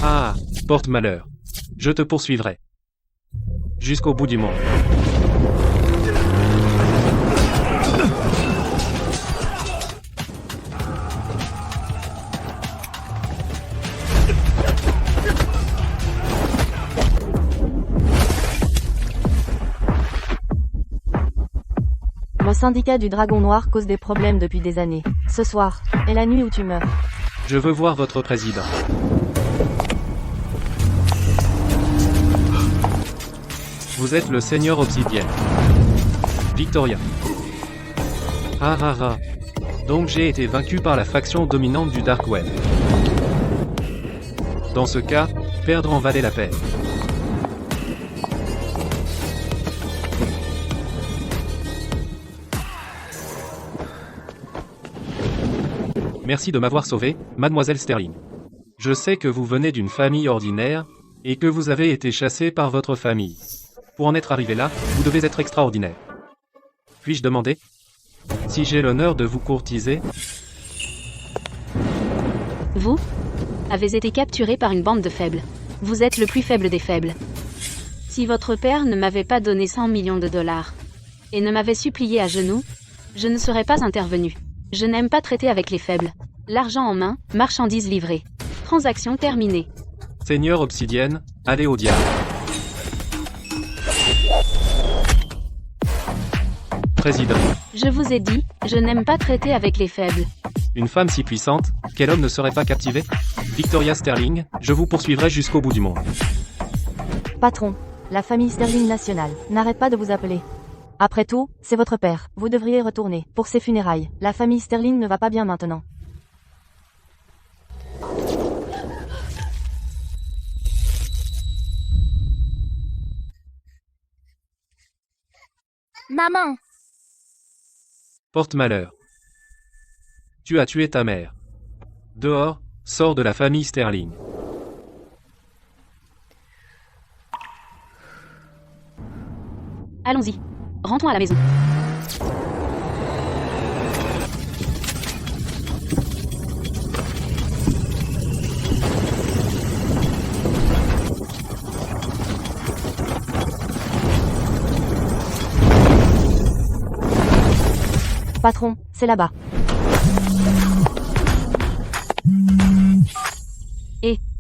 Ah, porte-malheur. Je te poursuivrai. Jusqu'au bout du monde. Le syndicat du Dragon Noir cause des problèmes depuis des années. Ce soir est la nuit où tu meurs. Je veux voir votre président. Vous êtes le Seigneur Obsidienne. Victoria. Ah ah ah. Donc j'ai été vaincu par la faction dominante du Dark Web. Dans ce cas, perdre en valait la peine. Merci de m'avoir sauvé, mademoiselle Sterling. Je sais que vous venez d'une famille ordinaire, et que vous avez été chassée par votre famille. Pour en être arrivé là, vous devez être extraordinaire. Puis-je demander si j'ai l'honneur de vous courtiser? Vous avez été capturé par une bande de faibles. Vous êtes le plus faible des faibles. Si votre père ne m'avait pas donné 100 millions de dollars, et ne m'avait supplié à genoux, je ne serais pas intervenu. Je n'aime pas traiter avec les faibles. L'argent en main, marchandises livrées. Transaction terminée. Seigneur Obsidienne, allez au diable. Président. Je vous ai dit, je n'aime pas traiter avec les faibles. Une femme si puissante, quel homme ne serait pas captivé? Victoria Sterling, je vous poursuivrai jusqu'au bout du monde. Patron, la famille Sterling nationale n'arrête pas de vous appeler. Après tout, c'est votre père. Vous devriez retourner pour ses funérailles. La famille Sterling ne va pas bien maintenant. Maman, Porte-malheur. Tu as tué ta mère. Dehors, sors de la famille Sterling. Allons-y. Rentrons à la maison. Patron, c'est là-bas.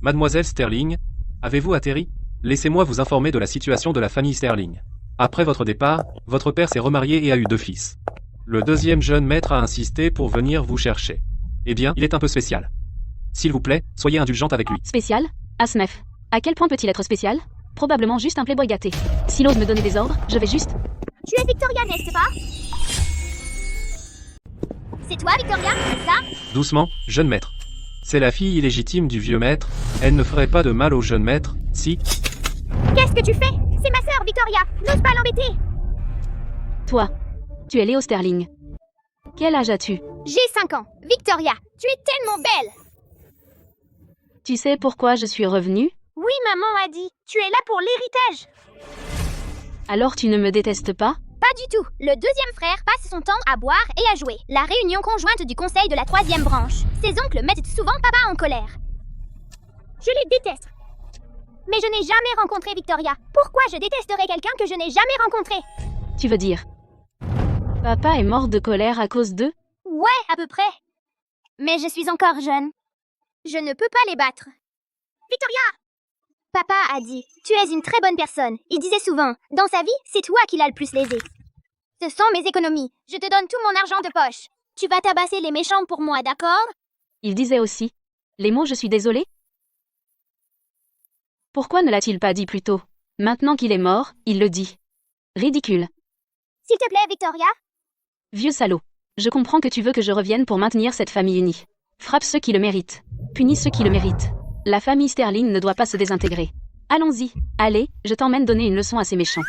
Mademoiselle Sterling, avez-vous atterri? Laissez-moi vous informer de la situation de la famille Sterling. Après votre départ, votre père s'est remarié et a eu 2 fils. Le deuxième jeune maître a insisté pour venir vous chercher. Eh bien, il est un peu spécial. S'il vous plaît, soyez indulgente avec lui. Spécial? Asmef. À quel point peut-il être spécial? Probablement juste un playboy gâté. S'il ose me donner des ordres, je vais juste... tu es Victoria, n'est-ce pas? C'est toi, Victoria, c'est ça? Doucement, jeune maître. C'est la fille illégitime du vieux maître, elle ne ferait pas de mal au jeune maître, si... Qu'est-ce que tu fais? C'est ma sœur, Victoria. N'ose pas l'embêter. Toi. Tu es Léo Sterling. Quel âge as-tu? J'ai 5 ans. Victoria, tu es tellement belle. Tu sais pourquoi je suis revenue? Oui, maman a dit. Tu es là pour l'héritage. Alors tu ne me détestes pas? Pas du tout. Le deuxième frère passe son temps à boire et à jouer. La réunion conjointe du conseil de la 3e branche. Ses oncles mettent souvent papa en colère. Je les déteste. Mais je n'ai jamais rencontré Victoria. Pourquoi je détesterais quelqu'un que je n'ai jamais rencontré? Tu veux dire... Papa est mort de colère à cause d'eux? Ouais, à peu près. Mais je suis encore jeune. Je ne peux pas les battre. Victoria! Papa a dit, tu es une très bonne personne. Il disait souvent, dans sa vie, c'est toi qui l'as le plus lésé. Ce sont mes économies. Je te donne tout mon argent de poche. Tu vas tabasser les méchants pour moi, d'accord? Il disait aussi... Les mots « je suis désolé ». Pourquoi ne l'a-t-il pas dit plus tôt? Maintenant qu'il est mort, il le dit. Ridicule. S'il te plaît, Victoria? Vieux salaud. Je comprends que tu veux que je revienne pour maintenir cette famille unie. Frappe ceux qui le méritent. Punis ceux qui le méritent. La famille Sterling ne doit pas se désintégrer. Allons-y. Allez, je t'emmène donner une leçon à ces méchants.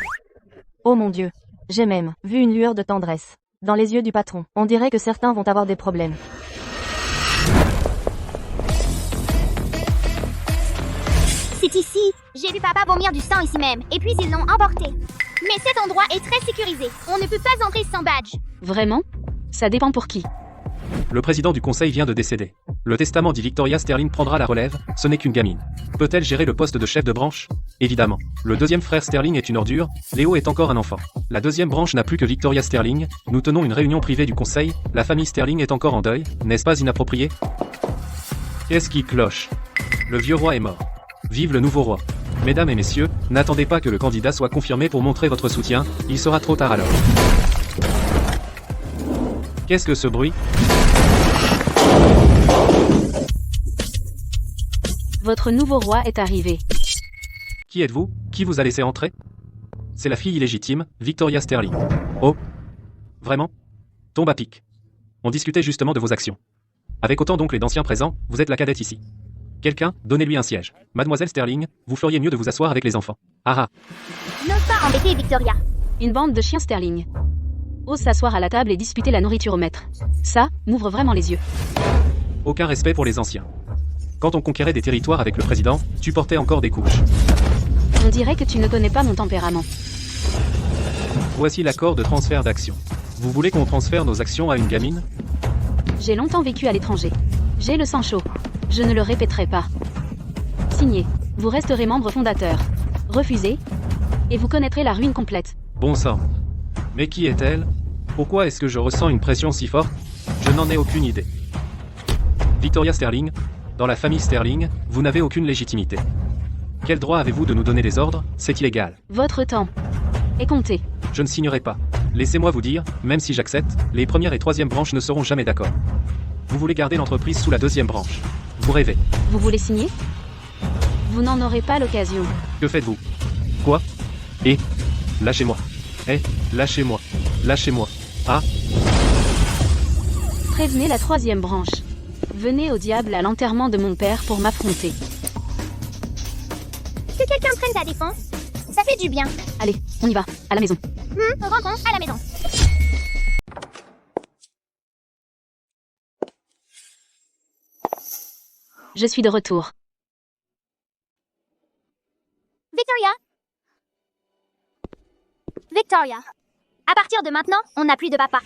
Oh mon Dieu. J'ai même vu une lueur de tendresse dans les yeux du patron. On dirait que certains vont avoir des problèmes. C'est ici. J'ai vu papa vomir du sang ici même, et puis ils l'ont emporté. Mais cet endroit est très sécurisé. On ne peut pas entrer sans badge. Vraiment? Ça dépend pour qui. Le président du conseil vient de décéder. Le testament dit Victoria Sterling prendra la relève, ce n'est qu'une gamine. Peut-elle gérer le poste de chef de branche? Évidemment. Le deuxième frère Sterling est une ordure, Léo est encore un enfant. La deuxième branche n'a plus que Victoria Sterling, nous tenons une réunion privée du conseil, la famille Sterling est encore en deuil, n'est-ce pas inapproprié? Qu'est-ce qui cloche? Le vieux roi est mort. Vive le nouveau roi. Mesdames et messieurs, n'attendez pas que le candidat soit confirmé pour montrer votre soutien, il sera trop tard alors. Qu'est-ce que ce bruit? Votre nouveau roi est arrivé. Qui êtes-vous? Qui vous a laissé entrer? C'est la fille illégitime, Victoria Sterling. Oh? Vraiment? Tombe à pic. On discutait justement de vos actions. Avec autant d'oncles et d'anciens présents, vous êtes la cadette ici. Quelqu'un, donnez-lui un siège. Mademoiselle Sterling, vous feriez mieux de vous asseoir avec les enfants. Ah ah. N'ose pas embêter Victoria. Une bande de chiens Sterling. Ose s'asseoir à la table et disputer la nourriture au maître. Ça, m'ouvre vraiment les yeux. Aucun respect pour les anciens. Quand on conquérait des territoires avec le président, tu portais encore des couches. On dirait que tu ne connais pas mon tempérament. Voici l'accord de transfert d'actions. Vous voulez qu'on transfère nos actions à une gamine? J'ai longtemps vécu à l'étranger. J'ai le sang chaud. Je ne le répéterai pas. Signé. Vous resterez membre fondateur. Refusez. Et vous connaîtrez la ruine complète. Bon sang. Mais qui est-elle? Pourquoi est-ce que je ressens une pression si forte? Je n'en ai aucune idée. Victoria Sterling, dans la famille Sterling, vous n'avez aucune légitimité. Quel droit avez-vous de nous donner des ordres? C'est illégal. Votre temps est compté. Je ne signerai pas. Laissez-moi vous dire, même si j'accepte, les premières et troisième branches ne seront jamais d'accord. Vous voulez garder l'entreprise sous la deuxième branche. Vous rêvez. Vous voulez signer? Vous n'en aurez pas l'occasion. Que faites-vous? Quoi? Eh, lâchez-moi. Eh, lâchez-moi. Lâchez-moi. Ah, Prévenez la troisième branche. Venez au diable à l'enterrement de mon père pour m'affronter. Que quelqu'un prenne ta défense. Ça fait du bien. Allez, on y va, à la maison. Rentrons à la maison. Je suis de retour. Victoria. Victoria. À partir de maintenant, on n'a plus de papa.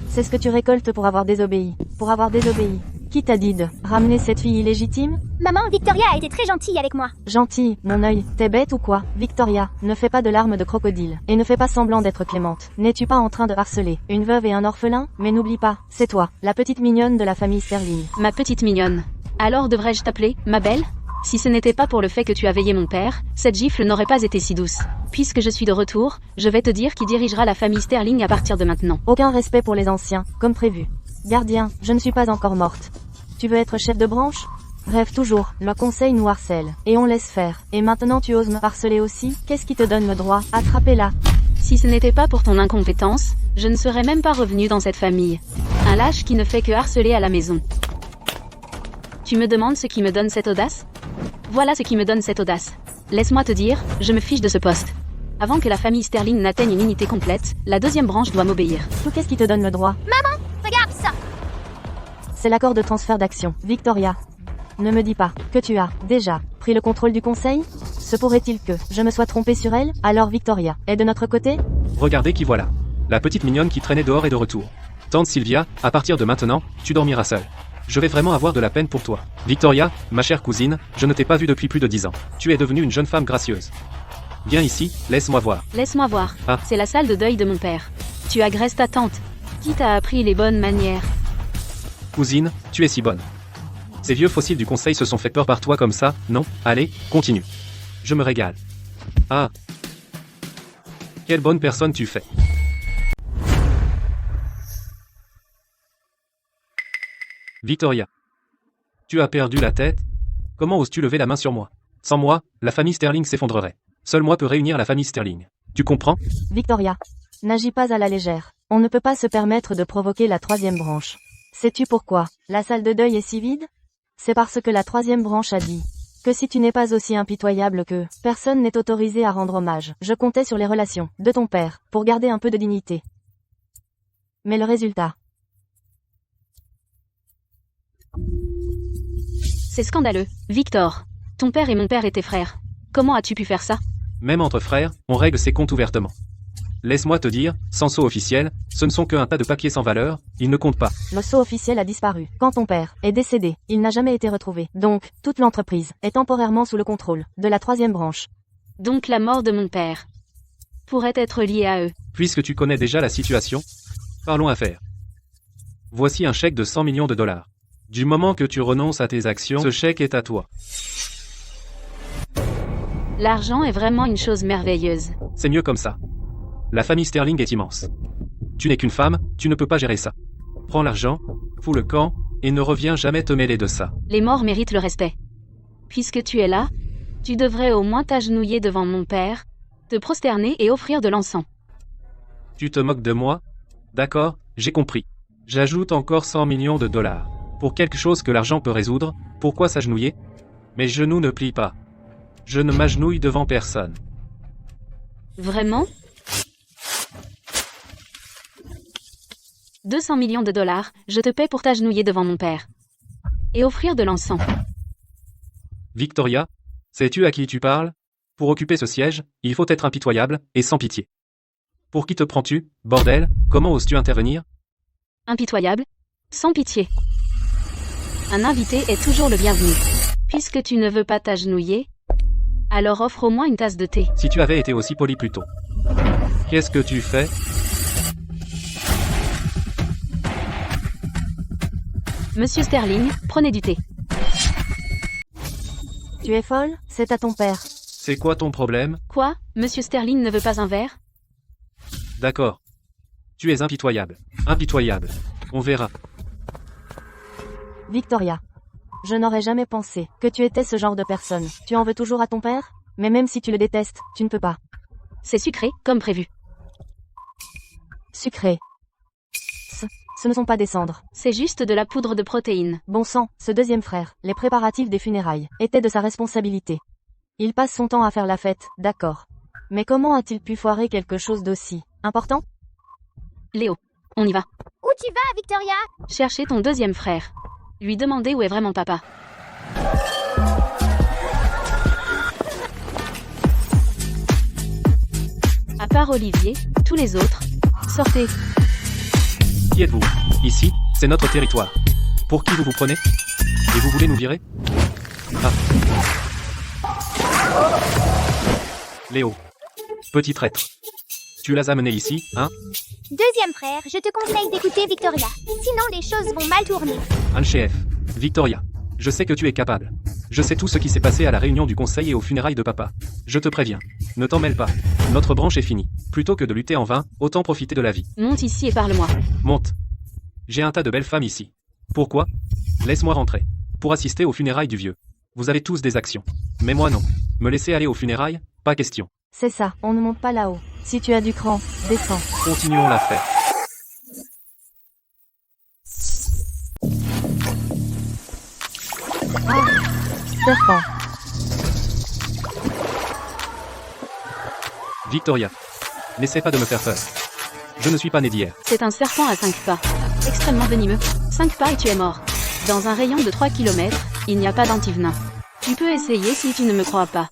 C'est ce que tu récoltes pour avoir désobéi. Pour avoir désobéi. Qui t'a dit de ramener cette fille illégitime? Maman, Victoria a été très gentille avec moi. Gentille, mon œil, t'es bête ou quoi? Victoria, ne fais pas de larmes de crocodile. Et ne fais pas semblant d'être clémente. N'es-tu pas en train de harceler une veuve et un orphelin? Mais n'oublie pas, c'est toi, la petite mignonne de la famille Sterling. Ma petite mignonne. Alors devrais-je t'appeler, ma belle? Si ce n'était pas pour le fait que tu as veillé mon père, cette gifle n'aurait pas été si douce. Puisque je suis de retour, je vais te dire qui dirigera la famille Sterling à partir de maintenant. Aucun respect pour les anciens, comme prévu. Gardien, je ne suis pas encore morte. Tu veux être chef de branche? Rêve toujours, le conseil nous harcèle, et on laisse faire. Et maintenant tu oses me harceler aussi? Qu'est-ce qui te donne le droit? Attrapez-la. Si ce n'était pas pour ton incompétence, je ne serais même pas revenu dans cette famille. Un lâche qui ne fait que harceler à la maison. Tu me demandes ce qui me donne cette audace? Voilà ce qui me donne cette audace. Laisse-moi te dire, je me fiche de ce poste. Avant que la famille Sterling n'atteigne une unité complète, la deuxième branche doit m'obéir. Qu'est-ce qui te donne le droit? Regarde ça. C'est l'accord de transfert d'action. Victoria. Ne me dis pas que tu as, déjà, pris le contrôle du conseil? Se pourrait-il que je me sois trompé sur elle? Alors Victoria est de notre côté? regardez qui voilà. La petite mignonne qui traînait dehors est de retour. Tante Sylvia, à partir de maintenant, tu dormiras seule. Je vais vraiment avoir de la peine pour toi. Victoria, ma chère cousine, je ne t'ai pas vue depuis plus de 10 ans. Tu es devenue une jeune femme gracieuse. Viens ici, laisse-moi voir. Laisse-moi voir. Ah. C'est la salle de deuil de mon père. Tu agresses ta tante. Qui t'a appris les bonnes manières? Cousine, tu es si bonne. Ces vieux fossiles du conseil se sont fait peur par toi comme ça, non? Allez, continue. Je me régale. Ah. Quelle bonne personne tu fais. Victoria. Tu as perdu la tête? Comment oses-tu lever la main sur moi? Sans moi, la famille Sterling s'effondrerait. Seul moi peux réunir la famille Sterling. Tu comprends? Victoria. N'agis pas à la légère. On ne peut pas se permettre de provoquer la troisième branche. Sais-tu pourquoi la salle de deuil est si vide? C'est parce que la troisième branche a dit que si tu n'es pas aussi impitoyable que personne n'est autorisé à rendre hommage. Je comptais sur les relations de ton père pour garder un peu de dignité. Mais le résultat... C'est scandaleux. Victor. Ton père et mon père étaient frères. Comment as-tu pu faire ça? Même entre frères, on règle ses comptes ouvertement. Laisse-moi te dire, sans sceau officiel, ce ne sont qu'un tas de papiers sans valeur, ils ne comptent pas. Le sceau officiel a disparu. Quand ton père est décédé, il n'a jamais été retrouvé. Donc, toute l'entreprise est temporairement sous le contrôle de la troisième branche. Donc la mort de mon père pourrait être liée à eux. Puisque tu connais déjà la situation, parlons affaires. Voici un chèque de 100 millions de dollars. Du moment que tu renonces à tes actions, ce chèque est à toi. L'argent est vraiment une chose merveilleuse. C'est mieux comme ça. La famille Sterling est immense. Tu n'es qu'une femme, tu ne peux pas gérer ça. Prends l'argent, fous le camp, et ne reviens jamais te mêler de ça. Les morts méritent le respect. Puisque tu es là, tu devrais au moins t'agenouiller devant mon père, te prosterner et offrir de l'encens. Tu te moques de moi? D'accord, j'ai compris. J'ajoute encore 100 millions de dollars. Pour quelque chose que l'argent peut résoudre, pourquoi s'agenouiller? Mes genoux ne plient pas. Je ne m'agenouille devant personne. Vraiment? 200 millions de dollars, je te paie pour t'agenouiller devant mon père. Et offrir de l'encens. Victoria, sais-tu à qui tu parles? Pour occuper ce siège, il faut être impitoyable, et sans pitié. Pour qui te prends-tu, bordel? Comment oses-tu intervenir? Impitoyable? Sans pitié. Un invité est toujours le bienvenu. Puisque tu ne veux pas t'agenouiller, alors offre au moins une tasse de thé. Si tu avais été aussi poli plus tôt. Qu'est-ce que tu fais? Monsieur Sterling, prenez du thé. Tu es folle? C'est à ton père. C'est quoi ton problème? Quoi? Monsieur Sterling ne veut pas un verre? D'accord. Tu es impitoyable. Impitoyable. On verra. Victoria. Je n'aurais jamais pensé que tu étais ce genre de personne. Tu en veux toujours à ton père? Mais même si tu le détestes, tu ne peux pas. C'est sucré, comme prévu. Sucré. Ce ne sont pas des cendres. C'est juste de la poudre de protéines. Bon sang, ce deuxième frère, les préparatifs des funérailles, étaient de sa responsabilité. Il passe son temps à faire la fête, d'accord. Mais comment a-t-il pu foirer quelque chose d'aussi important? Léo, on y va. Où tu vas, Victoria? Chercher ton deuxième frère. Lui demander où est vraiment papa. À part Olivier, tous les autres, sortez. Qui êtes-vous? Ici, c'est notre territoire. Pour qui vous vous prenez? Et vous voulez nous virer? Ah. Léo. Petit traître. Tu l'as amené ici, hein? Deuxième frère, je te conseille d'écouter Victoria. Sinon, les choses vont mal tourner. Anne-chef. Victoria. Je sais que tu es capable. Je sais tout ce qui s'est passé à la réunion du conseil et aux funérailles de papa. Je te préviens. Ne t'en mêle pas. Notre branche est finie. Plutôt que de lutter en vain, autant profiter de la vie. Monte ici et parle-moi. Monte. J'ai un tas de belles femmes ici. Pourquoi? Laisse-moi rentrer. Pour assister aux funérailles du vieux. Vous avez tous des actions. Mais moi non. Me laisser aller aux funérailles? Pas question. C'est ça, on ne monte pas là-haut. Si tu as du cran, descends. Continuons l'affaire. Serpent. Victoria. N'essaie pas de me faire peur. Je ne suis pas né d'hier. C'est un serpent à 5 pas. Extrêmement venimeux. 5 pas et tu es mort. Dans un rayon de 3 km, il n'y a pas d'antivenin. Tu peux essayer si tu ne me crois pas.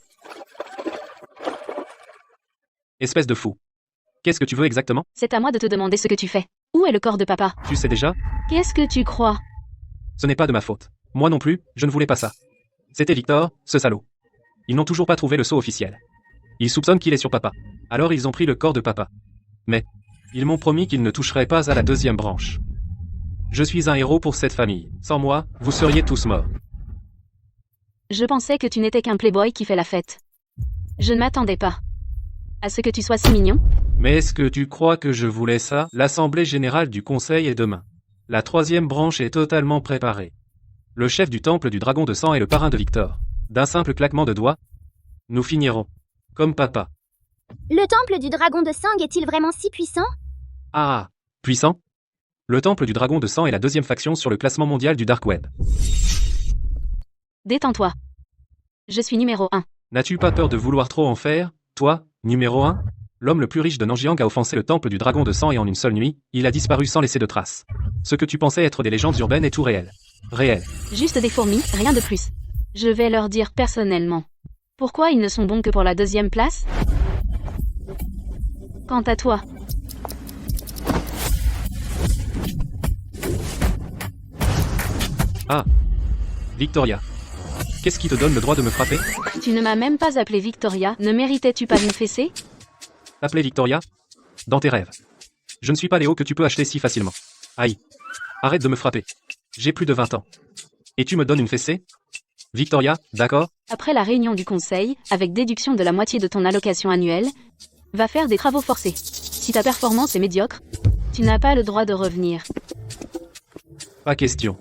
Espèce de fou. Qu'est-ce que tu veux exactement? C'est à moi de te demander ce que tu fais. Où est le corps de papa? Tu sais déjà? Qu'est-ce que tu crois? Ce n'est pas de ma faute. Moi non plus, je ne voulais pas ça. C'était Victor, ce salaud. Ils n'ont toujours pas trouvé le sceau officiel. Ils soupçonnent qu'il est sur papa. Alors ils ont pris le corps de papa. Mais, ils m'ont promis qu'ils ne toucheraient pas à la deuxième branche. Je suis un héros pour cette famille. Sans moi, vous seriez tous morts. Je pensais que tu n'étais qu'un playboy qui fait la fête. Je ne m'attendais pas à ce que tu sois si mignon. Mais est-ce que tu crois que je voulais ça? L'assemblée générale du conseil est demain. La troisième branche est totalement préparée. Le chef du temple du dragon de sang est le parrain de Victor. D'un simple claquement de doigts, nous finirons. Comme papa. Le temple du dragon de sang est-il vraiment si puissant? Ah, puissant? Le temple du dragon de sang est la deuxième faction sur le classement mondial du Dark Web. Détends-toi. Je suis numéro 1. N'as-tu pas peur de vouloir trop en faire, toi, numéro 1? L'homme le plus riche de Nanjiang a offensé le temple du dragon de sang et en une seule nuit, il a disparu sans laisser de traces. Ce que tu pensais être des légendes urbaines est tout réel. Réel. Juste des fourmis, rien de plus. Je vais leur dire personnellement. Pourquoi ils ne sont bons que pour la deuxième place? Quant à toi, Ah. Victoria. Qu'est-ce qui te donne le droit de me frapper? tu ne m'as même pas appelé Victoria, ne méritais-tu pas une fessée? Appeler Victoria? Dans tes rêves. Je ne suis pas Léo que tu peux acheter si facilement. Aïe. Arrête de me frapper. J'ai plus de 20 ans. Et tu me donnes une fessée? Victoria, d'accord? Après la réunion du conseil, avec déduction de la moitié de ton allocation annuelle, va faire des travaux forcés. Si ta performance est médiocre, tu n'as pas le droit de revenir. Pas question.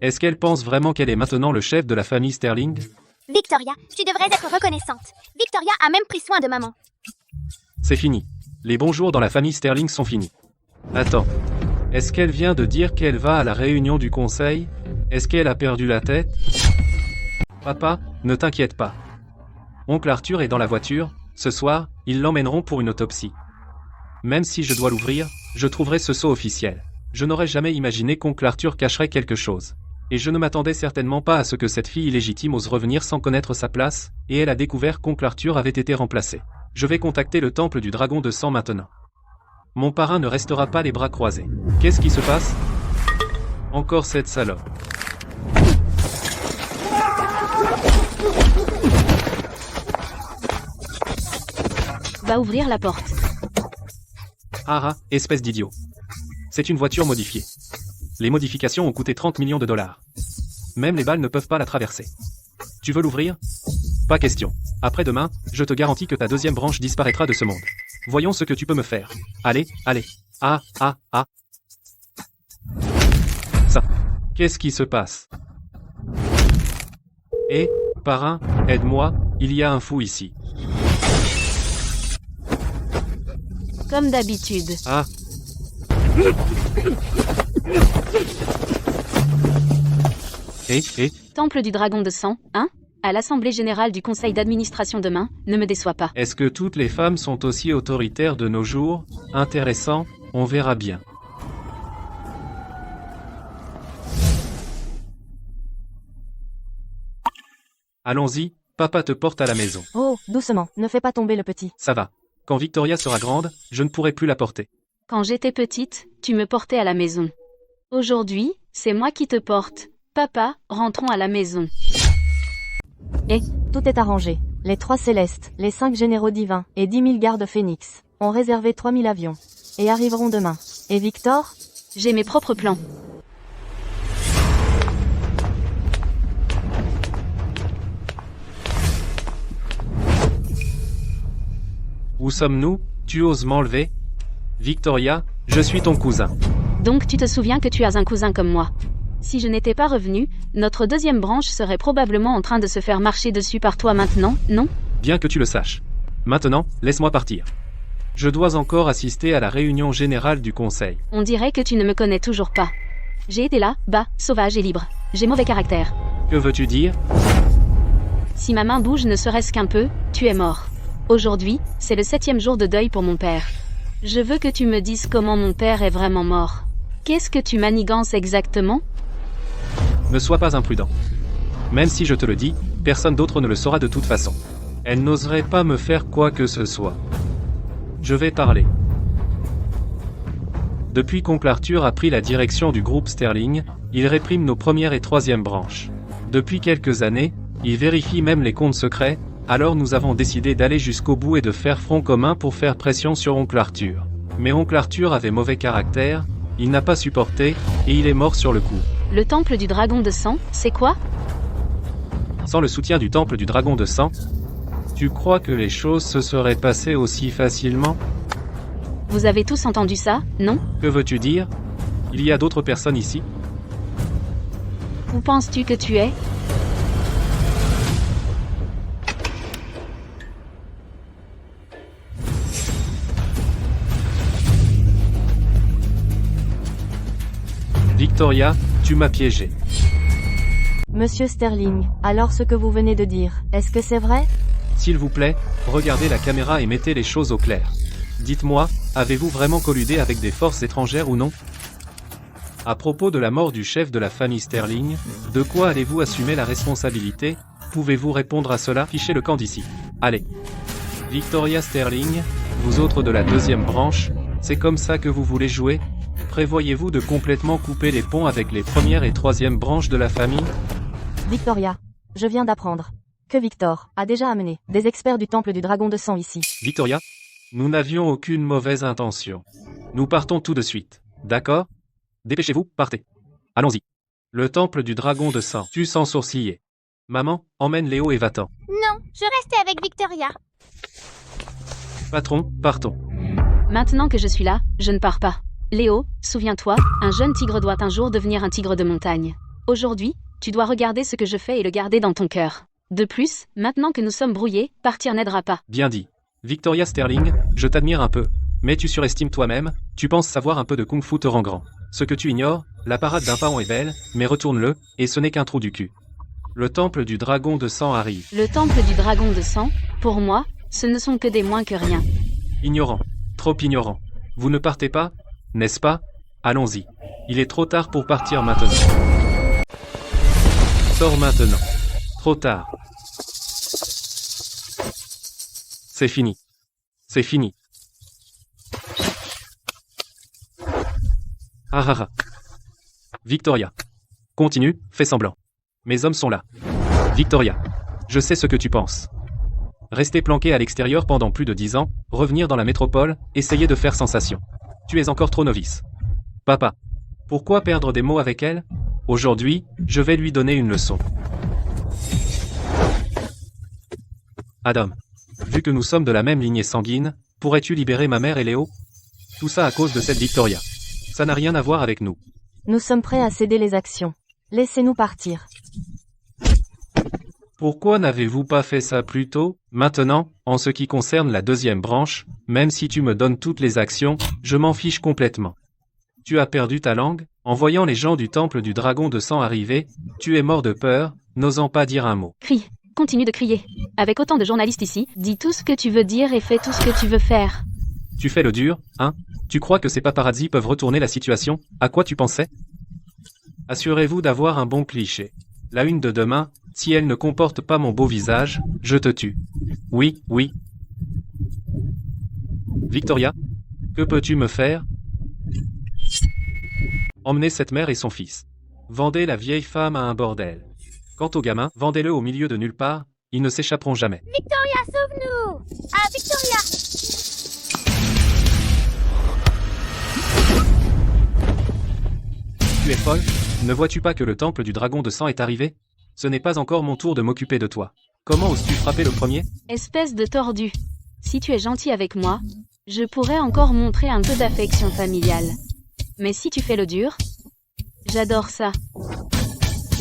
Est-ce qu'elle pense vraiment qu'elle est maintenant le chef de la famille Sterling? Victoria, tu devrais être reconnaissante. Victoria a même pris soin de maman. C'est fini. Les bons jours dans la famille Sterling sont finis. Attends. Est-ce qu'elle vient de dire qu'elle va à la réunion du conseil? Est-ce qu'elle a perdu la tête? Papa, ne t'inquiète pas. Oncle Arthur est dans la voiture, ce soir, ils l'emmèneront pour une autopsie. Même si je dois l'ouvrir, je trouverai ce sceau officiel. Je n'aurais jamais imaginé qu'oncle Arthur cacherait quelque chose. Et je ne m'attendais certainement pas à ce que cette fille illégitime ose revenir sans connaître sa place, et elle a découvert qu'oncle Arthur avait été remplacé. Je vais contacter le temple du dragon de sang maintenant. Mon parrain ne restera pas les bras croisés. Qu'est-ce qui se passe? Encore cette salope. Va ouvrir la porte. Ah, espèce d'idiot. C'est une voiture modifiée. Les modifications ont coûté 30 millions de dollars. Même les balles ne peuvent pas la traverser. Tu veux l'ouvrir? Pas question. Après-demain, je te garantis que ta deuxième branche disparaîtra de ce monde. Voyons ce que tu peux me faire. Allez, allez. Ah. Ça. Qu'est-ce qui se passe? Eh, parrain, aide-moi, il y a un fou ici. Comme d'habitude. Ah. Temple du dragon de sang, hein? À l'assemblée générale du conseil d'administration demain, ne me déçois pas. Est-ce que toutes les femmes sont aussi autoritaires de nos jours? Intéressant, on verra bien. Allons-y, papa te porte à la maison. Oh, doucement, ne fais pas tomber le petit. Ça va. Quand Victoria sera grande, je ne pourrai plus la porter. Quand j'étais petite, tu me portais à la maison. Aujourd'hui, c'est moi qui te porte. Papa, rentrons à la maison. Tout est arrangé. Les 3 célestes, les 5 généraux divins et 10 000 gardes phénix ont réservé 3 000 avions. Et arriveront demain. Et Victor? J'ai mes propres plans. Où sommes-nous? Tu oses m'enlever? Victoria, je suis ton cousin. Donc tu te souviens que tu as un cousin comme moi. Si je n'étais pas revenu, notre deuxième branche serait probablement en train de se faire marcher dessus par toi maintenant, non? Bien que tu le saches. Maintenant, laisse-moi partir. Je dois encore assister à la réunion générale du conseil. On dirait que tu ne me connais toujours pas. J'ai été là, bas, sauvage et libre. J'ai mauvais caractère. Que veux-tu dire? Si ma main bouge ne serait-ce qu'un peu, tu es mort. Aujourd'hui, c'est le 7e jour de deuil pour mon père. Je veux que tu me dises comment mon père est vraiment mort. Qu'est-ce que tu manigances exactement? Ne sois pas imprudent. Même si je te le dis, personne d'autre ne le saura de toute façon. Elle n'oserait pas me faire quoi que ce soit. Je vais parler. Depuis qu'oncle Arthur a pris la direction du groupe Sterling, il réprime nos premières et troisième branches. Depuis quelques années, il vérifie même les comptes secrets, alors nous avons décidé d'aller jusqu'au bout et de faire front commun pour faire pression sur oncle Arthur. Mais oncle Arthur avait mauvais caractère, il n'a pas supporté, et il est mort sur le coup. Le temple du dragon de sang, c'est quoi? Sans le soutien du temple du dragon de sang, tu crois que les choses se seraient passées aussi facilement? Vous avez tous entendu ça, non? Que veux-tu dire? Il y a d'autres personnes ici? Où penses-tu que tu es? Victoria, tu m'as piégé. Monsieur Sterling, alors ce que vous venez de dire, est-ce que c'est vrai? S'il vous plaît, regardez la caméra et mettez les choses au clair. Dites-moi, avez-vous vraiment colludé avec des forces étrangères ou non? À propos de la mort du chef de la famille Sterling, de quoi allez-vous assumer la responsabilité? Pouvez-vous répondre à cela? Fichez le camp d'ici. Allez. Victoria Sterling, Vous autres de la deuxième branche, c'est comme ça que vous voulez jouer? Prévoyez-vous de complètement couper les ponts avec les première et troisième branches de la famille? Victoria, je viens d'apprendre que Victor a déjà amené des experts du temple du dragon de sang ici. Victoria, nous n'avions aucune mauvaise intention. Nous partons tout de suite, d'accord? Dépêchez-vous, partez. Allons-y. Le temple du dragon de sang, tue sans sourciller. Maman, emmène Léo et va-t'en. Non, je restais avec Victoria. Patron, partons. Maintenant que je suis là, je ne pars pas. Léo, souviens-toi, un jeune tigre doit un jour devenir un tigre de montagne. Aujourd'hui, tu dois regarder ce que je fais et le garder dans ton cœur. De plus, maintenant que nous sommes brouillés, partir n'aidera pas. Bien dit. Victoria Sterling, je t'admire un peu. Mais tu surestimes toi-même, tu penses savoir un peu de kung-fu te rend grand. Ce que tu ignores, la parade d'un paon est belle, mais retourne-le, et ce n'est qu'un trou du cul. Le temple du dragon de sang arrive. Le temple du dragon de sang, pour moi, ce ne sont que des moins que rien. Ignorant. Trop ignorant. Vous ne partez pas, n'est-ce pas? Allons-y. Il est trop tard pour partir maintenant. Sors maintenant. Trop tard. C'est fini. C'est fini. Ah ah ah. Victoria. Continue, fais semblant. Mes hommes sont là. Victoria. Je sais ce que tu penses. Rester planqué à l'extérieur pendant plus de 10 ans, revenir dans la métropole, essayer de faire sensation. Tu es encore trop novice. Papa. Pourquoi perdre des mots avec elle? Aujourd'hui, je vais lui donner une leçon. Adam. Vu que nous sommes de la même lignée sanguine, pourrais-tu libérer ma mère et Léo? Tout ça à cause de cette Victoria. Ça n'a rien à voir avec nous. Nous sommes prêts à céder les actions. Laissez-nous partir. Pourquoi n'avez-vous pas fait ça plus tôt? Maintenant, en ce qui concerne la deuxième branche, même si tu me donnes toutes les actions, je m'en fiche complètement. Tu as perdu ta langue? En voyant les gens du temple du dragon de sang arriver, tu es mort de peur, n'osant pas dire un mot. Crie, continue de crier. Avec autant de journalistes ici, dis tout ce que tu veux dire et fais tout ce que tu veux faire. Tu fais le dur, hein? Tu crois que ces paparazzi peuvent retourner la situation? À quoi tu pensais? Assurez-vous d'avoir un bon cliché. La une de demain, si elle ne comporte pas mon beau visage, je te tue. Oui, oui. Victoria, que peux-tu me faire? Emmenez cette mère et son fils. Vendez la vieille femme à un bordel. Quant au gamin, vendez-le au milieu de nulle part, ils ne s'échapperont jamais. Victoria, sauve-nous! Ah, Victoria! Tu es folle? Ne vois-tu pas que le temple du dragon de sang est arrivé? Ce n'est pas encore mon tour de m'occuper de toi. Comment oses-tu frapper le premier? Espèce de tordu. Si tu es gentil avec moi, je pourrais encore montrer un peu d'affection familiale. Mais si tu fais le dur, j'adore ça.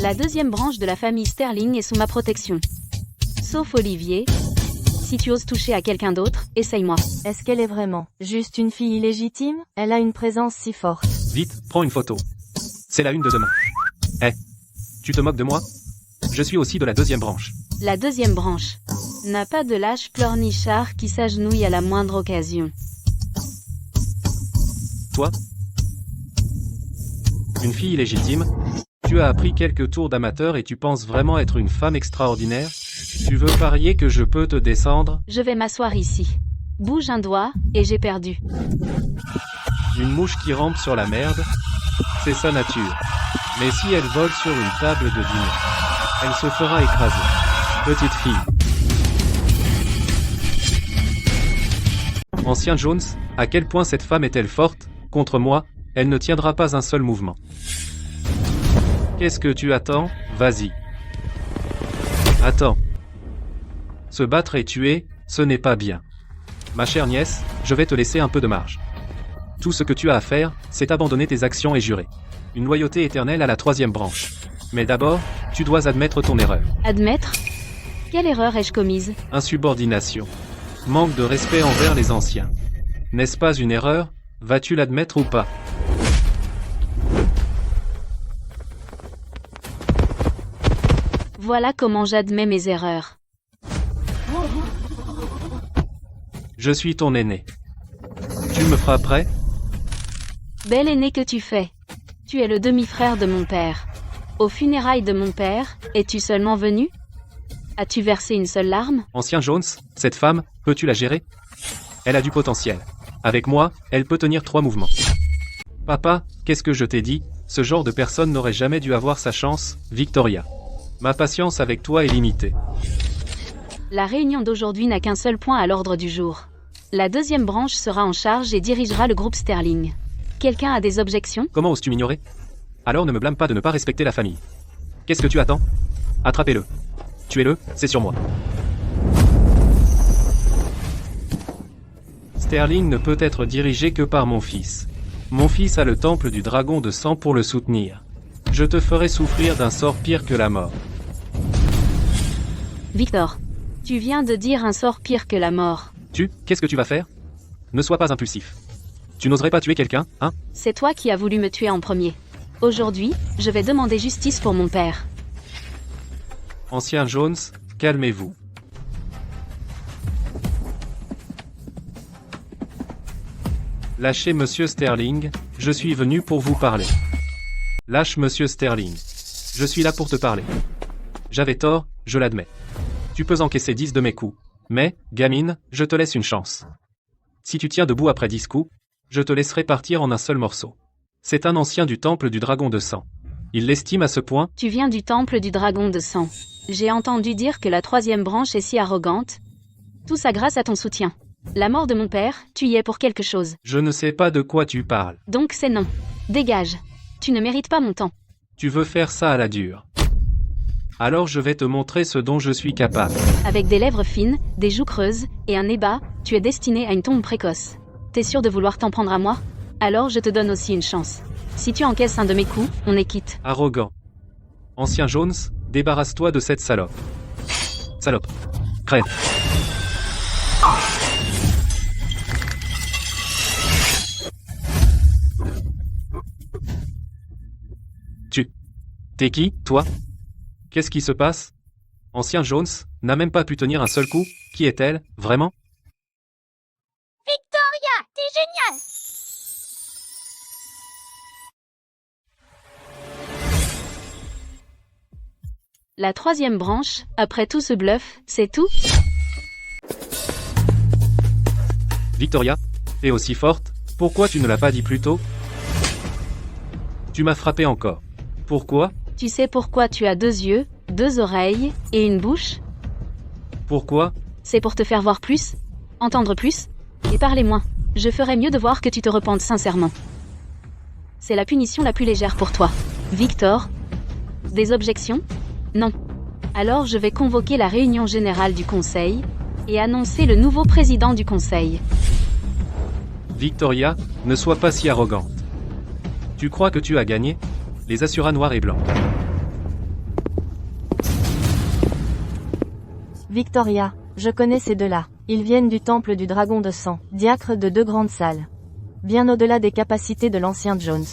La deuxième branche de la famille Sterling est sous ma protection. Sauf Olivier. Si tu oses toucher à quelqu'un d'autre, essaye-moi. Est-ce qu'elle est vraiment juste une fille illégitime? Elle a une présence si forte. Vite, prends une photo. C'est la une de demain. Eh, tu te moques de moi? Je suis aussi de la deuxième branche. La deuxième branche n'a pas de lâche pleurnichard qui s'agenouille à la moindre occasion. Toi? Une fille illégitime? Tu as appris quelques tours d'amateur et tu penses vraiment être une femme extraordinaire? Tu veux parier que je peux te descendre? Je vais m'asseoir ici. Bouge un doigt, et j'ai perdu. Une mouche qui rampe sur la merde? C'est sa nature. Mais si elle vole sur une table de dîner, elle se fera écraser. Petite fille. Ancien Jones, à quel point cette femme est-elle forte? Contre moi, elle ne tiendra pas un seul mouvement. Qu'est-ce que tu attends? Vas-y. Attends. Se battre et tuer, ce n'est pas bien. Ma chère nièce, je vais te laisser un peu de marge. Tout ce que tu as à faire, c'est abandonner tes actions et jurer. Une loyauté éternelle à la troisième branche. Mais d'abord, tu dois admettre ton erreur. Admettre? Quelle erreur ai-je commise? Insubordination. Manque de respect envers les anciens. N'est-ce pas une erreur? Vas-tu l'admettre ou pas? Voilà comment j'admets mes erreurs. Je suis ton aîné. Tu me frapperais? Bel aîné que tu fais. Tu es le demi-frère de mon père. Aux funérailles de mon père, es-tu seulement venu? As-tu versé une seule larme? Ancien Jones, cette femme, peux-tu la gérer? Elle a du potentiel. Avec moi, elle peut tenir 3 mouvements. Papa, qu'est-ce que je t'ai dit? Ce genre de personne n'aurait jamais dû avoir sa chance, Victoria. Ma patience avec toi est limitée. La réunion d'aujourd'hui n'a qu'un seul point à l'ordre du jour. La deuxième branche sera en charge et dirigera le groupe Sterling. Quelqu'un a des objections? Comment oses-tu m'ignorer? Alors ne me blâme pas de ne pas respecter la famille. Qu'est-ce que tu attends? Attrapez-le. Tuez-le, c'est sur moi. Sterling ne peut être dirigé que par mon fils. Mon fils a le temple du dragon de sang pour le soutenir. Je te ferai souffrir d'un sort pire que la mort. Victor, tu viens de dire un sort pire que la mort. Qu'est-ce que tu vas faire? Ne sois pas impulsif. Tu n'oserais pas tuer quelqu'un, hein? C'est toi qui as voulu me tuer en premier. Aujourd'hui, je vais demander justice pour mon père. Ancien Jones, calmez-vous. Lâchez Monsieur Sterling, je suis venu pour vous parler. Lâche Monsieur Sterling. Je suis là pour te parler. J'avais tort, je l'admets. Tu peux encaisser 10 de mes coups. Mais, gamine, je te laisse une chance. Si tu tiens debout après 10 coups, je te laisserai partir en un seul morceau. C'est un ancien du temple du dragon de sang. Il l'estime à ce point. Tu viens du temple du dragon de sang. J'ai entendu dire que la troisième branche est si arrogante. Tout ça grâce à ton soutien. La mort de mon père, tu y es pour quelque chose. Je ne sais pas de quoi tu parles. Donc c'est non. Dégage. Tu ne mérites pas mon temps. Tu veux faire ça à la dure. Alors je vais te montrer ce dont je suis capable. Avec des lèvres fines, des joues creuses, et un nez bas, tu es destiné à une tombe précoce. T'es sûr de vouloir t'en prendre à moi? Alors je te donne aussi une chance. Si tu encaisses un de mes coups, on est quitte. Arrogant. Ancien Jones, débarrasse-toi de cette salope. Salope. Crève. T'es qui, toi? Qu'est-ce qui se passe? Ancien Jones n'a même pas pu tenir un seul coup. Qui est-elle, vraiment? Victoria, t'es géniale! La troisième branche, après tout ce bluff, c'est tout? Victoria, t'es aussi forte, pourquoi tu ne l'as pas dit plus tôt? Tu m'as frappé encore. Pourquoi? Tu sais pourquoi tu as 2 yeux, 2 oreilles, et une bouche? Pourquoi? C'est pour te faire voir plus, entendre plus, et parler moins. Je ferais mieux de voir que tu te repentes sincèrement. C'est la punition la plus légère pour toi. Victor? Des objections? Non. Alors je vais convoquer la réunion générale du conseil, et annoncer le nouveau président du conseil. Victoria, ne sois pas si arrogante. Tu crois que tu as gagné? Les assuras noirs et blancs. Victoria, je connais ces deux-là. Ils viennent du temple du dragon de sang, diacre de 2 grandes salles. Bien au-delà des capacités de l'ancien Jones.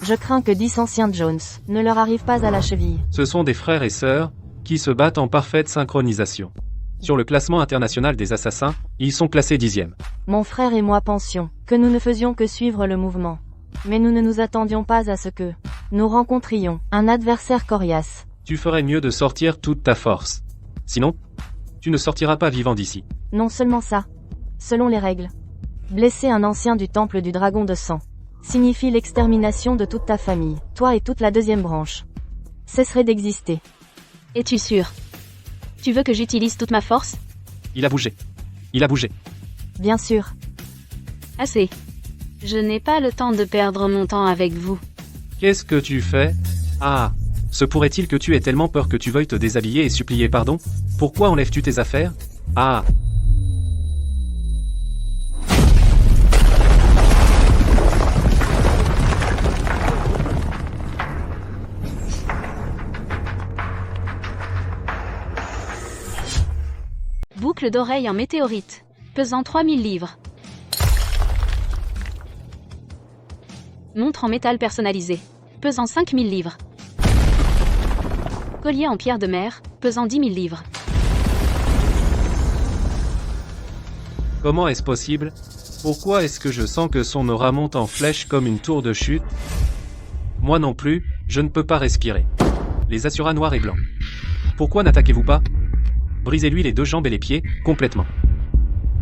Je crains que 10 anciens Jones ne leur arrivent pas à la cheville. Ce sont des frères et sœurs, qui se battent en parfaite synchronisation. Sur le classement international des assassins, ils sont classés 10e. Mon frère et moi pensions que nous ne faisions que suivre le mouvement. Mais nous ne nous attendions pas à ce que nous rencontrions un adversaire coriace. Tu ferais mieux de sortir toute ta force. Sinon, tu ne sortiras pas vivant d'ici. Non seulement ça. Selon les règles, blesser un ancien du temple du dragon de sang signifie l'extermination de toute ta famille, toi et toute la deuxième branche cesserait d'exister. Es-tu sûr? Tu veux que j'utilise toute ma force? Il a bougé. Il a bougé. Bien sûr. Assez. Je n'ai pas le temps de perdre mon temps avec vous. Qu'est-ce que tu fais? Ah, se pourrait-il que tu aies tellement peur que tu veuilles te déshabiller et supplier pardon? Pourquoi enlèves-tu tes affaires? Ah. Boucle d'oreille en météorite, pesant 3000 livres. Montre en métal personnalisé, pesant 5000 livres. Collier en pierre de mer, pesant 10 000 livres. Comment est-ce possible? Pourquoi est-ce que je sens que son aura monte en flèche comme une tour de chute? Moi non plus, je ne peux pas respirer. Les assuras noirs et blancs. Pourquoi n'attaquez-vous pas? Brisez-lui les 2 jambes et les pieds, complètement.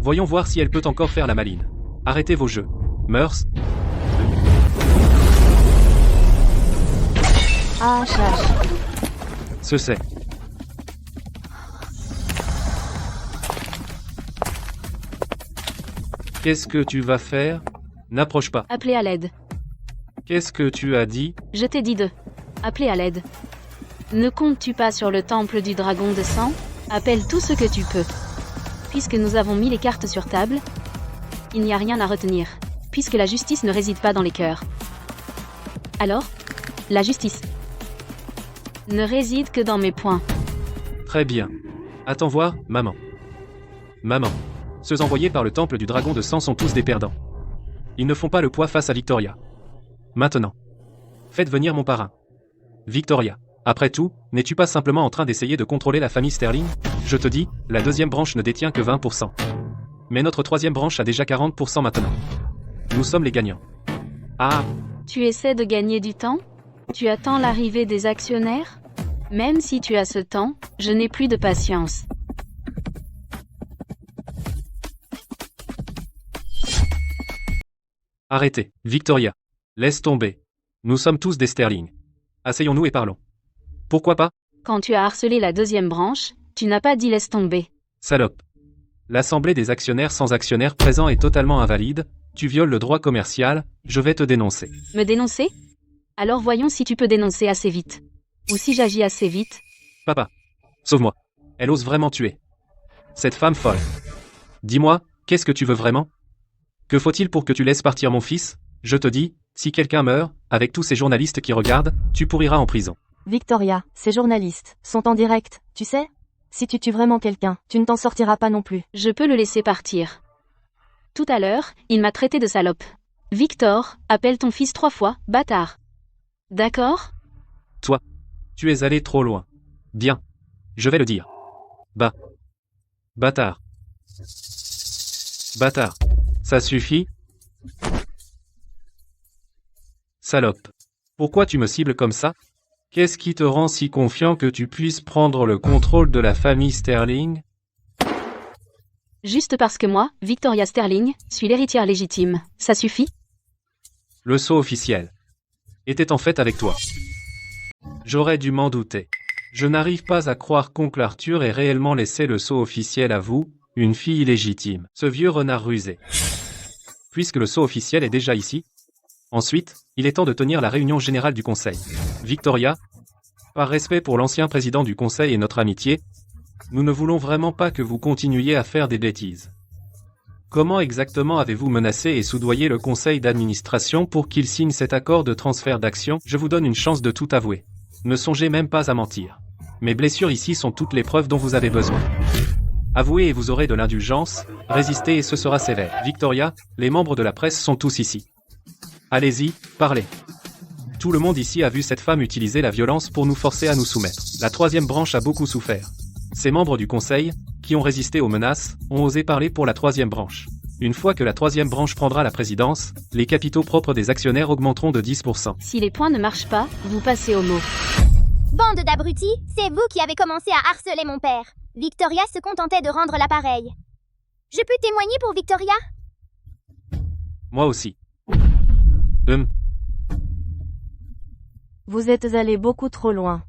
Voyons voir si elle peut encore faire la maline. Arrêtez vos jeux. Mœurs. Ah, Slash. Ce c'est. Qu'est-ce que tu vas faire? N'approche pas. Appelez à l'aide. Qu'est-ce que tu as dit? Je t'ai dit de. Appeler à l'aide. Ne comptes-tu pas sur le temple du dragon de sang? Appelle tout ce que tu peux. Puisque nous avons mis les cartes sur table, il n'y a rien à retenir. Puisque la justice ne réside pas dans les cœurs. Alors, la justice ne réside que dans mes poings. Très bien. Attends voir, maman. Maman. Ceux envoyés par le temple du dragon de sang sont tous des perdants. Ils ne font pas le poids face à Victoria. Maintenant. Faites venir mon parrain. Victoria. Après tout, n'es-tu pas simplement en train d'essayer de contrôler la famille Sterling? Je te dis, la deuxième branche ne détient que 20%. Mais notre troisième branche a déjà 40% maintenant. Nous sommes les gagnants. Ah, Tu essaies de gagner du temps? Tu attends l'arrivée des actionnaires? Même si tu as ce temps, je n'ai plus de patience. arrêtez. Victoria. Laisse tomber. Nous sommes tous des Sterling. Asseyons-nous et parlons. Pourquoi pas? Quand tu as harcelé la deuxième branche, tu n'as pas dit laisse tomber. Salope. L'assemblée des actionnaires sans actionnaires présents est totalement invalide, tu violes le droit commercial, je vais te dénoncer. Me dénoncer? Alors voyons si tu peux dénoncer assez vite. Ou si j'agis assez vite. Papa. Sauve-moi. Elle ose vraiment tuer. Cette femme folle. Dis-moi, qu'est-ce que tu veux vraiment? Que faut-il pour que tu laisses partir mon fils? Je te dis, si quelqu'un meurt, avec tous ces journalistes qui regardent, tu pourriras en prison. Victoria, ces journalistes sont en direct, tu sais? Si tu tues vraiment quelqu'un, tu ne t'en sortiras pas non plus. Je peux le laisser partir. Tout à l'heure, il m'a traité de salope. Victor, appelle ton fils 3 fois, bâtard. D'accord? Toi. Tu es allé trop loin. Bien. Je vais le dire. Bâtard. Bâtard. Ça suffit? Salope. Pourquoi tu me cibles comme ça? Qu'est-ce qui te rend si confiant que tu puisses prendre le contrôle de la famille Sterling? Juste parce que moi, Victoria Sterling, suis l'héritière légitime. Ça suffit? Le sceau officiel était en fait avec toi. J'aurais dû m'en douter. Je n'arrive pas à croire qu'oncle Arthur ait réellement laissé le sceau officiel à vous, une fille illégitime. Ce vieux renard rusé. Puisque le sceau officiel est déjà ici, ensuite, il est temps de tenir la réunion générale du conseil. Victoria, par respect pour l'ancien président du conseil et notre amitié, nous ne voulons vraiment pas que vous continuiez à faire des bêtises. Comment exactement avez-vous menacé et soudoyé le conseil d'administration pour qu'il signe cet accord de transfert d'actions? Je vous donne une chance de tout avouer. Ne songez même pas à mentir. Mes blessures ici sont toutes les preuves dont vous avez besoin. Avouez et vous aurez de l'indulgence, résistez et ce sera sévère. Victoria, les membres de la presse sont tous ici. Allez-y, parlez. Tout le monde ici a vu cette femme utiliser la violence pour nous forcer à nous soumettre. La troisième branche a beaucoup souffert. Ces membres du conseil, qui ont résisté aux menaces, ont osé parler pour la troisième branche. Une fois que la troisième branche prendra la présidence, les capitaux propres des actionnaires augmenteront de 10%. Si les points ne marchent pas, vous passez au mot. Bande d'abrutis, c'est vous qui avez commencé à harceler mon père. Victoria se contentait de rendre l'appareil. Je peux témoigner pour Victoria? Moi aussi. Vous êtes allés beaucoup trop loin.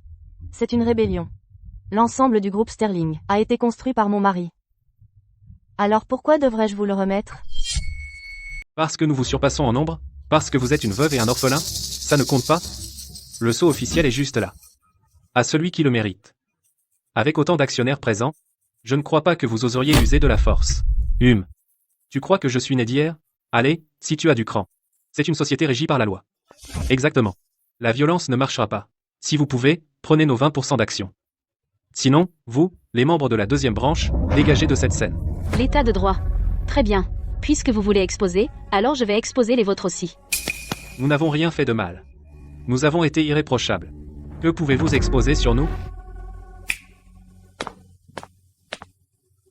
C'est une rébellion. L'ensemble du groupe Sterling a été construit par mon mari. Alors pourquoi devrais-je vous le remettre? Parce que nous vous surpassons en nombre? Parce que vous êtes une veuve et un orphelin? Ça ne compte pas? Le sceau officiel est juste là. À celui qui le mérite. Avec autant d'actionnaires présents, je ne crois pas que vous oseriez user de la force. Tu crois que je suis né d'hier? Allez, si tu as du cran. C'est une société régie par la loi. Exactement. La violence ne marchera pas. Si vous pouvez, prenez nos 20% d'actions. Sinon, vous, les membres de la deuxième branche, dégagez de cette scène. L'état de droit. Très bien. Puisque vous voulez exposer, alors je vais exposer les vôtres aussi. Nous n'avons rien fait de mal. Nous avons été irréprochables. Que pouvez-vous exposer sur nous?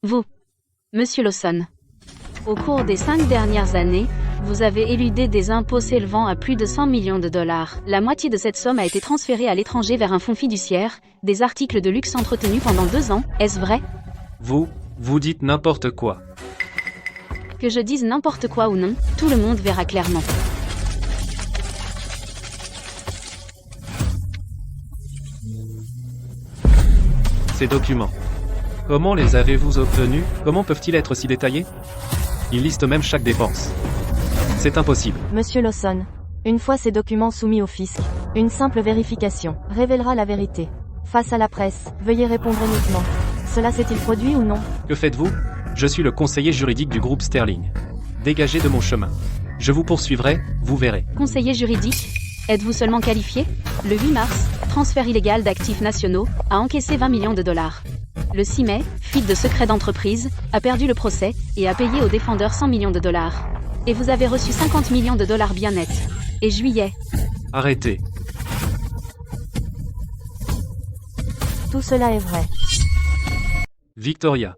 Vous, Monsieur Lawson. Au cours des 5 dernières années, vous avez éludé des impôts s'élevant à plus de 100 millions de dollars. La moitié de cette somme a été transférée à l'étranger vers un fonds fiduciaire, des articles de luxe entretenus pendant 2 ans, est-ce vrai? Vous dites n'importe quoi. Que je dise n'importe quoi ou non, tout le monde verra clairement. Ces documents. Comment les avez-vous obtenus? Comment peuvent-ils être si détaillés? Ils listent même chaque dépense. C'est impossible. Monsieur Lawson, une fois ces documents soumis au fisc, une simple vérification révélera la vérité. Face à la presse, veuillez répondre uniquement. Cela s'est-il produit ou non? Que faites-vous? Je suis le conseiller juridique du groupe Sterling. Dégagez de mon chemin. Je vous poursuivrai, vous verrez. Conseiller juridique? Êtes-vous seulement qualifié? Le 8 mars, transfert illégal d'actifs nationaux, a encaissé 20 millions de dollars. Le 6 mai, fuite de secrets d'entreprise, a perdu le procès, et a payé aux défendeurs 100 millions de dollars. Et vous avez reçu 50 millions de dollars bien nets. Et juillet. Arrêtez. Tout cela est vrai. Victoria.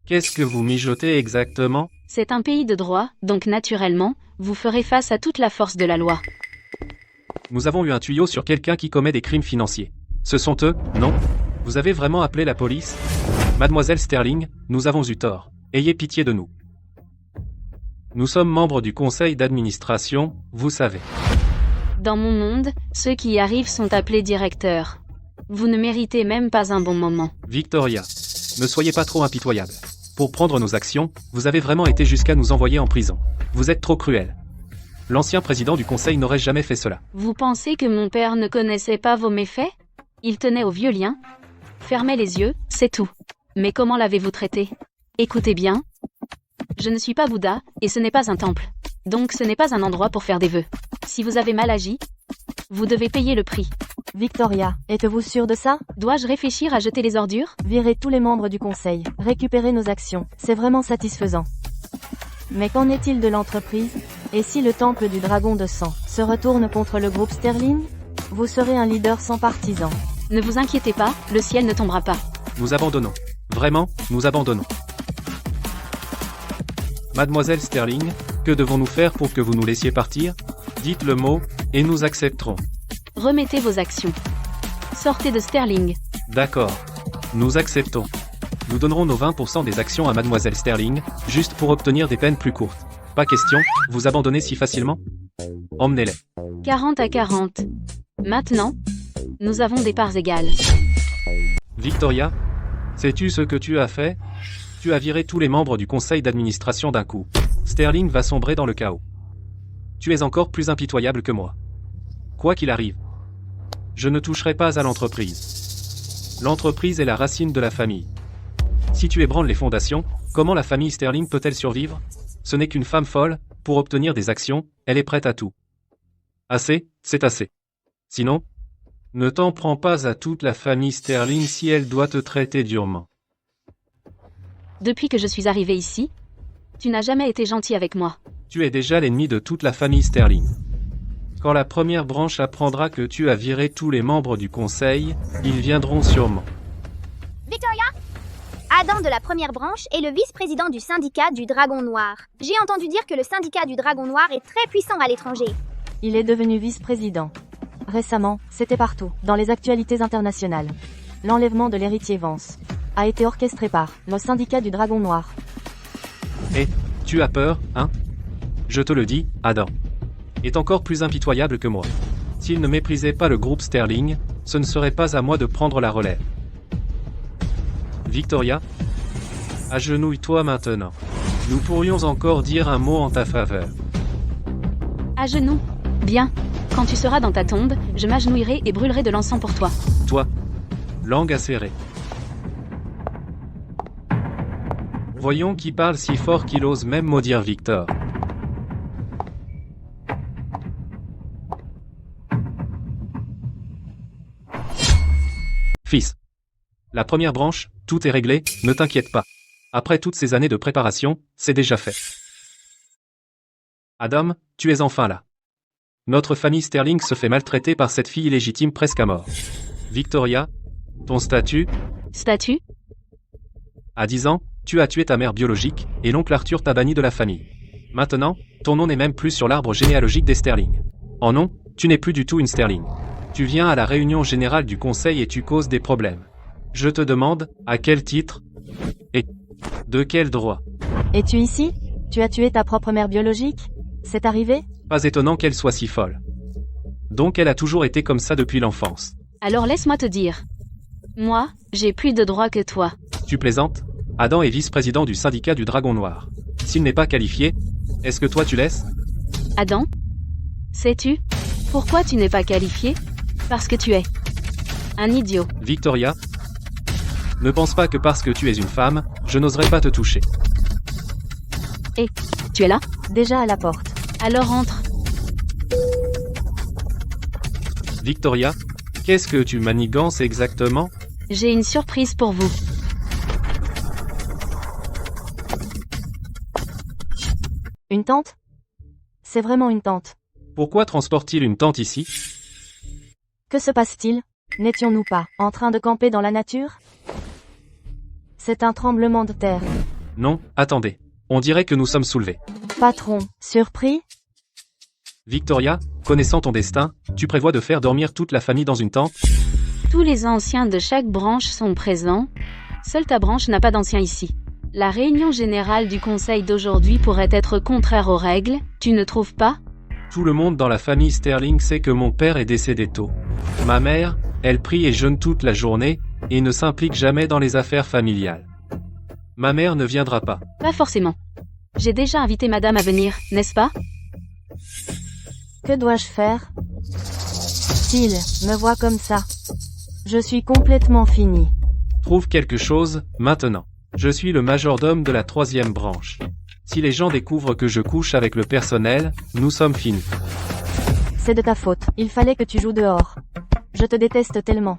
Qu'est-ce que vous mijotez exactement? C'est un pays de droit, donc naturellement, vous ferez face à toute la force de la loi. Nous avons eu un tuyau sur quelqu'un qui commet des crimes financiers. Ce sont eux, non? Vous avez vraiment appelé la police? Mademoiselle Sterling, nous avons eu tort. Ayez pitié de nous. Nous sommes membres du conseil d'administration, vous savez. Dans mon monde, ceux qui y arrivent sont appelés directeurs. Vous ne méritez même pas un bon moment. Victoria, ne soyez pas trop impitoyable. Pour prendre nos actions, vous avez vraiment été jusqu'à nous envoyer en prison. Vous êtes trop cruel. L'ancien président du conseil n'aurait jamais fait cela. Vous pensez que mon père ne connaissait pas vos méfaits? Il tenait au vieux lien. Fermez les yeux, c'est tout. Mais comment l'avez-vous traité? Écoutez bien. Je ne suis pas Bouddha, et ce n'est pas un temple. Donc ce n'est pas un endroit pour faire des vœux. Si vous avez mal agi, vous devez payer le prix. Victoria, êtes-vous sûre de ça? Dois-je réfléchir à jeter les ordures? Virez tous les membres du conseil, récupérer nos actions, c'est vraiment satisfaisant. Mais qu'en est-il de l'entreprise? Et si le temple du dragon de sang se retourne contre le groupe Sterling? Vous serez un leader sans partisans. Ne vous inquiétez pas, le ciel ne tombera pas. Nous abandonnons. Vraiment, nous abandonnons. Mademoiselle Sterling, que devons-nous faire pour que vous nous laissiez partir? Dites le mot, et nous accepterons. Remettez vos actions. Sortez de Sterling. D'accord. Nous acceptons. Nous donnerons nos 20% des actions à Mademoiselle Sterling, juste pour obtenir des peines plus courtes. Pas question, vous abandonnez si facilement? Emmenez-les. 40 à 40. Maintenant, nous avons des parts égales. Victoria, sais-tu ce que tu as fait? Tu as viré tous les membres du conseil d'administration d'un coup. Sterling va sombrer dans le chaos. Tu es encore plus impitoyable que moi. Quoi qu'il arrive, je ne toucherai pas à l'entreprise. L'entreprise est la racine de la famille. Si tu ébranles les fondations, comment la famille Sterling peut-elle survivre? Ce n'est qu'une femme folle, pour obtenir des actions, elle est prête à tout. Assez, c'est assez. Sinon, ne t'en prends pas à toute la famille Sterling si elle doit te traiter durement. Depuis que je suis arrivé ici, tu n'as jamais été gentil avec moi. Tu es déjà l'ennemi de toute la famille Sterling. Quand la première branche apprendra que tu as viré tous les membres du conseil, ils viendront sûrement. Victoria? Adam de la première branche est le vice-président du syndicat du Dragon Noir. J'ai entendu dire que le syndicat du Dragon Noir est très puissant à l'étranger. Il est devenu vice-président. Récemment, c'était partout, dans les actualités internationales. L'enlèvement de l'héritier Vance a été orchestré par le syndicat du Dragon Noir. Et, tu as peur, hein? Je te le dis, Adam est encore plus impitoyable que moi. S'il ne méprisait pas le groupe Sterling, ce ne serait pas à moi de prendre la relève. Victoria, agenouille-toi maintenant. Nous pourrions encore dire un mot en ta faveur. À genoux. Bien. Quand tu seras dans ta tombe, je m'agenouillerai et brûlerai de l'encens pour toi. Toi, langue acérée. Voyons qui parle si fort qu'il ose même maudire Victor. Fils. La première branche, tout est réglé, ne t'inquiète pas. Après toutes ces années de préparation, c'est déjà fait. Adam, tu es enfin là. Notre famille Sterling se fait maltraiter par cette fille illégitime presque à mort. Victoria, ton statut? Statut? À 10 ans, tu as tué ta mère biologique, et l'oncle Arthur t'a banni de la famille. Maintenant, ton nom n'est même plus sur l'arbre généalogique des Sterling. En non, tu n'es plus du tout une Sterling. Tu viens à la réunion générale du conseil et tu causes des problèmes. Je te demande, à quel titre? Et de quel droit? Es-tu ici? Tu as tué ta propre mère biologique? C'est arrivé? Pas étonnant qu'elle soit si folle. Donc elle a toujours été comme ça depuis l'enfance. Alors laisse-moi te dire. Moi, j'ai plus de droits que toi. Tu plaisantes? Adam est vice-président du syndicat du Dragon Noir. S'il n'est pas qualifié, est-ce que toi tu laisses? Adam? Sais-tu pourquoi tu n'es pas qualifié? Parce que tu es un idiot. Victoria? Ne pense pas que parce que tu es une femme, je n'oserais pas te toucher. Tu es là? Déjà à la porte. Alors entre. Victoria? Qu'est-ce que tu manigances exactement? J'ai une surprise pour vous. Une tente? C'est vraiment une tente. Pourquoi transporte-t-il une tente ici? Que se passe-t-il? N'étions-nous pas en train de camper dans la nature? C'est un tremblement de terre. Non, attendez. On dirait que nous sommes soulevés. Patron, surpris? Victoria, connaissant ton destin, tu prévois de faire dormir toute la famille dans une tente? Tous les anciens de chaque branche sont présents. Seule ta branche n'a pas d'anciens ici. La réunion générale du conseil d'aujourd'hui pourrait être contraire aux règles, tu ne trouves pas? Tout le monde dans la famille Sterling sait que mon père est décédé tôt. Ma mère, elle prie et jeûne toute la journée, et ne s'implique jamais dans les affaires familiales. Ma mère ne viendra pas. Pas forcément. J'ai déjà invité madame à venir, n'est-ce pas? Que dois-je faire? S'il me voit comme ça, je suis complètement fini. Trouve quelque chose, maintenant. Je suis le majordome de la 3e branche. Si les gens découvrent que je couche avec le personnel, nous sommes finis. C'est de ta faute. Il fallait que tu joues dehors. Je te déteste tellement.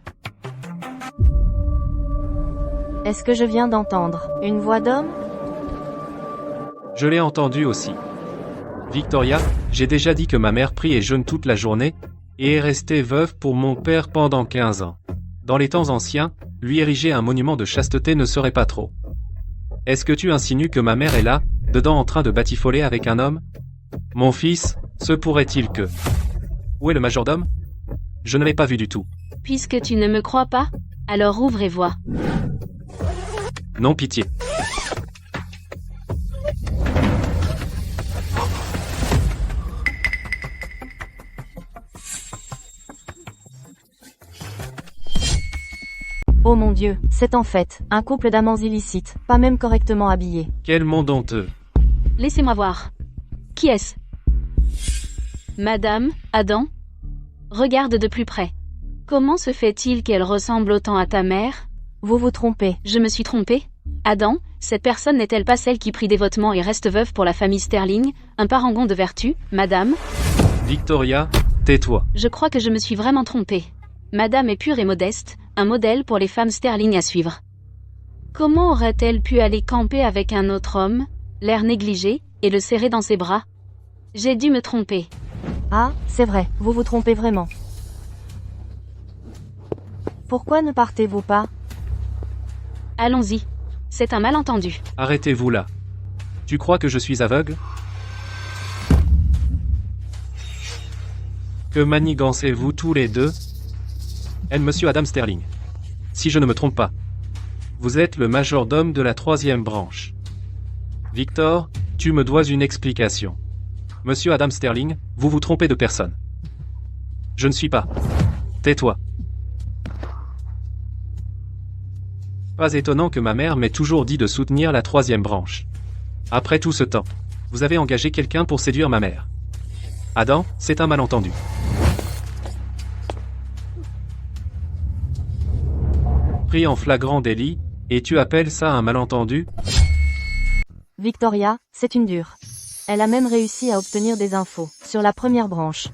Est-ce que je viens d'entendre une voix d'homme? Je l'ai entendu aussi. Victoria, j'ai déjà dit que ma mère prie et jeûne toute la journée, et est restée veuve pour mon père pendant 15 ans. Dans les temps anciens, lui ériger un monument de chasteté ne serait pas trop. Est-ce que tu insinues que ma mère est là, dedans en train de batifoler avec un homme? Mon fils, se pourrait-il que... Où est le majordome? Je ne l'ai pas vu du tout. Puisque tu ne me crois pas, alors ouvre et vois. Non, pitié. Oh mon Dieu, c'est en fait un couple d'amants illicites, pas même correctement habillés. Quel monde honteux. Laissez-moi voir. Qui est-ce? Madame, Adam? Regarde de plus près. Comment se fait-il qu'elle ressemble autant à ta mère? Vous vous trompez. Je me suis trompée? Adam, cette personne n'est-elle pas celle qui prie dévotement et reste veuve pour la famille Sterling, un parangon de vertu, madame? Victoria, tais-toi. Je crois que je me suis vraiment trompée. Madame est pure et modeste, un modèle pour les femmes Sterling à suivre. Comment aurait-elle pu aller camper avec un autre homme, l'air négligé, et le serrer dans ses bras? J'ai dû me tromper. Ah, c'est vrai, vous vous trompez vraiment. Pourquoi ne partez-vous pas? Allons-y. C'est un malentendu. Arrêtez-vous là. Tu crois que je suis aveugle? Que manigancez-vous tous les deux? Monsieur Adam Sterling. Si je ne me trompe pas. Vous êtes le majordome de la 3e branche. Victor, tu me dois une explication. Monsieur Adam Sterling, vous vous trompez de personne. Je ne suis pas. Tais-toi. Pas étonnant que ma mère m'ait toujours dit de soutenir la 3e branche. Après tout ce temps, vous avez engagé quelqu'un pour séduire ma mère. Adam, c'est un malentendu. Pris en flagrant délit, et tu appelles ça un malentendu? Victoria, c'est une dure. Elle a même réussi à obtenir des infos sur la 1re branche.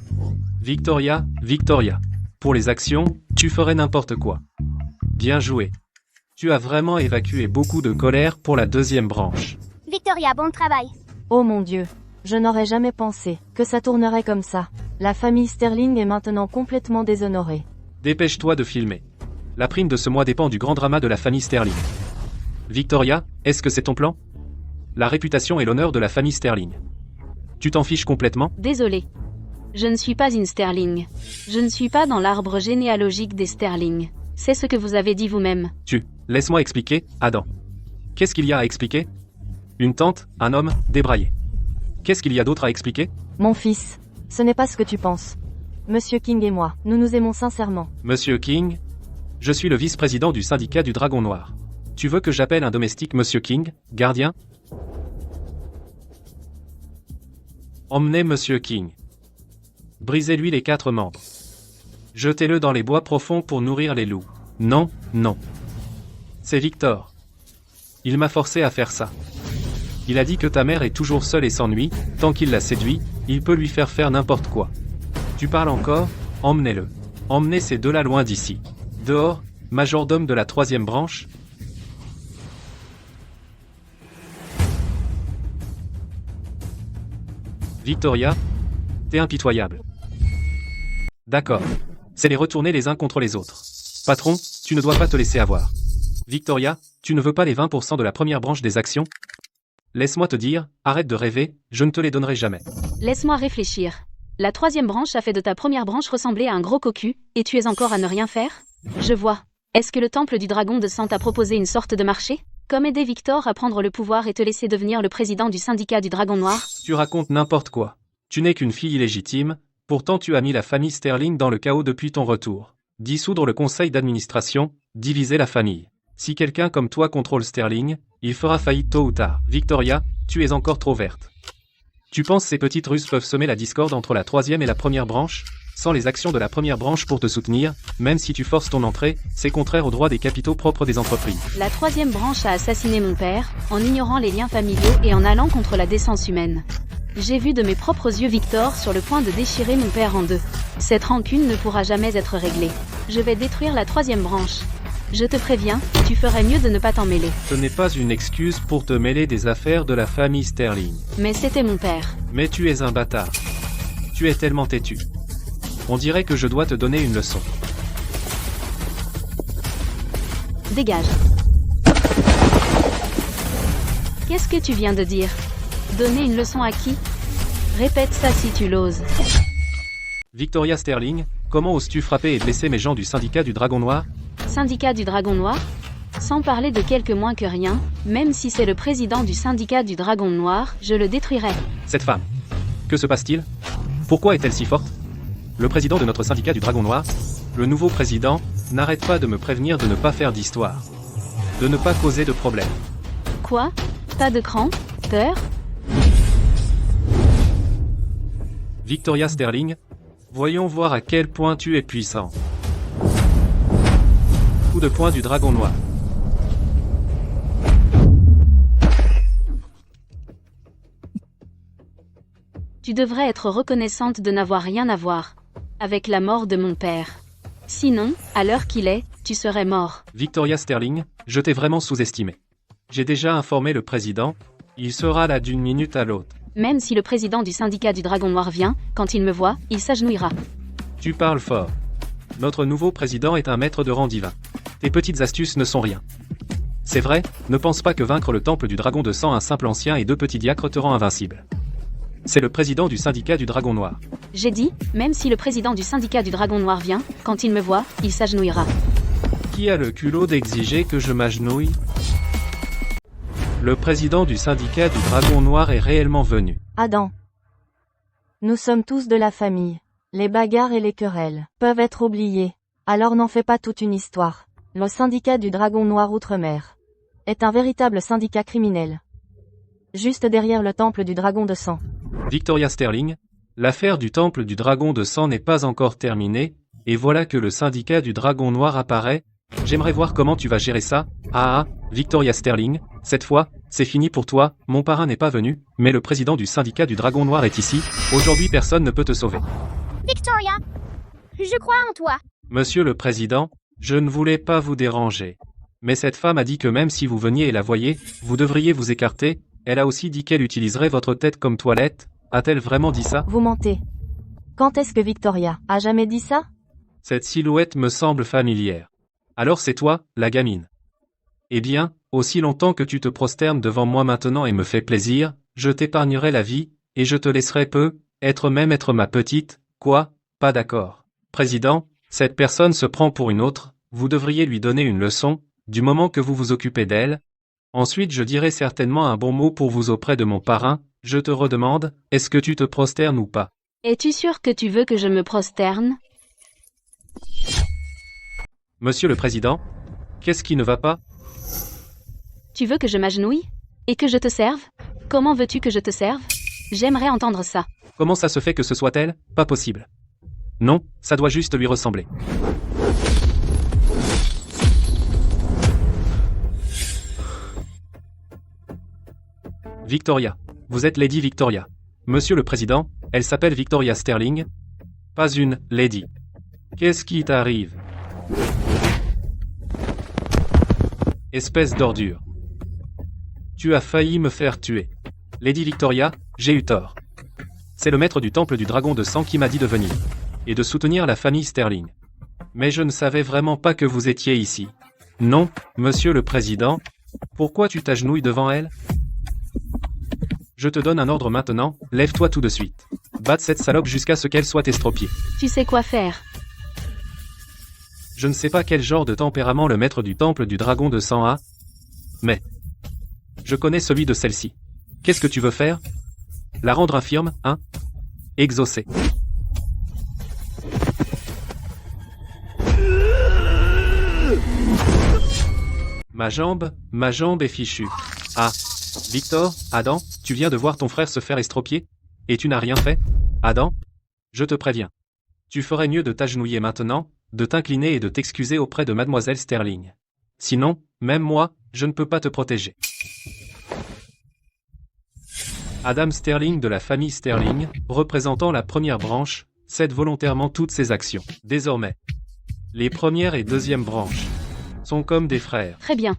Victoria, Victoria. Pour les actions, tu ferais n'importe quoi. Bien joué. Tu as vraiment évacué beaucoup de colère pour la 2e branche. Victoria, bon travail. Oh mon Dieu. Je n'aurais jamais pensé que ça tournerait comme ça. La famille Sterling est maintenant complètement déshonorée. Dépêche-toi de filmer. La prime de ce mois dépend du grand drama de la famille Sterling. Victoria, est-ce que c'est ton plan? La réputation et l'honneur de la famille Sterling. Tu t'en fiches complètement? Désolé. Je ne suis pas une Sterling. Je ne suis pas dans l'arbre généalogique des Sterling. C'est ce que vous avez dit vous-même. Laisse-moi expliquer, Adam. Qu'est-ce qu'il y a à expliquer? Une tante, un homme, débraillé. Qu'est-ce qu'il y a d'autre à expliquer? Mon fils, ce n'est pas ce que tu penses. Monsieur King et moi, nous nous aimons sincèrement. Monsieur King? Je suis le vice-président du syndicat du Dragon Noir. Tu veux que j'appelle un domestique Monsieur King, gardien? Emmenez Monsieur King. Brisez-lui les 4 membres. Jetez-le dans les bois profonds pour nourrir les loups. Non, non. C'est Victor. Il m'a forcé à faire ça. Il a dit que ta mère est toujours seule et s'ennuie, tant qu'il la séduit, il peut lui faire n'importe quoi. Tu parles encore? Emmenez-le. Emmenez ces deux-là loin d'ici. Dehors, majordome de la 3e branche. Victoria, t'es impitoyable. D'accord. C'est les retourner les uns contre les autres. Patron, tu ne dois pas te laisser avoir. Victoria, tu ne veux pas les 20% de la première branche des actions? Laisse-moi te dire, arrête de rêver, je ne te les donnerai jamais. Laisse-moi réfléchir. La 3e branche a fait de ta première branche ressembler à un gros cocu, et tu es encore à ne rien faire? Je vois. Est-ce que le temple du dragon de sang t'a proposé une sorte de marché? Comme aider Victor à prendre le pouvoir et te laisser devenir le président du syndicat du Dragon Noir? Tu racontes n'importe quoi. Tu n'es qu'une fille illégitime, pourtant tu as mis la famille Sterling dans le chaos depuis ton retour. Dissoudre le conseil d'administration, diviser la famille. Si quelqu'un comme toi contrôle Sterling, il fera faillite tôt ou tard. Victoria, tu es encore trop verte. Tu penses ces petites ruses peuvent semer la discorde entre la 3e et la 1re branche? Sans les actions de la 1re branche pour te soutenir, même si tu forces ton entrée, c'est contraire aux droits des capitaux propres des entreprises. La 3e branche a assassiné mon père, en ignorant les liens familiaux et en allant contre la décence humaine. J'ai vu de mes propres yeux Victor sur le point de déchirer mon père en 2. Cette rancune ne pourra jamais être réglée. Je vais détruire la 3e branche. Je te préviens, tu ferais mieux de ne pas t'en mêler. Ce n'est pas une excuse pour te mêler des affaires de la famille Sterling. Mais c'était mon père. Mais tu es un bâtard. Tu es tellement têtu. On dirait que je dois te donner une leçon. Dégage. Qu'est-ce que tu viens de dire? Donner une leçon à qui? Répète ça si tu l'oses. Victoria Sterling, comment oses-tu frapper et blesser mes gens du syndicat du Dragon Noir? Syndicat du Dragon Noir? Sans parler de quelque moins que rien, même si c'est le président du syndicat du Dragon Noir, je le détruirai. Cette femme. Que se passe-t-il? Pourquoi est-elle si forte? Le président de notre syndicat du Dragon Noir, le nouveau président, n'arrête pas de me prévenir de ne pas faire d'histoire. De ne pas causer de problème. Quoi? Pas de cran? Peur? Victoria Sterling, voyons voir à quel point tu es puissant. Coup de poing du Dragon Noir. Tu devrais être reconnaissante de n'avoir rien à voir avec la mort de mon père. Sinon, à l'heure qu'il est, tu serais mort. Victoria Sterling, je t'ai vraiment sous-estimé. J'ai déjà informé le président, il sera là d'une minute à l'autre. Même si le président du syndicat du Dragon Noir vient, quand il me voit, il s'agenouillera. Tu parles fort. Notre nouveau président est un maître de rang divin. Tes petites astuces ne sont rien. C'est vrai, ne pense pas que vaincre le temple du dragon de sang un simple ancien et 2 petits diacres te rend invincible. C'est le président du syndicat du Dragon Noir. J'ai dit, même si le président du syndicat du Dragon Noir vient, quand il me voit, il s'agenouillera. Qui a le culot d'exiger que je m'agenouille? Le président du syndicat du Dragon Noir est réellement venu. Adam. Nous sommes tous de la famille. Les bagarres et les querelles peuvent être oubliées. Alors n'en fais pas toute une histoire. Le syndicat du Dragon Noir Outre-mer est un véritable syndicat criminel. Juste derrière le temple du Dragon de sang. Victoria Sterling, l'affaire du temple du Dragon de sang n'est pas encore terminée, et voilà que le syndicat du Dragon Noir apparaît. J'aimerais voir comment tu vas gérer ça. Victoria Sterling, cette fois, c'est fini pour toi, mon parrain n'est pas venu, mais le président du syndicat du Dragon Noir est ici, aujourd'hui personne ne peut te sauver. Victoria, je crois en toi. Monsieur le président, je ne voulais pas vous déranger. Mais cette femme a dit que même si vous veniez et la voyiez, vous devriez vous écarter. Elle a aussi dit qu'elle utiliserait votre tête comme toilette. A-t-elle vraiment dit ça? Vous mentez. Quand est-ce que Victoria a jamais dit ça? Cette silhouette me semble familière. Alors c'est toi, la gamine. Eh bien, aussi longtemps que tu te prosternes devant moi maintenant et me fais plaisir, je t'épargnerai la vie, et je te laisserai être ma petite, quoi, pas d'accord. Président, cette personne se prend pour une autre, vous devriez lui donner une leçon, du moment que vous vous occupez d'elle. Ensuite je dirai certainement un bon mot pour vous auprès de mon parrain, je te redemande, est-ce que tu te prosternes ou pas? Es-tu sûr que tu veux que je me prosterne? Monsieur le Président? Qu'est-ce qui ne va pas? Tu veux que je m'agenouille? Et que je te serve? Comment veux-tu que je te serve? J'aimerais entendre ça. Comment ça se fait que ce soit elle? Pas possible. Non, ça doit juste lui ressembler. Victoria. Vous êtes Lady Victoria. Monsieur le Président, elle s'appelle Victoria Sterling. Pas une lady. Qu'est-ce qui t'arrive? Espèce d'ordure. Tu as failli me faire tuer. Lady Victoria, j'ai eu tort. C'est le maître du temple du dragon de sang qui m'a dit de venir. Et de soutenir la famille Sterling. Mais je ne savais vraiment pas que vous étiez ici. Non, Monsieur le Président. Pourquoi tu t'agenouilles devant elle? Je te donne un ordre maintenant, lève-toi tout de suite. Batte cette salope jusqu'à ce qu'elle soit estropiée. Tu sais quoi faire. Je ne sais pas quel genre de tempérament le maître du temple du dragon de sang a, mais je connais celui de celle-ci. Qu'est-ce que tu veux faire? La rendre infirme, hein? Exaucer. Ma jambe est fichue. Ah, Victor, Adam, tu viens de voir ton frère se faire estropier? Et tu n'as rien fait? Adam? Je te préviens. Tu ferais mieux de t'agenouiller maintenant, de t'incliner et de t'excuser auprès de Mademoiselle Sterling. Sinon, même moi, je ne peux pas te protéger. Adam Sterling de la famille Sterling, représentant la première branche, cède volontairement toutes ses actions. Désormais, les premières et deuxième branches sont comme des frères. Très bien.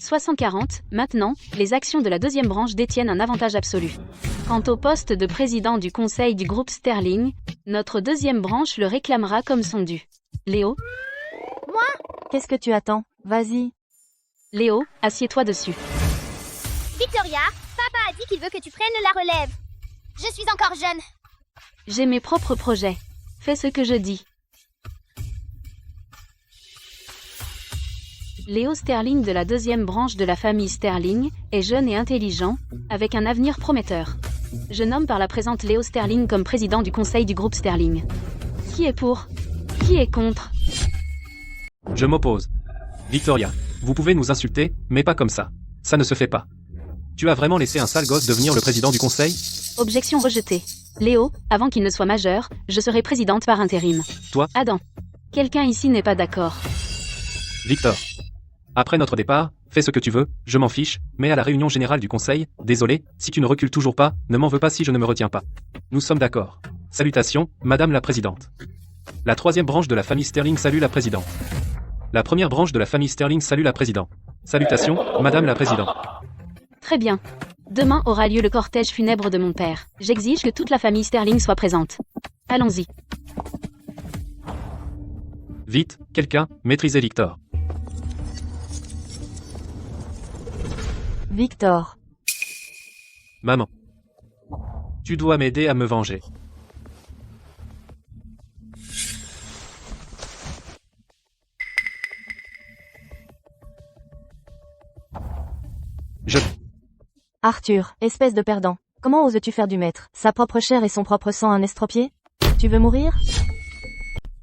60-40, maintenant, les actions de la deuxième branche détiennent un avantage absolu. Quant au poste de président du conseil du groupe Sterling, notre deuxième branche le réclamera comme son dû. Léo? Qu'est-ce que tu attends? Vas-y. Léo, assieds-toi dessus. Victoria, papa a dit qu'il veut que tu prennes la relève. Je suis encore jeune. J'ai mes propres projets. Fais ce que je dis. Léo Sterling de la deuxième branche de la famille Sterling est jeune et intelligent, avec un avenir prometteur. Je nomme par la présente Léo Sterling comme président du conseil du groupe Sterling. Qui est pour? Qui est contre? Je m'oppose. Victoria, vous pouvez nous insulter, mais pas comme ça. Ça ne se fait pas. Tu as vraiment laissé un sale gosse devenir le président du conseil? Objection rejetée. Léo, avant qu'il ne soit majeur, je serai présidente par intérim. Toi? Adam. Quelqu'un ici n'est pas d'accord. Victor. Après notre départ, fais ce que tu veux, je m'en fiche, mais à la réunion générale du conseil, désolé, si tu ne recules toujours pas, ne m'en veux pas si je ne me retiens pas. Nous sommes d'accord. Salutations, Madame la Présidente. La troisième branche de la famille Sterling salue la Présidente. La première branche de la famille Sterling salue la Présidente. Salutations, Madame la Présidente. Très bien. Demain aura lieu le cortège funèbre de mon père. J'exige que toute la famille Sterling soit présente. Allons-y. Vite, quelqu'un, maîtrisez Victor. Victor. Maman. Tu dois m'aider à me venger. Arthur, espèce de perdant. Comment oses-tu faire du maître, sa propre chair et son propre sang un estropié? Tu veux mourir?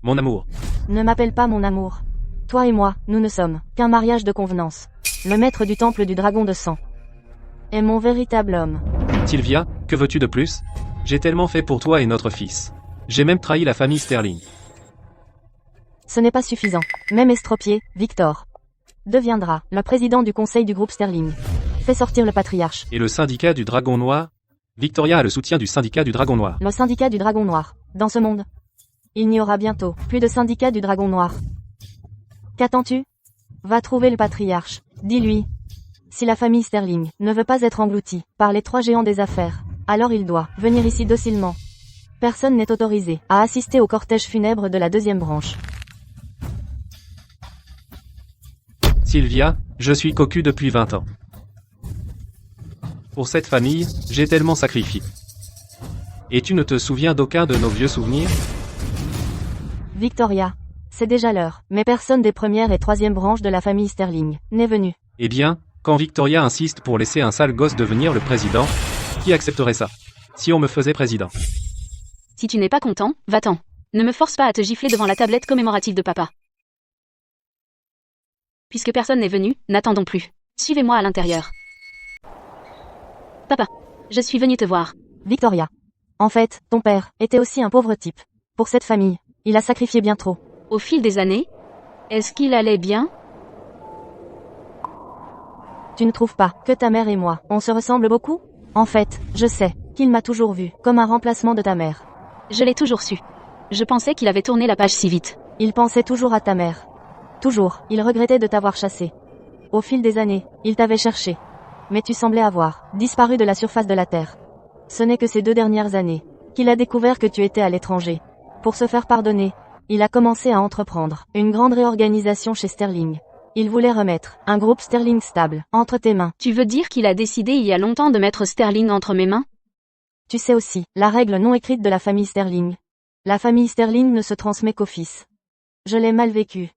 Mon amour. Ne m'appelle pas mon amour. Toi et moi, nous ne sommes qu'un mariage de convenance. Le maître du temple du dragon de sang est mon véritable homme. Sylvia, que veux-tu de plus? J'ai tellement fait pour toi et notre fils. J'ai même trahi la famille Sterling. Ce n'est pas suffisant. Même estropié, Victor deviendra le président du conseil du groupe Sterling. Fais sortir le patriarche. Et le syndicat du Dragon Noir? Victoria a le soutien du syndicat du Dragon Noir. Le syndicat du Dragon Noir. Dans ce monde, il n'y aura bientôt plus de syndicat du Dragon Noir. Qu'attends-tu? Va trouver le patriarche. Dis-lui. Si la famille Sterling ne veut pas être engloutie par les trois géants des affaires, alors il doit venir ici docilement. Personne n'est autorisé à assister au cortège funèbre de la deuxième branche. Sylvia, je suis cocu depuis 20 ans. Pour cette famille, j'ai tellement sacrifié. Et tu ne te souviens d'aucun de nos vieux souvenirs? Victoria. C'est déjà l'heure, mais personne des premières et troisième branches de la famille Sterling n'est venu. Eh bien, Quand Victoria insiste pour laisser un sale gosse devenir le président, qui accepterait ça? Si on me faisait président. Si tu n'es pas content, va-t'en. Ne me force pas à te gifler devant la tablette commémorative de papa. Puisque personne n'est venu, n'attendons plus. Suivez-moi à l'intérieur. Papa, je suis venue te voir. Victoria. En fait, ton père était aussi un pauvre type. Pour cette famille, il a sacrifié bien trop. Au fil des années, est-ce qu'il allait bien? Tu ne trouves pas que ta mère et moi, on se ressemble beaucoup? En fait, je sais qu'il m'a toujours vu comme un remplacement de ta mère. Je l'ai toujours su. Je pensais qu'il avait tourné la page si vite. Il pensait toujours à ta mère. Toujours, il regrettait de t'avoir chassé. Au fil des années, il t'avait cherché. Mais tu semblais avoir disparu de la surface de la Terre. Ce n'est que ces 2 dernières années qu'il a découvert que tu étais à l'étranger. Pour se faire pardonner, il a commencé à entreprendre une grande réorganisation chez Sterling. Il voulait remettre un groupe Sterling stable entre tes mains. Tu veux dire qu'il a décidé il y a longtemps de mettre Sterling entre mes mains? Tu sais aussi la règle non écrite de la famille Sterling. La famille Sterling ne se transmet qu'aux fils. Je l'ai mal vécu.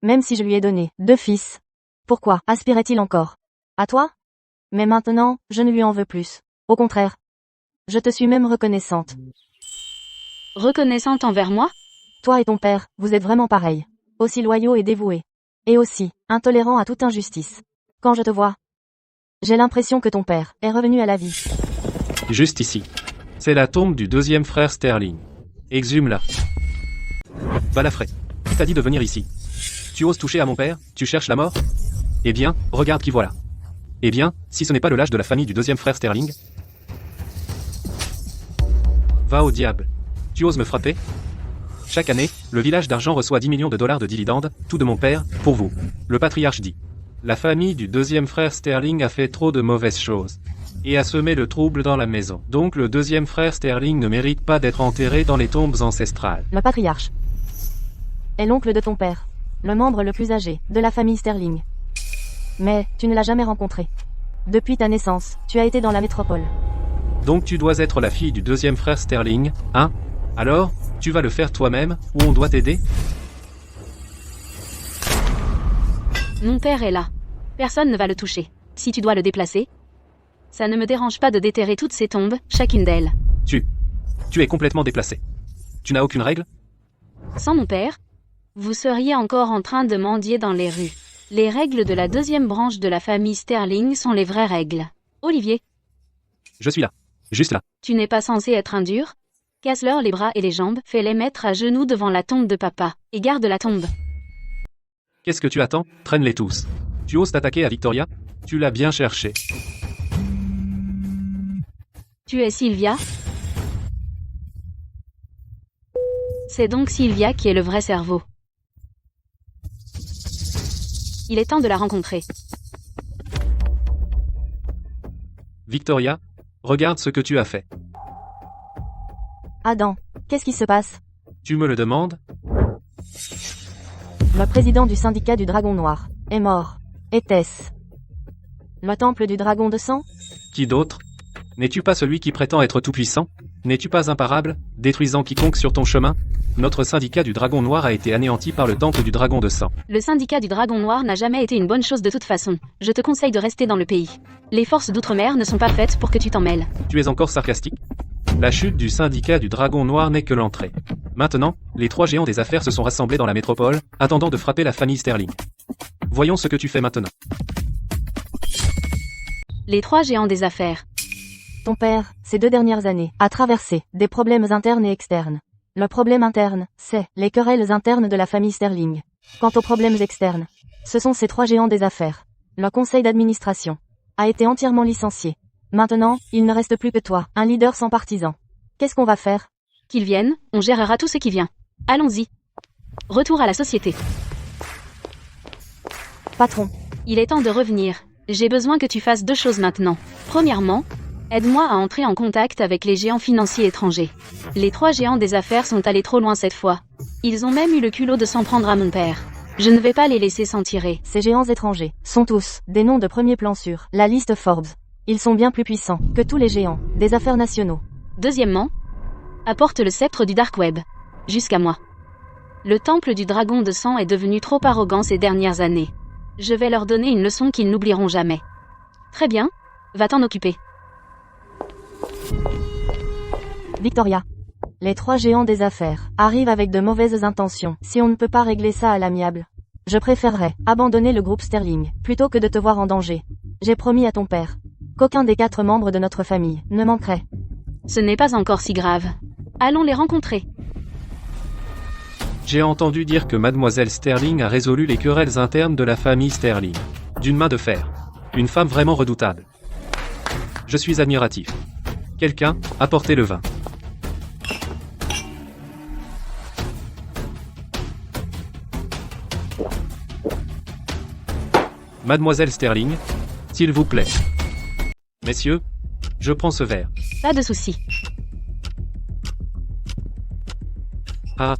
Même si je lui ai donné 2 fils. Pourquoi aspirait-il encore à toi? Mais maintenant, je ne lui en veux plus. Au contraire. Je te suis même reconnaissante. Reconnaissante envers moi? Toi et ton père, vous êtes vraiment pareils. Aussi loyaux et dévoués. Et aussi, intolérants à toute injustice. Quand je te vois, j'ai l'impression que ton père est revenu à la vie. Juste ici. C'est la tombe du 2e frère Sterling. Exhume-la. Balafré. Qui t'a dit de venir ici? Tu oses toucher à mon père? Tu cherches la mort? Eh bien, regarde qui voilà. Eh bien, si ce n'est pas le lâche de la famille du 2e frère Sterling? Va au diable. Tu oses me frapper? Chaque année, le village d'Argent reçoit 10 millions de dollars de dividendes, tout de mon père, pour vous. Le patriarche dit. La famille du 2e frère Sterling a fait trop de mauvaises choses. Et a semé le trouble dans la maison. Donc le 2e frère Sterling ne mérite pas d'être enterré dans les tombes ancestrales. Le patriarche est l'oncle de ton père. Le membre le plus âgé de la famille Sterling. Mais, tu ne l'as jamais rencontré. Depuis ta naissance, tu as été dans la métropole. Donc tu dois être la fille du 2e frère Sterling, hein? Alors, tu vas le faire toi-même, ou on doit t'aider? Mon père est là. Personne ne va le toucher. Si tu dois le déplacer, ça ne me dérange pas de déterrer toutes ces tombes, chacune d'elles. Tu es complètement déplacé. Tu n'as aucune règle? Sans mon père, vous seriez encore en train de mendier dans les rues. Les règles de la 2e branche de la famille Sterling sont les vraies règles. Olivier, Je suis là. Juste là. tu n'es pas censé être un dur? Casse-leur les bras et les jambes, fais-les mettre à genoux devant la tombe de papa, et garde la tombe. Qu'est-ce que tu attends? Traîne-les tous. Tu oses t'attaquer à Victoria? Tu l'as bien cherché. Tu es Sylvia? C'est donc Sylvia qui est le vrai cerveau. Il est temps de la rencontrer. Victoria, regarde ce que tu as fait. Adam, qu'est-ce qui se passe? Tu me le demandes? Le président du syndicat du Dragon Noir est mort. Était-ce le temple du dragon de sang? Qui d'autre? N'es-tu pas celui qui prétend être tout-puissant? N'es-tu pas imparable, détruisant quiconque sur ton chemin? Notre syndicat du Dragon Noir a été anéanti par le temple du dragon de sang. Le syndicat du Dragon Noir n'a jamais été une bonne chose de toute façon. Je te conseille de rester dans le pays. Les forces d'outre-mer ne sont pas faites pour que tu t'en mêles. Tu es encore sarcastique? La chute du syndicat du Dragon Noir n'est que l'entrée. Maintenant, les 3 géants des affaires se sont rassemblés dans la métropole, attendant de frapper la famille Sterling. Voyons ce que tu fais maintenant. Les 3 géants des affaires. Ton père, ces 2 dernières années, a traversé des problèmes internes et externes. Le problème interne, c'est les querelles internes de la famille Sterling. Quant aux problèmes externes, ce sont ces 3 géants des affaires. Le conseil d'administration a été entièrement licencié. Maintenant, il ne reste plus que toi, un leader sans partisans. Qu'est-ce qu'on va faire? Qu'ils viennent, on gérera tout ce qui vient. Allons-y. Retour à la société. Patron, Il est temps de revenir. J'ai besoin que tu fasses 2 choses maintenant. Premièrement, aide-moi à entrer en contact avec les géants financiers étrangers. Les 3 géants des affaires sont allés trop loin cette fois. Ils ont même eu le culot de s'en prendre à mon père. Je ne vais pas les laisser s'en tirer. ces géants étrangers sont tous des noms de premier plan sur la liste Forbes. Ils sont bien plus puissants que tous les géants des affaires nationaux. Deuxièmement, apporte le sceptre du Dark Web. Jusqu'à moi. Le temple du dragon de sang est devenu trop arrogant ces dernières années. Je vais leur donner une leçon qu'ils n'oublieront jamais. Très bien. Va t'en occuper. Victoria. Les 3 géants des affaires arrivent avec de mauvaises intentions. Si on ne peut pas régler ça à l'amiable, je préférerais abandonner le groupe Sterling, plutôt que de te voir en danger. J'ai promis à ton père qu'aucun des 4 membres de notre famille ne manquerait. Ce n'est pas encore si grave. Allons les rencontrer. J'ai entendu dire que mademoiselle Sterling a résolu les querelles internes de la famille Sterling. D'une main de fer. Une femme vraiment redoutable. Je suis admiratif. Quelqu'un, apportez le vin. Mademoiselle Sterling, s'il vous plaît. Messieurs, je prends ce verre. Pas de souci. Ah.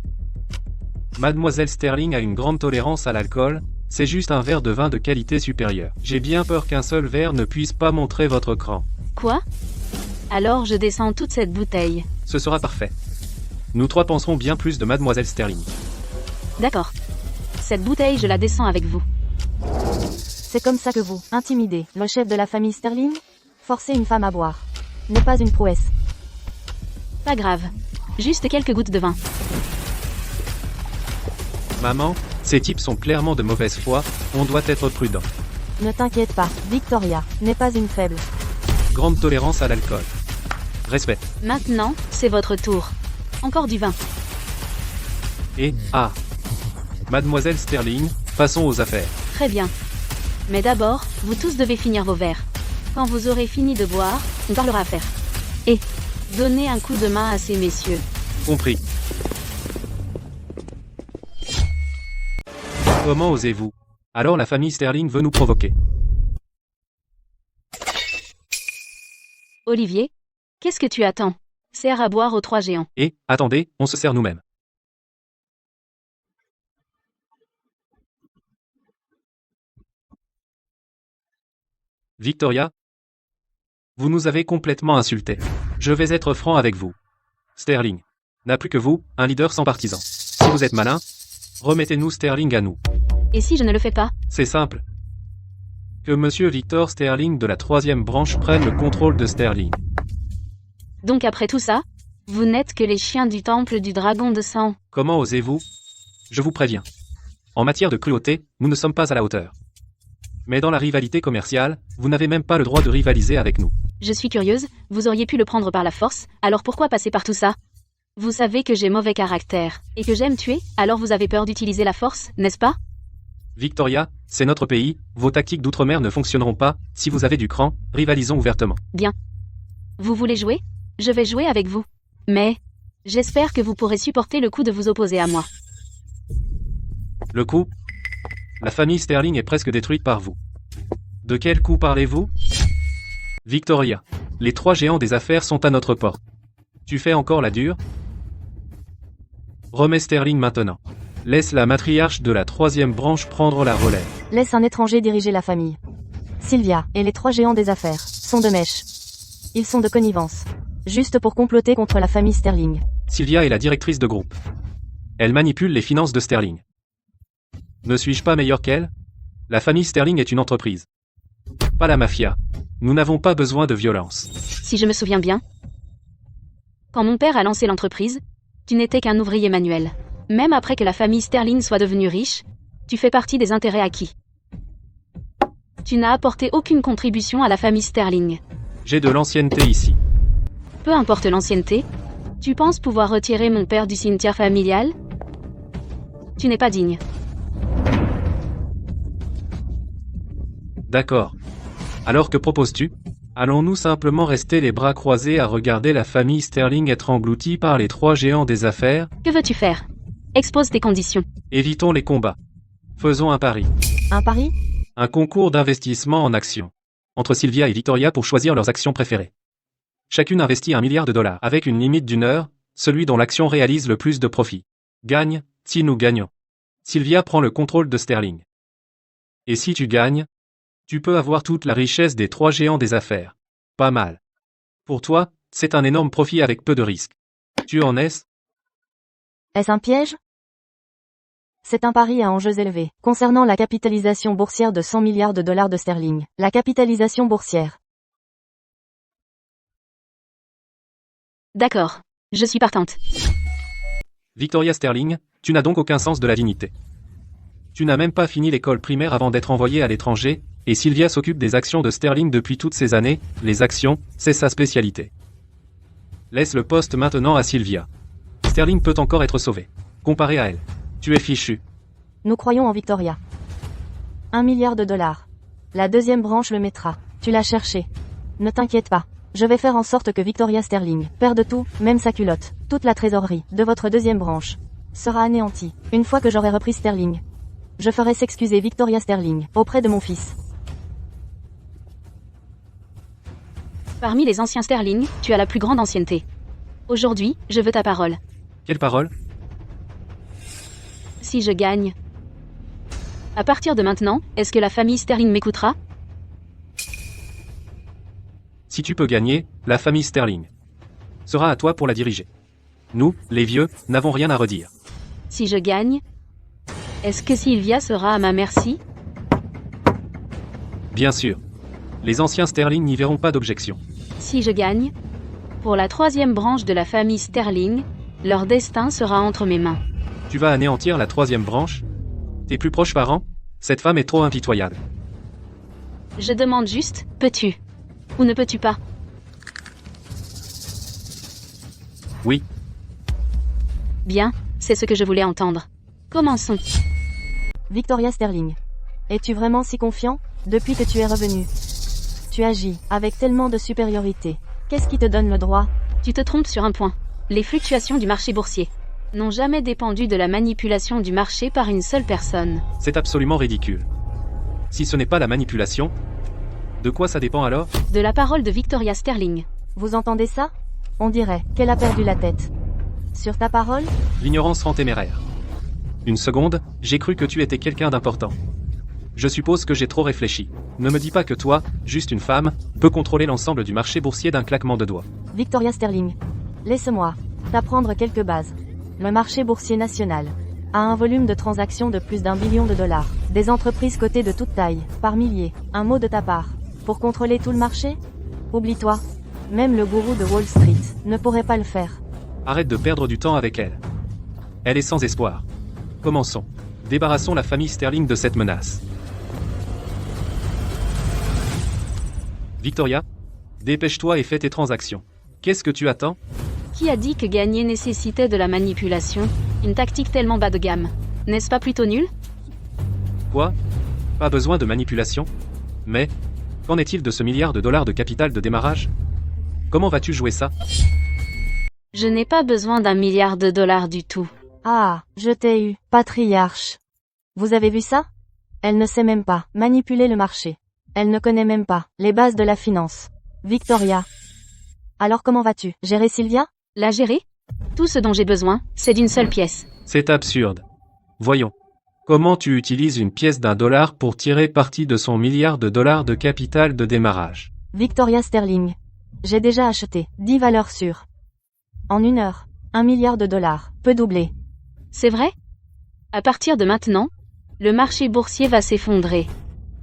Mademoiselle Sterling a une grande tolérance à l'alcool, c'est juste un verre de vin de qualité supérieure. J'ai bien peur qu'un seul verre ne puisse pas montrer votre cran. Quoi? Alors je descends toute cette bouteille. Ce sera parfait. Nous 3 penserons bien plus de Mademoiselle Sterling. D'accord. Cette bouteille, je la descends avec vous. C'est comme ça que vous intimidez le chef de la famille Sterling? Forcer une femme à boire n'est pas une prouesse. Pas grave. Juste quelques gouttes de vin. Maman, ces types sont clairement de mauvaise foi, on doit être prudent. Ne t'inquiète pas, Victoria n'est pas une faible. Grande tolérance à l'alcool. Respect. Maintenant, c'est votre tour. Encore du vin. Et, ah. Mademoiselle Sterling, passons aux affaires. Très bien. Mais d'abord, vous tous devez finir vos verres. Quand vous aurez fini de boire, on parlera affaires. Et donnez un coup de main à ces messieurs. Compris. Comment osez-vous? Alors la famille Sterling veut nous provoquer. Olivier, qu'est-ce que tu attends? Sers à boire aux 3 géants. Et, attendez, on se sert nous-mêmes. Victoria, vous nous avez complètement insultés. Je vais être franc avec vous. Sterling n'a plus que vous, un leader sans partisans. Si vous êtes malin, remettez-nous Sterling à nous. Et si je ne le fais pas? C'est simple. Que Monsieur Victor Sterling de la 3e branche prenne le contrôle de Sterling. Donc après tout ça, vous n'êtes que les chiens du temple du dragon de sang. Comment osez-vous? Je vous préviens. En matière de cruauté, nous ne sommes pas à la hauteur. Mais dans la rivalité commerciale, vous n'avez même pas le droit de rivaliser avec nous. Je suis curieuse, vous auriez pu le prendre par la force, alors pourquoi passer par tout ça? Vous savez que j'ai mauvais caractère, et que j'aime tuer, alors vous avez peur d'utiliser la force, n'est-ce pas? Victoria, c'est notre pays, vos tactiques d'outre-mer ne fonctionneront pas, si vous avez du cran, rivalisons ouvertement. Bien. Vous voulez jouer? Je vais jouer avec vous. Mais, j'espère que vous pourrez supporter le coup de vous opposer à moi. Le coup? La famille Sterling est presque détruite par vous. De quel coup parlez-vous? Victoria, les 3 géants des affaires sont à notre porte. Tu fais encore la dure? Remets Sterling maintenant. Laisse la matriarche de la 3e branche prendre la relève. Laisse un étranger diriger la famille. Sylvia et les 3 géants des affaires sont de mèche. Ils sont de connivence. Juste pour comploter contre la famille Sterling. Sylvia est la directrice de groupe. Elle manipule les finances de Sterling. Ne suis-je pas meilleur qu'elle? La famille Sterling est une entreprise. Pas la mafia. Nous n'avons pas besoin de violence. Si je me souviens bien, quand mon père a lancé l'entreprise, tu n'étais qu'un ouvrier manuel. Même après que la famille Sterling soit devenue riche, tu fais partie des intérêts acquis. Tu n'as apporté aucune contribution à la famille Sterling. J'ai de l'ancienneté ici. Peu importe l'ancienneté, tu penses pouvoir retirer mon père du cimetière familial? Tu n'es pas digne. D'accord. Alors que proposes-tu? Allons-nous simplement rester les bras croisés à regarder la famille Sterling être engloutie par les 3 géants des affaires? Que veux-tu faire? Expose tes conditions. Évitons les combats. Faisons un pari. Un pari? Un concours d'investissement en actions. Entre Sylvia et Victoria pour choisir leurs actions préférées. Chacune investit $1 milliard avec une limite d'1 heure, celui dont l'action réalise le plus de profit. Gagne, si nous gagnons. Sylvia prend le contrôle de Sterling. Et si tu gagnes, tu peux avoir toute la richesse des 3 géants des affaires. Pas mal. Pour toi, c'est un énorme profit avec peu de risques. Tu en es? Est-ce un piège? C'est un pari à enjeux élevés. Concernant la capitalisation boursière de 100 milliards de dollars de sterling. La capitalisation boursière. D'accord. Je suis partante. Victoria Sterling, tu n'as donc aucun sens de la dignité. Tu n'as même pas fini l'école primaire avant d'être envoyée à l'étranger, et Sylvia s'occupe des actions de Sterling depuis toutes ces années, les actions, c'est sa spécialité. Laisse le poste maintenant à Sylvia. Sterling peut encore être sauvé. Comparé à elle. Tu es fichu. Nous croyons en Victoria. 1 milliard de dollars. La deuxième branche le mettra. Tu l'as cherché. Ne t'inquiète pas. Je vais faire en sorte que Victoria Sterling perde tout, même sa culotte. Toute la trésorerie de votre deuxième branche sera anéantie. Une fois que j'aurai repris Sterling, je ferai s'excuser Victoria Sterling auprès de mon fils. Parmi les anciens Sterling, tu as la plus grande ancienneté. Aujourd'hui, je veux ta parole. Quelle parole? Si je gagne. À partir de maintenant, est-ce que la famille Sterling m'écoutera? Si tu peux gagner, la famille Sterling sera à toi pour la diriger. Nous, les vieux, n'avons rien à redire. Si je gagne, est-ce que Sylvia sera à ma merci? Bien sûr. Les anciens Sterling n'y verront pas d'objection. Si je gagne, pour la troisième branche de la famille Sterling, leur destin sera entre mes mains. Tu vas anéantir la troisième branche? Tes plus proches parents? Cette femme est trop impitoyable. Je demande juste, peux-tu? Ou ne peux-tu pas? Oui. Bien, c'est ce que je voulais entendre. Commençons. Victoria Sterling. Es-tu vraiment si confiant? Depuis que tu es revenu, tu agis avec tellement de supériorité. Qu'est-ce qui te donne le droit? Tu te trompes sur un point. Les fluctuations du marché boursier n'ont jamais dépendu de la manipulation du marché par une seule personne. C'est absolument ridicule. Si ce n'est pas la manipulation, de quoi ça dépend alors? De la parole de Victoria Sterling. Vous entendez ça? On dirait qu'elle a perdu la tête. Sur ta parole? L'ignorance rend téméraire. Une seconde, j'ai cru que tu étais quelqu'un d'important. Je suppose que j'ai trop réfléchi. Ne me dis pas que toi, juste une femme, peux contrôler l'ensemble du marché boursier d'un claquement de doigts. Victoria Sterling. Laisse-moi t'apprendre quelques bases. Le marché boursier national a un volume de transactions de plus d'1 billion de dollars. Des entreprises cotées de toute taille, par milliers. Un mot de ta part. Pour contrôler tout le marché? Oublie-toi. Même le gourou de Wall Street ne pourrait pas le faire. Arrête de perdre du temps avec elle. Elle est sans espoir. Commençons. Débarrassons la famille Sterling de cette menace. Victoria, dépêche-toi et fais tes transactions. Qu'est-ce que tu attends? Qui a dit que gagner nécessitait de la manipulation? Une tactique tellement bas de gamme. N'est-ce pas plutôt nul? Quoi? Pas besoin de manipulation? Mais, qu'en est-il de ce milliard de dollars de capital de démarrage? Comment vas-tu jouer ça? Je n'ai pas besoin d'1 milliard de dollars du tout. Ah, je t'ai eu, patriarche. Vous avez vu ça? Elle ne sait même pas manipuler le marché. Elle ne connaît même pas les bases de la finance. Victoria. Alors comment vas-tu? Gérer Sylvia? La gérer? Tout ce dont j'ai besoin, c'est d'une seule pièce. C'est absurde. Voyons. Comment tu utilises une pièce d'1 dollar pour tirer parti de son milliard de dollars de capital de démarrage? Victoria Sterling. J'ai déjà acheté 10 valeurs sûres. En 1 heure, 1 milliard de dollars, peut doubler. C'est vrai? À partir de maintenant, le marché boursier va s'effondrer.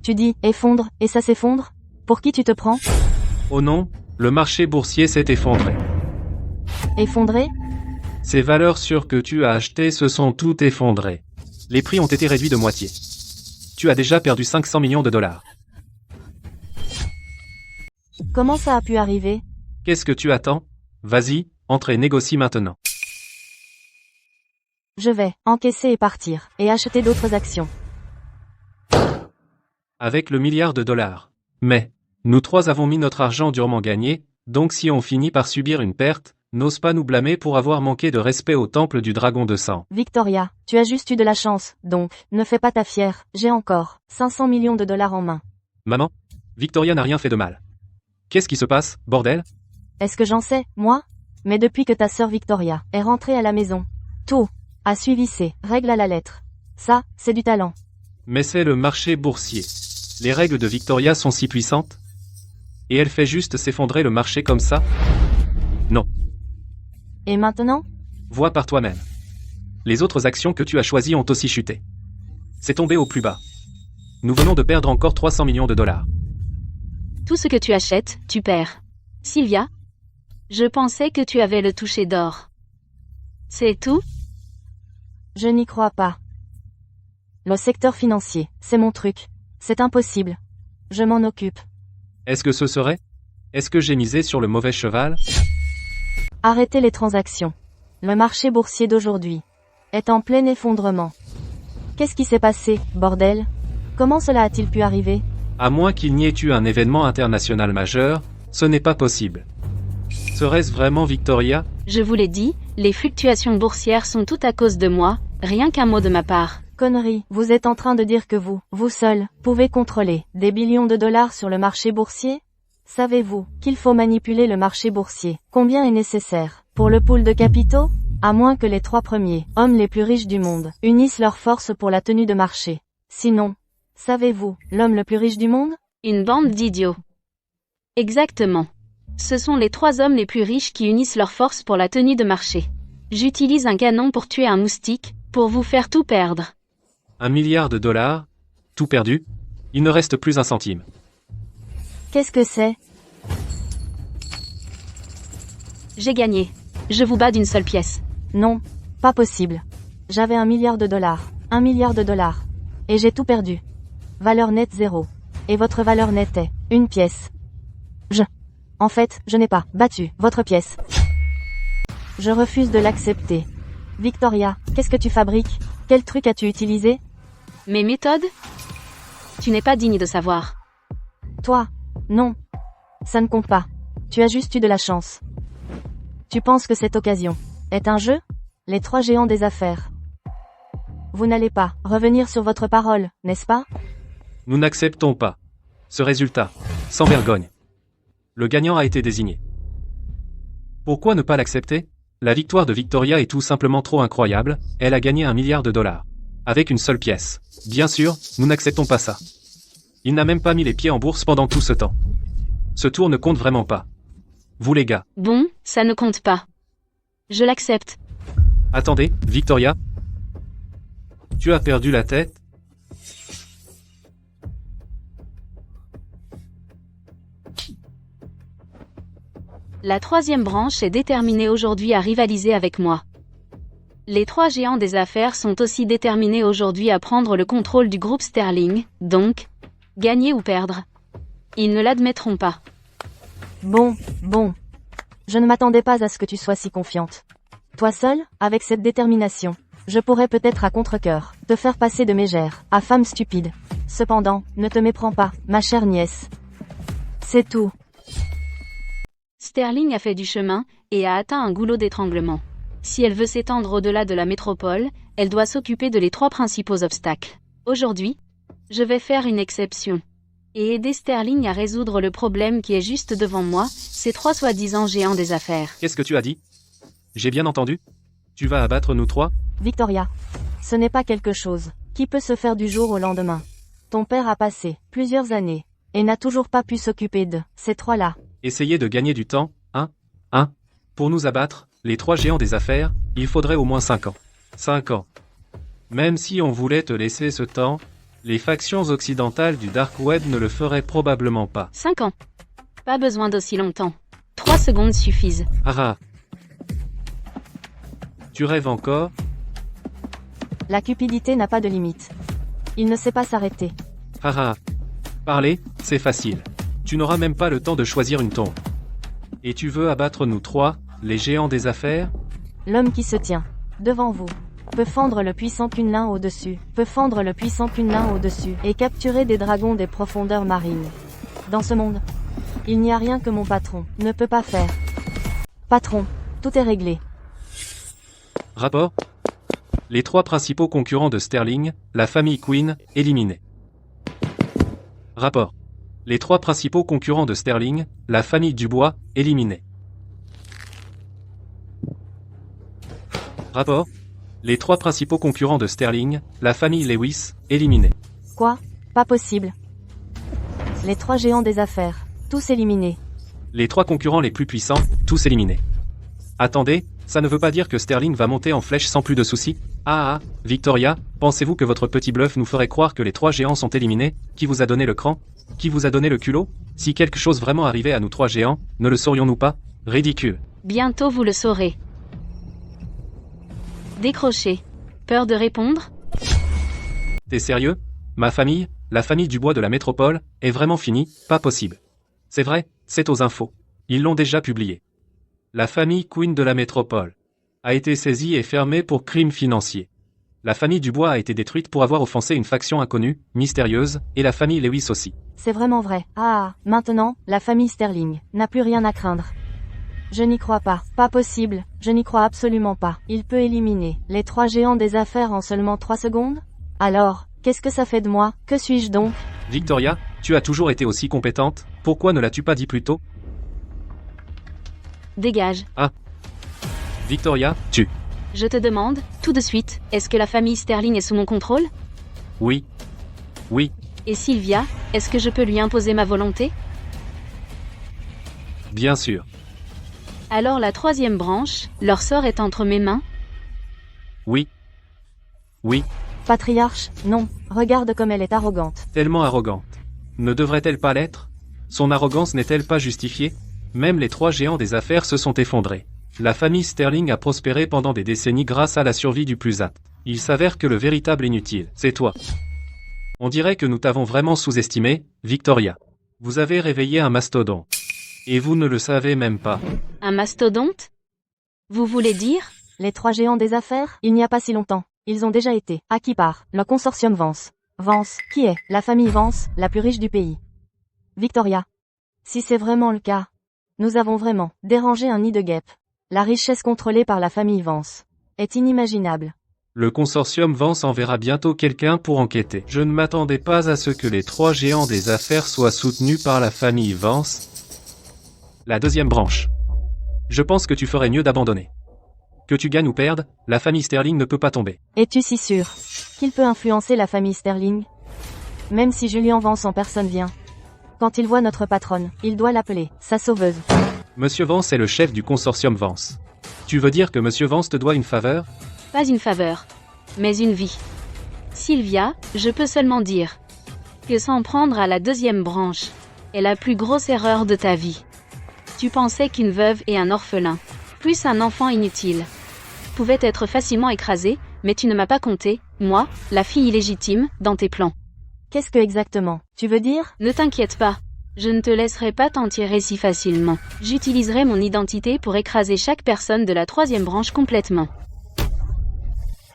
Tu dis effondre, et ça s'effondre? Pour qui tu te prends? Oh non, le marché boursier s'est effondré. Effondré? Ces valeurs sûres que tu as achetées se sont toutes effondrées. Les prix ont été réduits de moitié. Tu as déjà perdu 500 millions de dollars. Comment ça a pu arriver? Qu'est-ce que tu attends? Vas-y, entre et négocie maintenant. Je vais encaisser et partir, et acheter d'autres actions. Avec le milliard de dollars. Mais, nous trois avons mis notre argent durement gagné, donc si on finit par subir une perte, n'ose pas nous blâmer pour avoir manqué de respect au temple du dragon de sang. Victoria, tu as juste eu de la chance, donc, ne fais pas ta fière, j'ai encore 500 millions de dollars en main. Maman, Victoria n'a rien fait de mal. Qu'est-ce qui se passe, bordel? Est-ce que j'en sais, moi? Mais depuis que ta sœur Victoria est rentrée à la maison, tout a suivi ses règles à la lettre. Ça, c'est du talent. Mais c'est le marché boursier. Les règles de Victoria sont si puissantes? Et elle fait juste s'effondrer le marché comme ça? Non. Et maintenant? Vois par toi-même. les autres actions que tu as choisies ont aussi chuté. C'est tombé au plus bas. Nous venons de perdre encore 300 millions de dollars. Tout ce que tu achètes, tu perds. Sylvia? Je pensais que tu avais le toucher d'or. C'est tout? Je n'y crois pas. Le secteur financier, c'est mon truc. C'est impossible. Je m'en occupe. Est-ce que ce serait? Est-ce que j'ai misé sur le mauvais cheval? Arrêtez les transactions. Le marché boursier d'aujourd'hui est en plein effondrement. Qu'est-ce qui s'est passé, bordel? Comment cela a-t-il pu arriver? À moins qu'il n'y ait eu un événement international majeur, ce n'est pas possible. Serait-ce vraiment Victoria? Je vous l'ai dit, les fluctuations boursières sont toutes à cause de moi, rien qu'un mot de ma part. Connerie, vous êtes en train de dire que vous seul, pouvez contrôler des billions de dollars sur le marché boursier? Savez-vous qu'il faut manipuler le marché boursier? Combien est nécessaire pour le pool de capitaux? À moins que les 3 premiers hommes les plus riches du monde unissent leurs forces pour la tenue de marché. Sinon, savez-vous, l'homme le plus riche du monde? Une bande d'idiots. Exactement. Ce sont les 3 hommes les plus riches qui unissent leurs forces pour la tenue de marché. J'utilise un canon pour tuer un moustique, pour vous faire tout perdre. 1 milliard de dollars? Tout perdu? Il ne reste plus un centime. Qu'est-ce que c'est? J'ai gagné. Je vous bats d'une seule pièce. Non, pas possible. J'avais 1 milliard de dollars. 1 milliard de dollars. Et j'ai tout perdu. Valeur nette 0. Et votre valeur nette est une pièce. En fait, je n'ai pas battu votre pièce. Je refuse de l'accepter. Victoria, qu'est-ce que tu fabriques? Quel truc as-tu utilisé? Mes méthodes? Tu n'es pas digne de savoir. Toi? Non. Ça ne compte pas. Tu as juste eu de la chance. Tu penses que cette occasion est un jeu? Les 3 géants des affaires. Vous n'allez pas revenir sur votre parole, n'est-ce pas? Nous n'acceptons pas ce résultat, sans vergogne. Le gagnant a été désigné. Pourquoi ne pas l'accepter? La victoire de Victoria est tout simplement trop incroyable, elle a gagné 1 milliard de dollars. Avec une seule pièce. Bien sûr, nous n'acceptons pas ça. Il n'a même pas mis les pieds en bourse pendant tout ce temps. Ce tour ne compte vraiment pas. Vous les gars. Bon, ça ne compte pas. Je l'accepte. Attendez, Victoria. Tu as perdu la tête? La 3e branche est déterminée aujourd'hui à rivaliser avec moi. Les 3 géants des affaires sont aussi déterminés aujourd'hui à prendre le contrôle du groupe Sterling, donc, gagner ou perdre. Ils ne l'admettront pas. Bon. Je ne m'attendais pas à ce que tu sois si confiante. Toi seul, avec cette détermination, je pourrais peut-être à contre-cœur te faire passer de mégère à femme stupide. Cependant, ne te méprends pas, ma chère nièce. C'est tout. Sterling a fait du chemin, et a atteint un goulot d'étranglement. Si elle veut s'étendre au-delà de la métropole, elle doit s'occuper de les 3 principaux obstacles. Aujourd'hui, je vais faire une exception. Et aider Sterling à résoudre le problème qui est juste devant moi, ces 3 soi-disant géants des affaires. Qu'est-ce que tu as dit? J'ai bien entendu? Tu vas abattre nous 3? Victoria, ce n'est pas quelque chose qui peut se faire du jour au lendemain. Ton père a passé plusieurs années, et n'a toujours pas pu s'occuper de ces 3-là. Essayez de gagner du temps, hein? Pour nous abattre, les 3 géants des affaires, il faudrait au moins 5 ans. 5 ans. Même si on voulait te laisser ce temps, les factions occidentales du Dark Web ne le feraient probablement pas. 5 ans. Pas besoin d'aussi longtemps. 3 secondes suffisent. Ah. Tu rêves encore? La cupidité n'a pas de limite. Il ne sait pas s'arrêter. Ah. Parler, c'est facile. Tu n'auras même pas le temps de choisir une tombe. Et tu veux abattre nous 3, les géants des affaires? L'homme qui se tient devant vous peut fendre le puissant Kunlun au-dessus, et capturer des dragons des profondeurs marines. Dans ce monde, il n'y a rien que mon patron ne peut pas faire. Patron, tout est réglé. Rapport? Les 3 principaux concurrents de Sterling, la famille Queen, éliminés. Rapport. Les 3 principaux concurrents de Sterling, la famille Dubois, éliminés. Rapport. Les 3 principaux concurrents de Sterling, la famille Lewis, éliminés. Quoi? Pas possible. Les 3 géants des affaires, tous éliminés. Les 3 concurrents les plus puissants, tous éliminés. Attendez, Ça ne veut pas dire que Sterling va monter en flèche sans plus de soucis. Victoria, pensez-vous que votre petit bluff nous ferait croire que les 3 géants sont éliminés? Qui vous a donné le cran? Qui vous a donné le culot? Si quelque chose vraiment arrivait à nous 3 géants, ne le saurions-nous pas? Ridicule. Bientôt vous le saurez. Décrochez. Peur de répondre? T'es sérieux? Ma famille, la famille Dubois de la métropole, est vraiment finie? Pas possible. C'est vrai, c'est aux infos. Ils l'ont déjà publié. La famille Queen de la métropole a été saisie et fermée pour crimes financiers. La famille Dubois a été détruite pour avoir offensé une faction inconnue, mystérieuse, et la famille Lewis aussi. C'est vraiment vrai. Maintenant, la famille Sterling n'a plus rien à craindre. Je n'y crois pas. Pas possible. Je n'y crois absolument pas. Il peut éliminer les 3 géants des affaires en seulement 3 secondes? Alors, qu'est-ce que ça fait de moi? Que suis-je donc? Victoria, tu as toujours été aussi compétente, pourquoi ne l'as-tu pas dit plus tôt? Dégage. Victoria, tu. Je te demande, tout de suite, est-ce que la famille Sterling est sous mon contrôle? Oui. Oui, Et Sylvia, est-ce que je peux lui imposer ma volonté? bien sûr. Alors la 3e branche, leur sort est entre mes mains? Oui. Oui, Patriarche, non. Regarde comme elle est arrogante. tellement arrogante. Ne devrait-elle pas l'être? Son arrogance n'est-elle pas justifiée? Même les 3 géants des affaires se sont effondrés. La famille Sterling a prospéré pendant des décennies grâce à la survie du plus apte. Il s'avère que le véritable inutile, c'est toi. On dirait que nous t'avons vraiment sous-estimé, Victoria. Vous avez réveillé un mastodonte. Et vous ne le savez même pas. Un mastodonte? Vous voulez dire? Les 3 géants des affaires? Il n'y a pas si longtemps. Ils ont déjà été. À qui part? Le consortium Vance. Vance, qui est la famille Vance, la plus riche du pays. Victoria. Si c'est vraiment le cas, nous avons vraiment dérangé un nid de guêpes. La richesse contrôlée par la famille Vance est inimaginable. Le consortium Vance enverra bientôt quelqu'un pour enquêter. Je ne m'attendais pas à ce que les 3 géants des affaires soient soutenus par la famille Vance. La 2e branche. Je pense que tu ferais mieux d'abandonner. Que tu gagnes ou perdes, la famille Sterling ne peut pas tomber. Es-tu si sûr qu'il peut influencer la famille Sterling? Même si Julian Vance en personne vient. Quand il voit notre patronne, il doit l'appeler sa sauveuse. Monsieur Vance est le chef du consortium Vance. Tu veux dire que Monsieur Vance te doit une faveur? Pas une faveur, mais une vie. Sylvia, je peux seulement dire que s'en prendre à la 2e branche est la plus grosse erreur de ta vie. Tu pensais qu'une veuve et un orphelin, plus un enfant inutile, pouvaient être facilement écrasés, mais tu ne m'as pas compté, moi, la fille illégitime, dans tes plans. Qu'est-ce que exactement tu veux dire? Ne t'inquiète pas. Je ne te laisserai pas t'en tirer si facilement. J'utiliserai mon identité pour écraser chaque personne de la 3e branche complètement.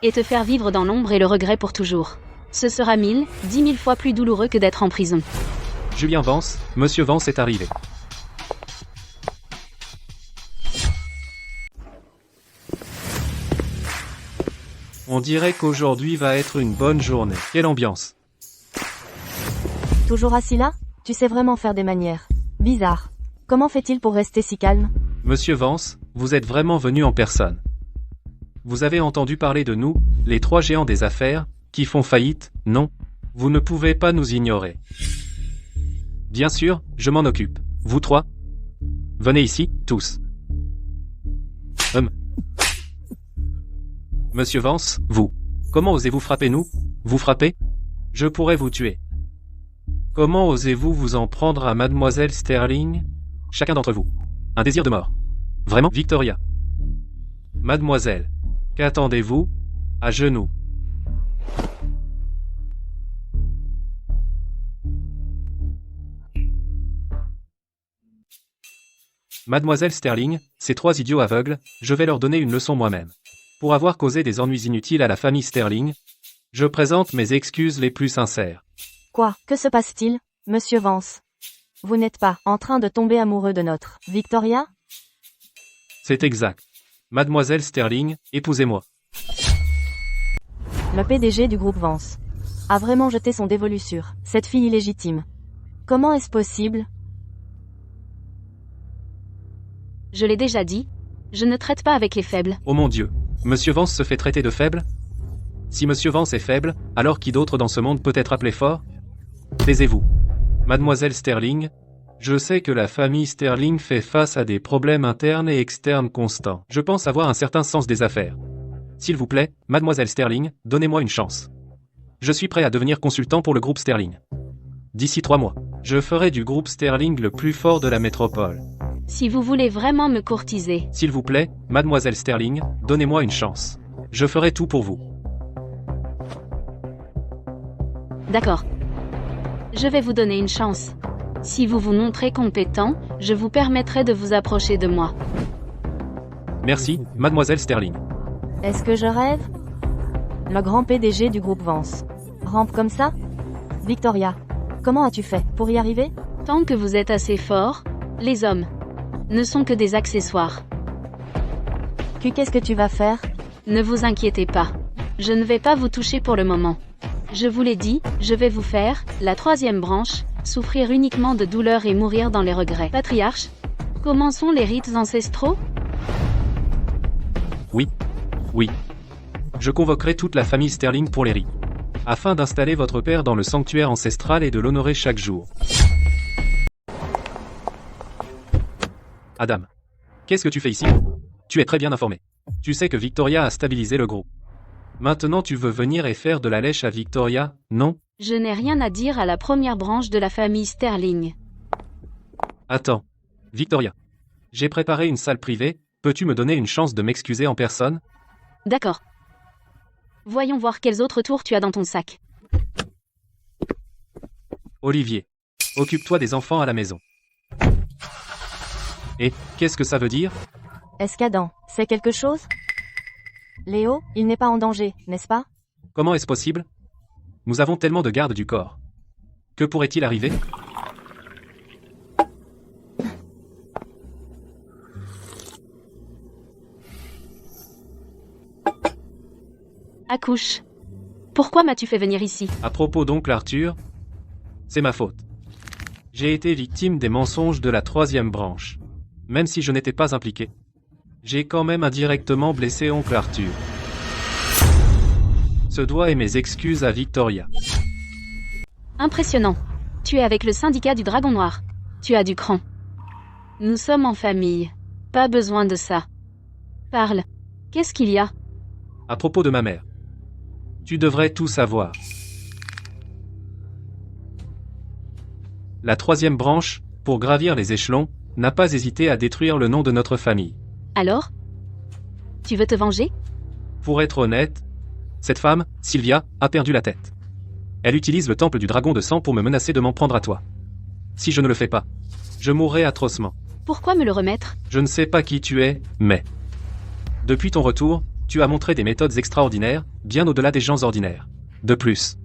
Et te faire vivre dans l'ombre et le regret pour toujours. Ce sera 1000, 10 000 fois plus douloureux que d'être en prison. Julien Vance, Monsieur Vance est arrivé. On dirait qu'aujourd'hui va être une bonne journée. Quelle ambiance. Toujours assis là? Tu sais vraiment faire des manières. Bizarre. Comment fait-il pour rester si calme? Monsieur Vance, vous êtes vraiment venu en personne. Vous avez entendu parler de nous, les 3 géants des affaires, qui font faillite, non? Vous ne pouvez pas nous ignorer. Bien sûr, je m'en occupe. Vous 3? Venez ici, tous. Monsieur Vance, vous. Comment osez-vous frapper nous? Vous frappez? Je pourrais vous tuer. Comment osez-vous vous en prendre à Mademoiselle Sterling? Chacun d'entre vous. Un désir de mort. Vraiment, Victoria. Mademoiselle. Qu'attendez-vous? À genoux. Mademoiselle Sterling, ces 3 idiots aveugles, je vais leur donner une leçon moi-même. Pour avoir causé des ennuis inutiles à la famille Sterling, je présente mes excuses les plus sincères. Quoi? Que se passe-t-il, Monsieur Vance? Vous n'êtes pas en train de tomber amoureux de notre Victoria? C'est exact. Mademoiselle Sterling, épousez-moi. Le PDG du groupe Vance a vraiment jeté son dévolu sur cette fille illégitime. Comment est-ce possible? Je l'ai déjà dit, je ne traite pas avec les faibles. Oh mon Dieu, Monsieur Vance se fait traiter de faible? Si Monsieur Vance est faible, alors qui d'autre dans ce monde peut être appelé fort? Taisez-vous. Mademoiselle Sterling, Je sais que la famille Sterling fait face à des problèmes internes et externes constants. Je pense avoir un certain sens des affaires. S'il vous plaît, mademoiselle Sterling, donnez-moi une chance. Je suis prêt à devenir consultant pour le groupe Sterling. D'ici 3 mois, je ferai du groupe Sterling le plus fort de la métropole. Si vous voulez vraiment me courtiser, S'il vous plaît, mademoiselle Sterling, donnez-moi une chance. Je ferai tout pour vous. d'accord. Je vais vous donner une chance. Si vous vous montrez compétent, je vous permettrai de vous approcher de moi. Merci, mademoiselle Sterling. Est-ce que je rêve? Le grand PDG du groupe Vance. Rampe comme ça? Victoria, comment as-tu fait pour y arriver? Tant que vous êtes assez fort, les hommes ne sont que des accessoires. Qu'est-ce que tu vas faire? Ne vous inquiétez pas. Je ne vais pas vous toucher pour le moment. Je vous l'ai dit, je vais vous faire, la 3e branche, souffrir uniquement de douleur et mourir dans les regrets. Patriarche, commençons les rites ancestraux? Oui. Je convoquerai toute la famille Sterling pour les rites, afin d'installer votre père dans le sanctuaire ancestral et de l'honorer chaque jour. Adam, qu'est-ce que tu fais ici? Tu es très bien informé. Tu sais que Victoria a stabilisé le groupe. Maintenant tu veux venir et faire de la lèche à Victoria, non? Je n'ai rien à dire à la première branche de la famille Sterling. Attends. Victoria. J'ai préparé une salle privée, peux-tu me donner une chance de m'excuser en personne? D'accord. Voyons voir quels autres tours tu as dans ton sac. Olivier. Occupe-toi des enfants à la maison. Et, qu'est-ce que ça veut dire? Est-ce qu'Adam sait quelque chose? Léo, il n'est pas en danger, n'est-ce pas? Comment est-ce possible? Nous avons tellement de gardes du corps. Que pourrait-il arriver? Accouche. Pourquoi m'as-tu fait venir ici? À propos d'oncle Arthur, c'est ma faute. J'ai été victime des mensonges de la 3e branche. Même si je n'étais pas impliqué, j'ai quand même indirectement blessé oncle Arthur. Ce doigt et mes excuses à Victoria. Impressionnant. Tu es avec le syndicat du Dragon Noir. Tu as du cran. Nous sommes en famille. Pas besoin de ça. Parle. Qu'est-ce qu'il y a? À propos de ma mère. Tu devrais tout savoir. La 3e branche, pour gravir les échelons, n'a pas hésité à détruire le nom de notre famille. Alors? Tu veux te venger? Pour être honnête, cette femme, Sylvia, a perdu la tête. Elle utilise le temple du dragon de sang pour me menacer de m'en prendre à toi. Si je ne le fais pas, je mourrai atrocement. Pourquoi me le remettre? Je ne sais pas qui tu es, mais... Depuis ton retour, tu as montré des méthodes extraordinaires, bien au-delà des gens ordinaires. De plus,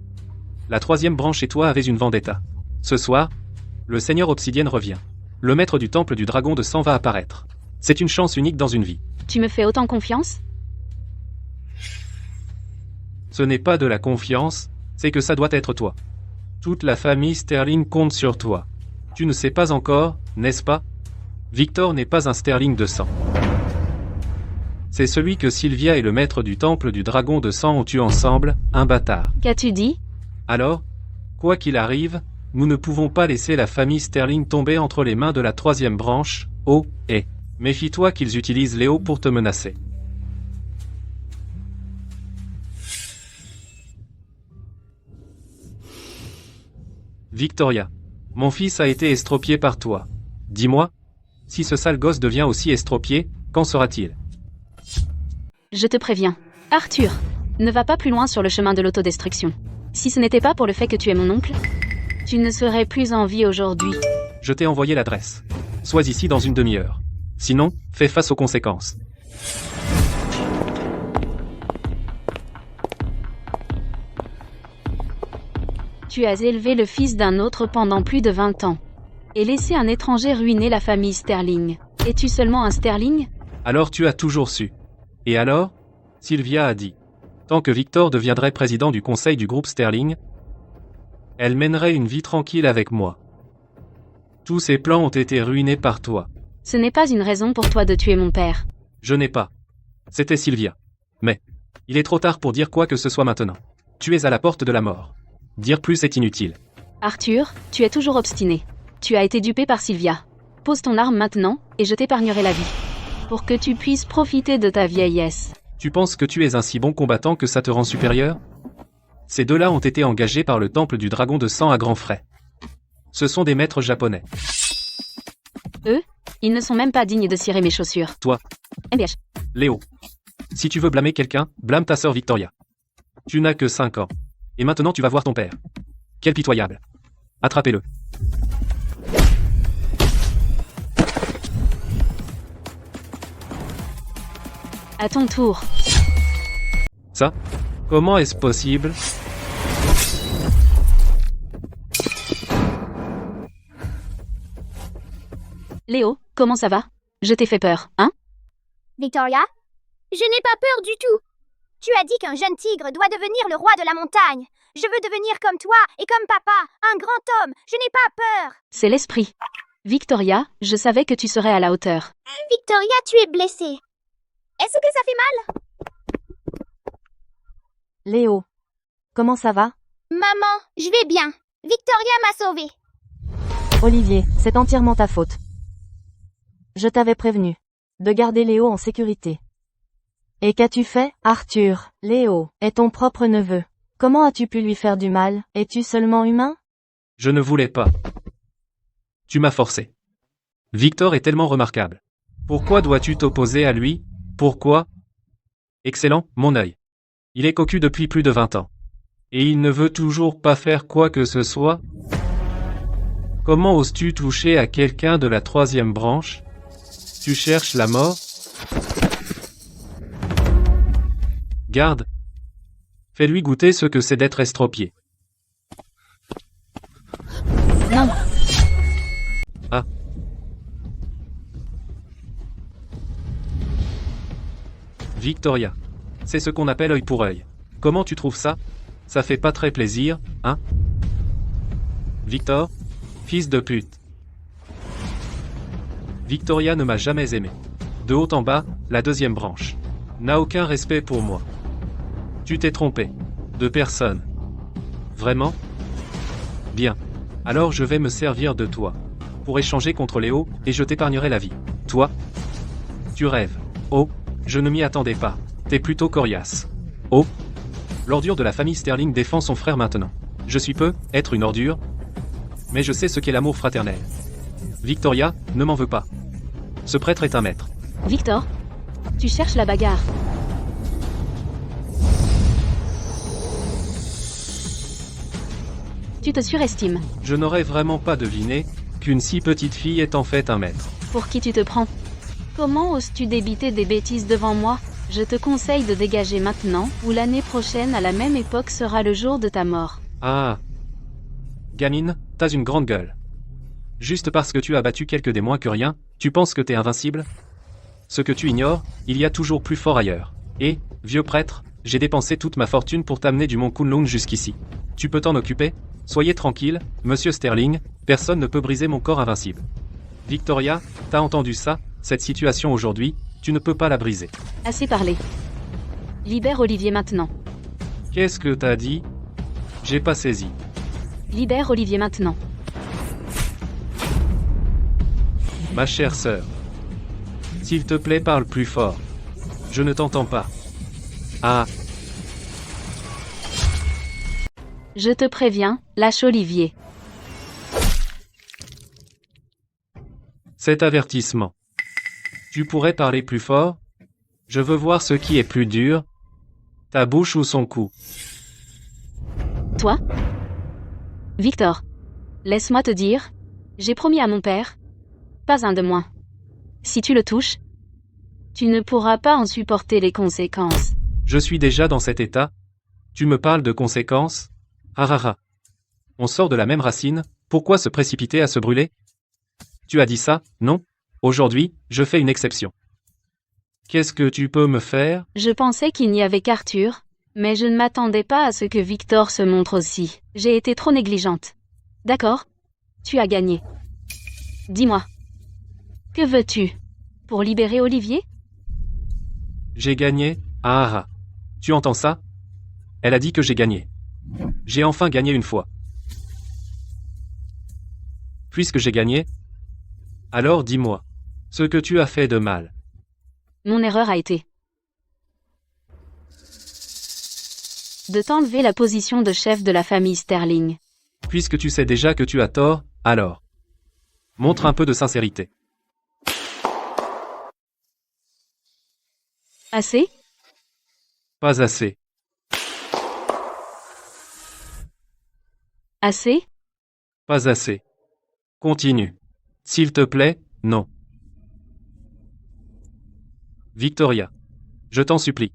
la 3e branche et toi avez une vendetta. Ce soir, le Seigneur Obsidienne revient. Le maître du temple du dragon de sang va apparaître. C'est une chance unique dans une vie. Tu me fais autant confiance? Ce n'est pas de la confiance, c'est que ça doit être toi. Toute la famille Sterling compte sur toi. Tu ne sais pas encore, n'est-ce pas? Victor n'est pas un Sterling de sang. C'est celui que Sylvia et le maître du temple du dragon de sang ont tué ensemble, un bâtard. Qu'as-tu dit? Alors, quoi qu'il arrive, nous ne pouvons pas laisser la famille Sterling tomber entre les mains de la 3e branche, et méfie-toi qu'ils utilisent Léo pour te menacer. Victoria, mon fils a été estropié par toi. Dis-moi, si ce sale gosse devient aussi estropié, qu'en sera-t-il? Je te préviens. Arthur, ne va pas plus loin sur le chemin de l'autodestruction. Si ce n'était pas pour le fait que tu es mon oncle, tu ne serais plus en vie aujourd'hui. Je t'ai envoyé l'adresse. Sois ici dans une demi-heure. Sinon, fais face aux conséquences. Tu as élevé le fils d'un autre pendant plus de 20 ans. Et laissé un étranger ruiner la famille Sterling. Es-tu seulement un Sterling? Alors tu as toujours su. Et alors? Sylvia a dit. Tant que Victor deviendrait président du conseil du groupe Sterling, elle mènerait une vie tranquille avec moi. Tous ses plans ont été ruinés par toi. Ce n'est pas une raison pour toi de tuer mon père. Je n'ai pas. C'était Sylvia. Mais, il est trop tard pour dire quoi que ce soit maintenant. Tu es à la porte de la mort. Dire plus est inutile. Arthur, tu es toujours obstiné. Tu as été dupé par Sylvia. Pose ton arme maintenant, et je t'épargnerai la vie. Pour que tu puisses profiter de ta vieillesse. Tu penses que tu es un si bon combattant que ça te rend supérieur? Ces deux-là ont été engagés par le temple du dragon de sang à grands frais. Ce sont des maîtres japonais. Eux, ils ne sont même pas dignes de cirer mes chaussures. Toi. MBH. Léo. Si tu veux blâmer quelqu'un, blâme ta sœur Victoria. Tu n'as que 5 ans. Et maintenant tu vas voir ton père. Quel pitoyable. Attrapez-le. À ton tour. Ça? Comment est-ce possible? Léo, comment ça va? Je t'ai fait peur, hein? Victoria? Je n'ai pas peur du tout. Tu as dit qu'un jeune tigre doit devenir le roi de la montagne. Je veux devenir comme toi et comme papa, un grand homme. Je n'ai pas peur. C'est l'esprit. Victoria, je savais que tu serais à la hauteur. Victoria, tu es blessée. Est-ce que ça fait mal? Léo. Comment ça va? Maman, je vais bien. Victoria m'a sauvée. Olivier, c'est entièrement ta faute. Je t'avais prévenu de garder Léo en sécurité. Et qu'as-tu fait, Arthur? Léo est ton propre neveu. Comment as-tu pu lui faire du mal? Es-tu seulement humain? Je ne voulais pas. Tu m'as forcé. Victor est tellement remarquable. Pourquoi dois-tu t'opposer à lui? Pourquoi? Excellent, mon œil. Il est cocu depuis plus de 20 ans. Et il ne veut toujours pas faire quoi que ce soit? Comment oses-tu toucher à quelqu'un de la 3e branche? Tu cherches la mort? Garde. Fais-lui goûter ce que c'est d'être estropié. Non. Ah. Victoria. C'est ce qu'on appelle œil pour œil. Comment tu trouves ça? Ça fait pas très plaisir, hein? Victor? Fils de pute. Victoria ne m'a jamais aimé. De haut en bas, la 2e branche. N'a aucun respect pour moi. Tu t'es trompé. De personne. Vraiment? Bien. Alors je vais me servir de toi. Pour échanger contre Léo, et je t'épargnerai la vie. Toi? Tu rêves. Oh, je ne m'y attendais pas. T'es plutôt coriace. Oh. L'ordure de la famille Sterling défend son frère maintenant. Je suis peu, être une ordure. Mais je sais ce qu'est l'amour fraternel. Victoria, ne m'en veux pas. Ce prêtre est un maître. Victor, tu cherches la bagarre. Tu te surestimes. Je n'aurais vraiment pas deviné qu'une si petite fille est en fait un maître. Pour qui tu te prends? Comment oses-tu débiter des bêtises devant moi? Je te conseille de dégager maintenant, ou l'année prochaine à la même époque sera le jour de ta mort. Ah. Gamine, t'as une grande gueule. Juste parce que tu as battu quelques des moins que rien, tu penses que t'es invincible? Ce que tu ignores, il y a toujours plus fort ailleurs. Et, vieux prêtre, j'ai dépensé toute ma fortune pour t'amener du mont Kunlun jusqu'ici. Tu peux t'en occuper? Soyez tranquille, monsieur Sterling, personne ne peut briser mon corps invincible. Victoria, t'as entendu ça? Cette situation aujourd'hui, tu ne peux pas la briser. Assez parlé. Libère Olivier maintenant. Qu'est-ce que t'as dit? J'ai pas saisi. Libère Olivier maintenant. Ma chère sœur. S'il te plaît, parle plus fort. Je ne t'entends pas. Ah. Je te préviens, lâche Olivier. Cet avertissement. Tu pourrais parler plus fort? Je veux voir ce qui est plus dur. Ta bouche ou son cou? Toi? Victor. Laisse-moi te dire. J'ai promis à mon père. Pas un de moins. Si tu le touches, tu ne pourras pas en supporter les conséquences. Je suis déjà dans cet état. Tu me parles de conséquences? Ah. On sort de la même racine, pourquoi se précipiter à se brûler? Tu as dit ça, non? Aujourd'hui, je fais une exception. Qu'est-ce que tu peux me faire? Je pensais qu'il n'y avait qu'Arthur, mais je ne m'attendais pas à ce que Victor se montre aussi. J'ai été trop négligente. D'accord? Tu as gagné. Dis-moi. Que veux-tu? Pour libérer Olivier? J'ai gagné? Ah. Tu entends ça? Elle a dit que j'ai gagné. J'ai enfin gagné une fois. Puisque j'ai gagné, alors dis-moi ce que tu as fait de mal. Mon erreur a été de t'enlever la position de chef de la famille Sterling. Puisque tu sais déjà que tu as tort, alors montre un peu de sincérité. Assez? Pas assez. Assez? Pas assez. Continue. S'il te plaît, non. Victoria. Je t'en supplie.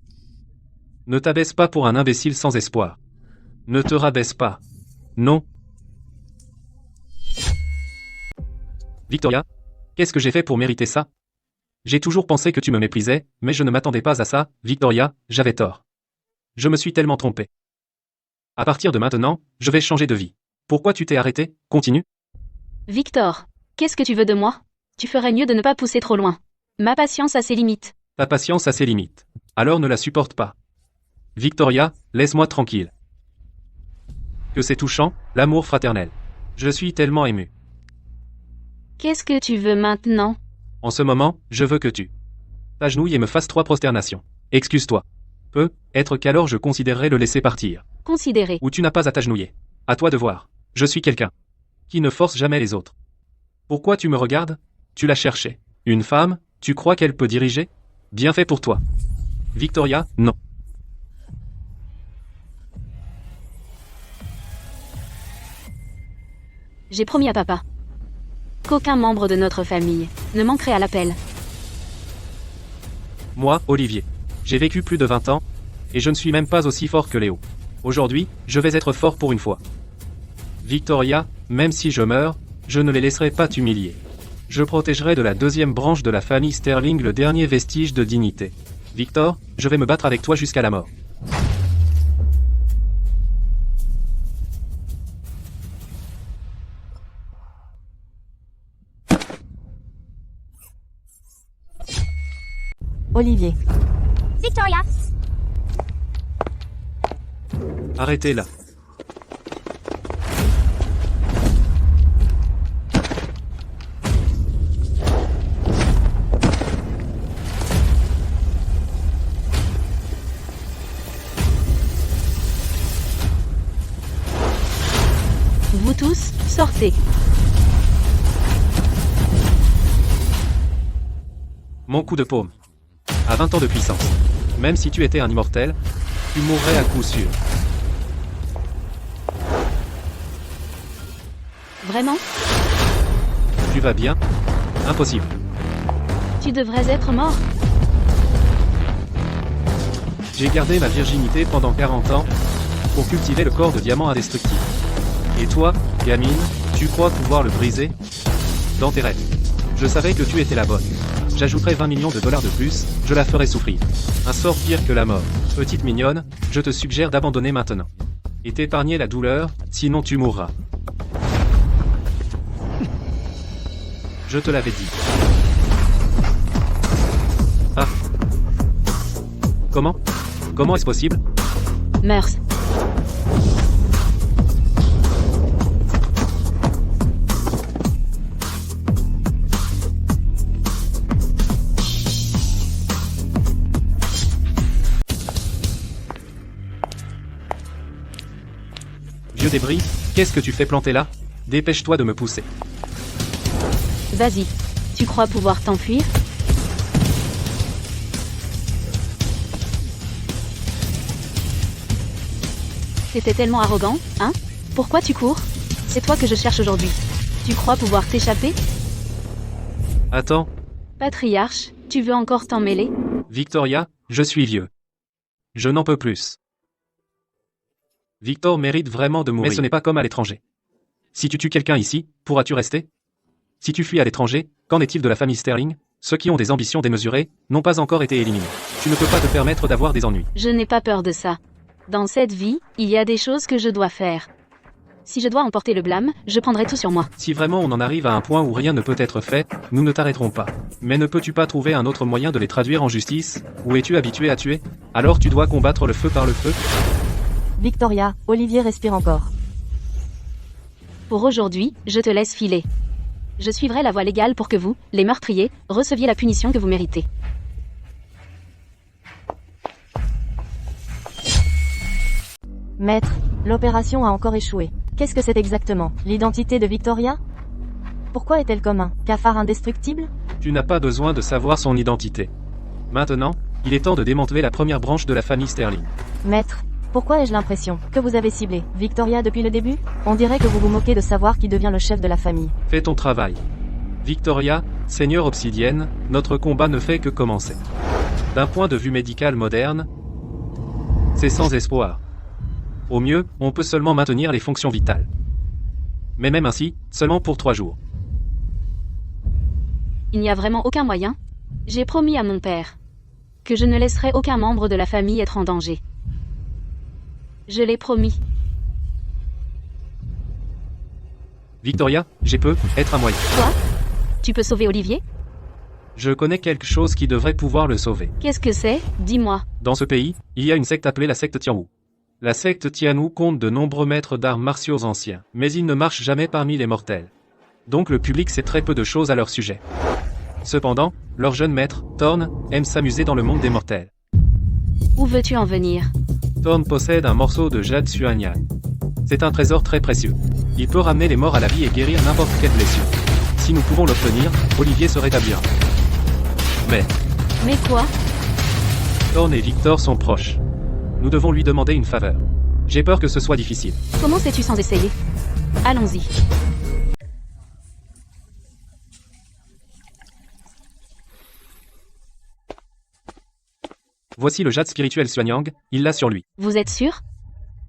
Ne t'abaisse pas pour un imbécile sans espoir. Ne te rabaisse pas. Non. Victoria, qu'est-ce que j'ai fait pour mériter ça? J'ai toujours pensé que tu me méprisais, mais je ne m'attendais pas à ça, Victoria, j'avais tort. Je me suis tellement trompé. À partir de maintenant, je vais changer de vie. Pourquoi tu t'es arrêté? Continue. Victor, qu'est-ce que tu veux de moi? Tu ferais mieux de ne pas pousser trop loin. Ma patience a ses limites. Ta patience a ses limites. Alors ne la supporte pas. Victoria, laisse-moi tranquille. Que c'est touchant, l'amour fraternel. Je suis tellement ému. Qu'est-ce que tu veux maintenant? En ce moment, je veux que tu t'agenouilles et me fasses 3 prosternations. Excuse-toi. Peut-être qu'alors je considérerais le laisser partir. Considérez. Ou tu n'as pas à t'agenouiller. À toi de voir. Je suis quelqu'un qui ne force jamais les autres. Pourquoi tu me regardes? Tu l'as cherché. Une femme, tu crois qu'elle peut diriger? Bien fait pour toi. Victoria, non. J'ai promis à papa qu'aucun membre de notre famille ne manquerait à l'appel. Moi, Olivier. J'ai vécu plus de 20 ans, et je ne suis même pas aussi fort que Léo. Aujourd'hui, je vais être fort pour une fois. Victoria, même si je meurs, je ne les laisserai pas t'humilier. Je protégerai de la 2e branche de la famille Sterling le dernier vestige de dignité. Victor, je vais me battre avec toi jusqu'à la mort. Olivier. Victoria. Arrêtez là. Vous tous, sortez. Mon coup de paume. À 20 ans de puissance. Même si tu étais un immortel, tu mourrais à coup sûr. Vraiment? Tu vas bien? Impossible. Tu devrais être mort. J'ai gardé ma virginité pendant 40 ans pour cultiver le corps de diamant indestructible. Et toi, gamine, tu crois pouvoir le briser? Dans tes rêves. Je savais que tu étais la bonne. J'ajouterai 20 millions de dollars de plus, je la ferai souffrir. Un sort pire que la mort. Petite mignonne, je te suggère d'abandonner maintenant. Et t'épargner la douleur, sinon tu mourras. Je te l'avais dit. Ah. Comment? Comment est-ce possible? Meurs. Vieux débris, qu'est-ce que tu fais planter là? Dépêche-toi de me pousser. Vas-y. Tu crois pouvoir t'enfuir? T'étais tellement arrogant, hein? Pourquoi tu cours? C'est toi que je cherche aujourd'hui. Tu crois pouvoir t'échapper? Attends, Patriarche, tu veux encore t'en mêler? Victoria, je suis vieux. Je n'en peux plus. Victor mérite vraiment de mourir. Mais ce n'est pas comme à l'étranger. Si tu tues quelqu'un ici, pourras-tu rester? Si tu fuis à l'étranger, qu'en est-il de la famille Sterling? Ceux qui ont des ambitions démesurées n'ont pas encore été éliminés. Tu ne peux pas te permettre d'avoir des ennuis. Je n'ai pas peur de ça. Dans cette vie, il y a des choses que je dois faire. Si je dois emporter le blâme, je prendrai tout sur moi. Si vraiment on en arrive à un point où rien ne peut être fait, nous ne t'arrêterons pas. Mais ne peux-tu pas trouver un autre moyen de les traduire en justice? Ou es-tu habitué à tuer? Alors tu dois combattre le feu par le feu? Victoria, Olivier respire encore. Pour aujourd'hui, je te laisse filer. Je suivrai la voie légale pour que vous, les meurtriers, receviez la punition que vous méritez. Maître, l'opération a encore échoué. Qu'est-ce que c'est exactement? L'identité de Victoria? Pourquoi est-elle comme un cafard indestructible? Tu n'as pas besoin de savoir son identité. Maintenant, il est temps de démanteler la première branche de la famille Sterling. Maître, pourquoi ai-je l'impression que vous avez ciblé Victoria depuis le début? On dirait que vous vous moquez de savoir qui devient le chef de la famille. Fais ton travail. Victoria, Seigneur Obsidienne, notre combat ne fait que commencer. D'un point de vue médical moderne, c'est sans espoir. Au mieux, on peut seulement maintenir les fonctions vitales. Mais même ainsi, seulement pour 3 jours. Il n'y a vraiment aucun moyen. J'ai promis à mon père que je ne laisserai aucun membre de la famille être en danger. Je l'ai promis. Victoria, j'ai peu être un moyen. Quoi? Tu peux sauver Olivier? Je connais quelque chose qui devrait pouvoir le sauver. Qu'est-ce que c'est? Dis-moi. Dans ce pays, il y a une secte appelée la secte Tianwu. La secte Tianwu compte de nombreux maîtres d'arts martiaux anciens, mais ils ne marchent jamais parmi les mortels. Donc le public sait très peu de choses à leur sujet. Cependant, leur jeune maître, Thorn, aime s'amuser dans le monde des mortels. Où veux-tu en venir? Thorn possède un morceau de jade Xuanyang. C'est un trésor très précieux. Il peut ramener les morts à la vie et guérir n'importe quelle blessure. Si nous pouvons l'obtenir, Olivier se rétablira. Mais quoi? Thorn et Victor sont proches. Nous devons lui demander une faveur. J'ai peur que ce soit difficile. Comment sais-tu sans essayer? Allons-y. Voici le jade spirituel Xuanyang, il l'a sur lui. Vous êtes sûr?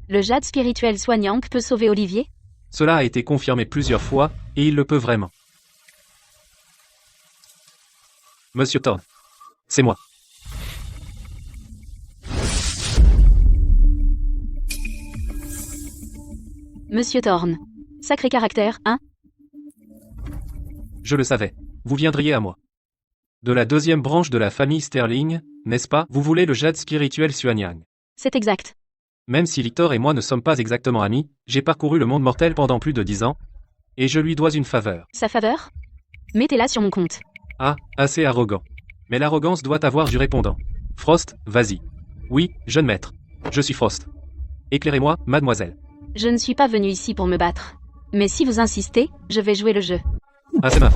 Le jade spirituel Xuanyang peut sauver Olivier? Cela a été confirmé plusieurs fois, et il le peut vraiment. Monsieur Thorn. C'est moi. Monsieur Thorn. Sacré caractère, hein? Je le savais. Vous viendriez à moi. De la deuxième branche de la famille Sterling, n'est-ce pas? Vous voulez le jade spirituel Xuanyang. C'est exact. Même si Victor et moi ne sommes pas exactement amis, j'ai parcouru le monde mortel pendant plus de 10 ans, et je lui dois une faveur. Sa faveur? Mettez-la sur mon compte. Ah, assez arrogant. Mais l'arrogance doit avoir du répondant. Frost, vas-y. Oui, jeune maître. Je suis Frost. Éclairez-moi, mademoiselle. Je ne suis pas venu ici pour me battre. Mais si vous insistez, je vais jouer le jeu. Ah, c'est ma...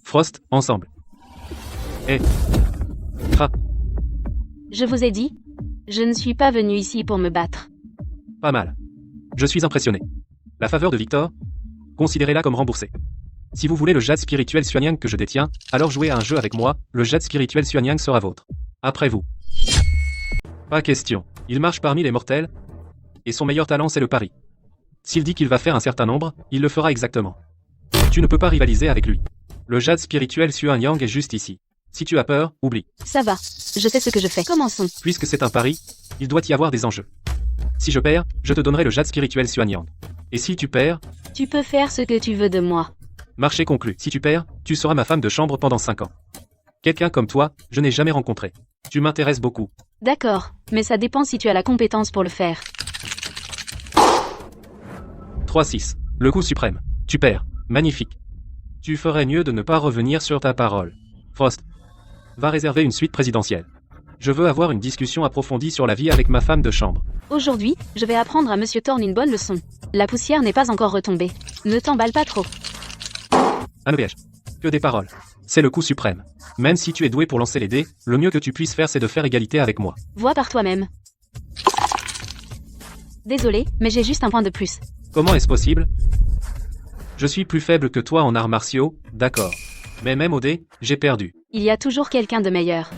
Frost, ensemble. Je vous ai dit, je ne suis pas venu ici pour me battre. Pas mal. Je suis impressionné. La faveur de Victor, considérez-la comme remboursée. Si vous voulez le jade spirituel Xuanyang que je détiens, alors jouez à un jeu avec moi, le jade spirituel Xuanyang sera vôtre. Après vous. Pas question. Il marche parmi les mortels, et son meilleur talent c'est le pari. S'il dit qu'il va faire un certain nombre, il le fera exactement. Tu ne peux pas rivaliser avec lui. Le jade spirituel Xuanyang est juste ici. Si tu as peur, oublie. Ça va, je sais ce que je fais. Commençons. Puisque c'est un pari, il doit y avoir des enjeux. Si je perds, je te donnerai le jade spirituel Xuanyang. Et si tu perds, Tu peux faire ce que tu veux de moi. marché conclu. Si tu perds, tu seras ma femme de chambre pendant 5 ans. Quelqu'un comme toi, je n'ai jamais rencontré. Tu m'intéresses beaucoup. D'accord, mais ça dépend si tu as la compétence pour le faire. 3-6. Le coup suprême. Tu perds. Magnifique. Tu ferais mieux de ne pas revenir sur ta parole. Frost. Va réserver une suite présidentielle. Je veux avoir une discussion approfondie sur la vie avec ma femme de chambre. Aujourd'hui, je vais apprendre à Monsieur Thorn une bonne leçon. La poussière n'est pas encore retombée. Ne t'emballe pas trop. Un piège. Que des paroles. C'est le coup suprême. Même si tu es doué pour lancer les dés, le mieux que tu puisses faire c'est de faire égalité avec moi. Vois par toi-même. Désolé, mais j'ai juste un point de plus. Comment est-ce possible? Je suis plus faible que toi en arts martiaux, d'accord. Mais même au dé, j'ai perdu. Il y a toujours quelqu'un de meilleur.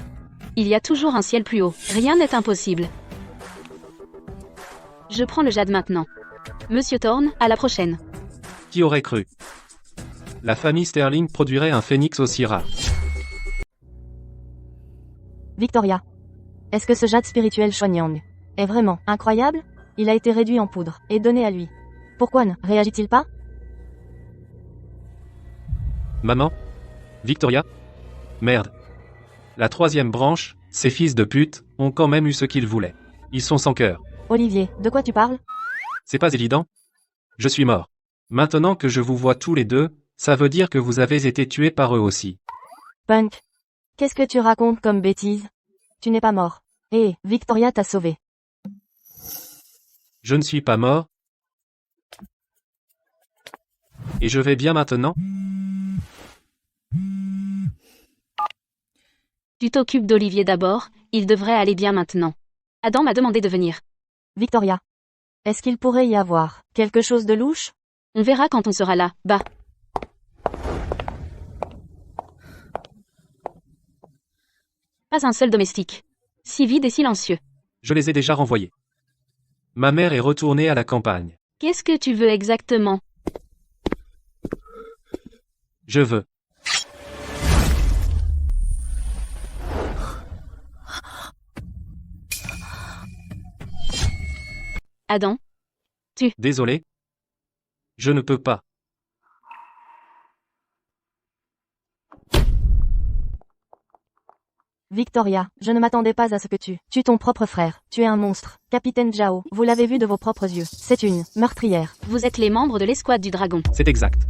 Il y a toujours un ciel plus haut. Rien n'est impossible. Je prends le jade maintenant. Monsieur Thorn, à la prochaine. Qui aurait cru? La famille Sterling produirait un phénix aussi rare. Victoria. Est-ce que ce jade spirituel Xuanyang est vraiment incroyable? Il a été réduit en poudre et donné à lui. Pourquoi ne réagit-il pas? Maman? Victoria? Merde. La troisième branche, ces fils de pute, ont quand même eu ce qu'ils voulaient. Ils sont sans cœur. Olivier, de quoi tu parles? C'est pas évident? Je suis mort. Maintenant que je vous vois tous les deux, ça veut dire que vous avez été tués par eux aussi. Punk. Qu'est-ce que tu racontes comme bêtise? Tu n'es pas mort. Hé, Victoria t'a sauvé. Je ne suis pas mort. Et je vais bien maintenant? Tu t'occupes d'Olivier d'abord, il devrait aller bien maintenant. Adam m'a demandé de venir. Victoria. Est-ce qu'il pourrait y avoir quelque chose de louche? On verra quand on sera là, bah. Pas un seul domestique. Si vide et silencieux. Je les ai déjà renvoyés. Ma mère est retournée à la campagne. Qu'est-ce que tu veux exactement? Je veux. Adam? Désolé. Je ne peux pas. Victoria, je ne m'attendais pas à ce que tu tues ton propre frère. Tu es un monstre. Capitaine Zhao, vous l'avez vu de vos propres yeux. C'est une meurtrière. Vous êtes les membres de l'escouade du dragon. C'est exact.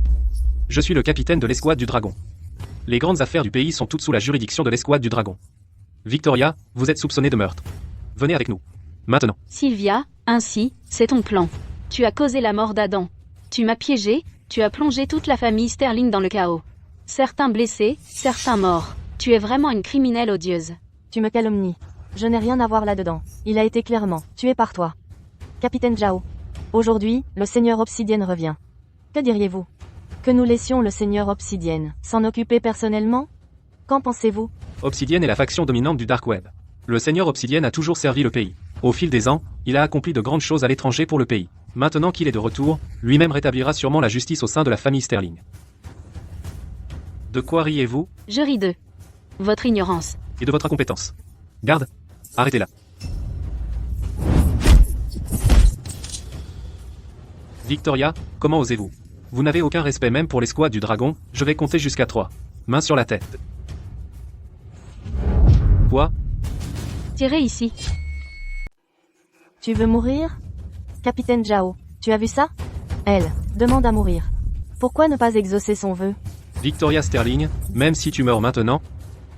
Je suis le capitaine de l'escouade du dragon. Les grandes affaires du pays sont toutes sous la juridiction de l'escouade du dragon. Victoria, vous êtes soupçonnée de meurtre. Venez avec nous. Maintenant. Sylvia, ainsi, c'est ton plan. Tu as causé la mort d'Adam. Tu m'as piégé, tu as plongé toute la famille Sterling dans le chaos. Certains blessés, certains morts. Tu es vraiment une criminelle odieuse. Tu me calomnies. Je n'ai rien à voir là-dedans. Il a été clairement tué par toi. Capitaine Zhao. Aujourd'hui, le Seigneur Obsidienne revient. Que diriez-vous? Que nous laissions le Seigneur Obsidienne s'en occuper personnellement? Qu'en pensez-vous? Obsidienne est la faction dominante du Dark Web. Le Seigneur Obsidienne a toujours servi le pays. Au fil des ans, il a accompli de grandes choses à l'étranger pour le pays. Maintenant qu'il est de retour, lui-même rétablira sûrement la justice au sein de la famille Sterling. De quoi riez-vous? Je ris d'eux. Votre ignorance. Et de votre incompétence. Garde, arrêtez-la. Victoria, comment osez-vous? Vous n'avez aucun respect même pour l'escouade du dragon, je vais compter jusqu'à 3. Main sur la tête. Quoi? Tirez ici. Tu veux mourir? Capitaine Zhao, tu as vu ça? Elle demande à mourir. Pourquoi ne pas exaucer son vœu? Victoria Sterling, même si tu meurs maintenant,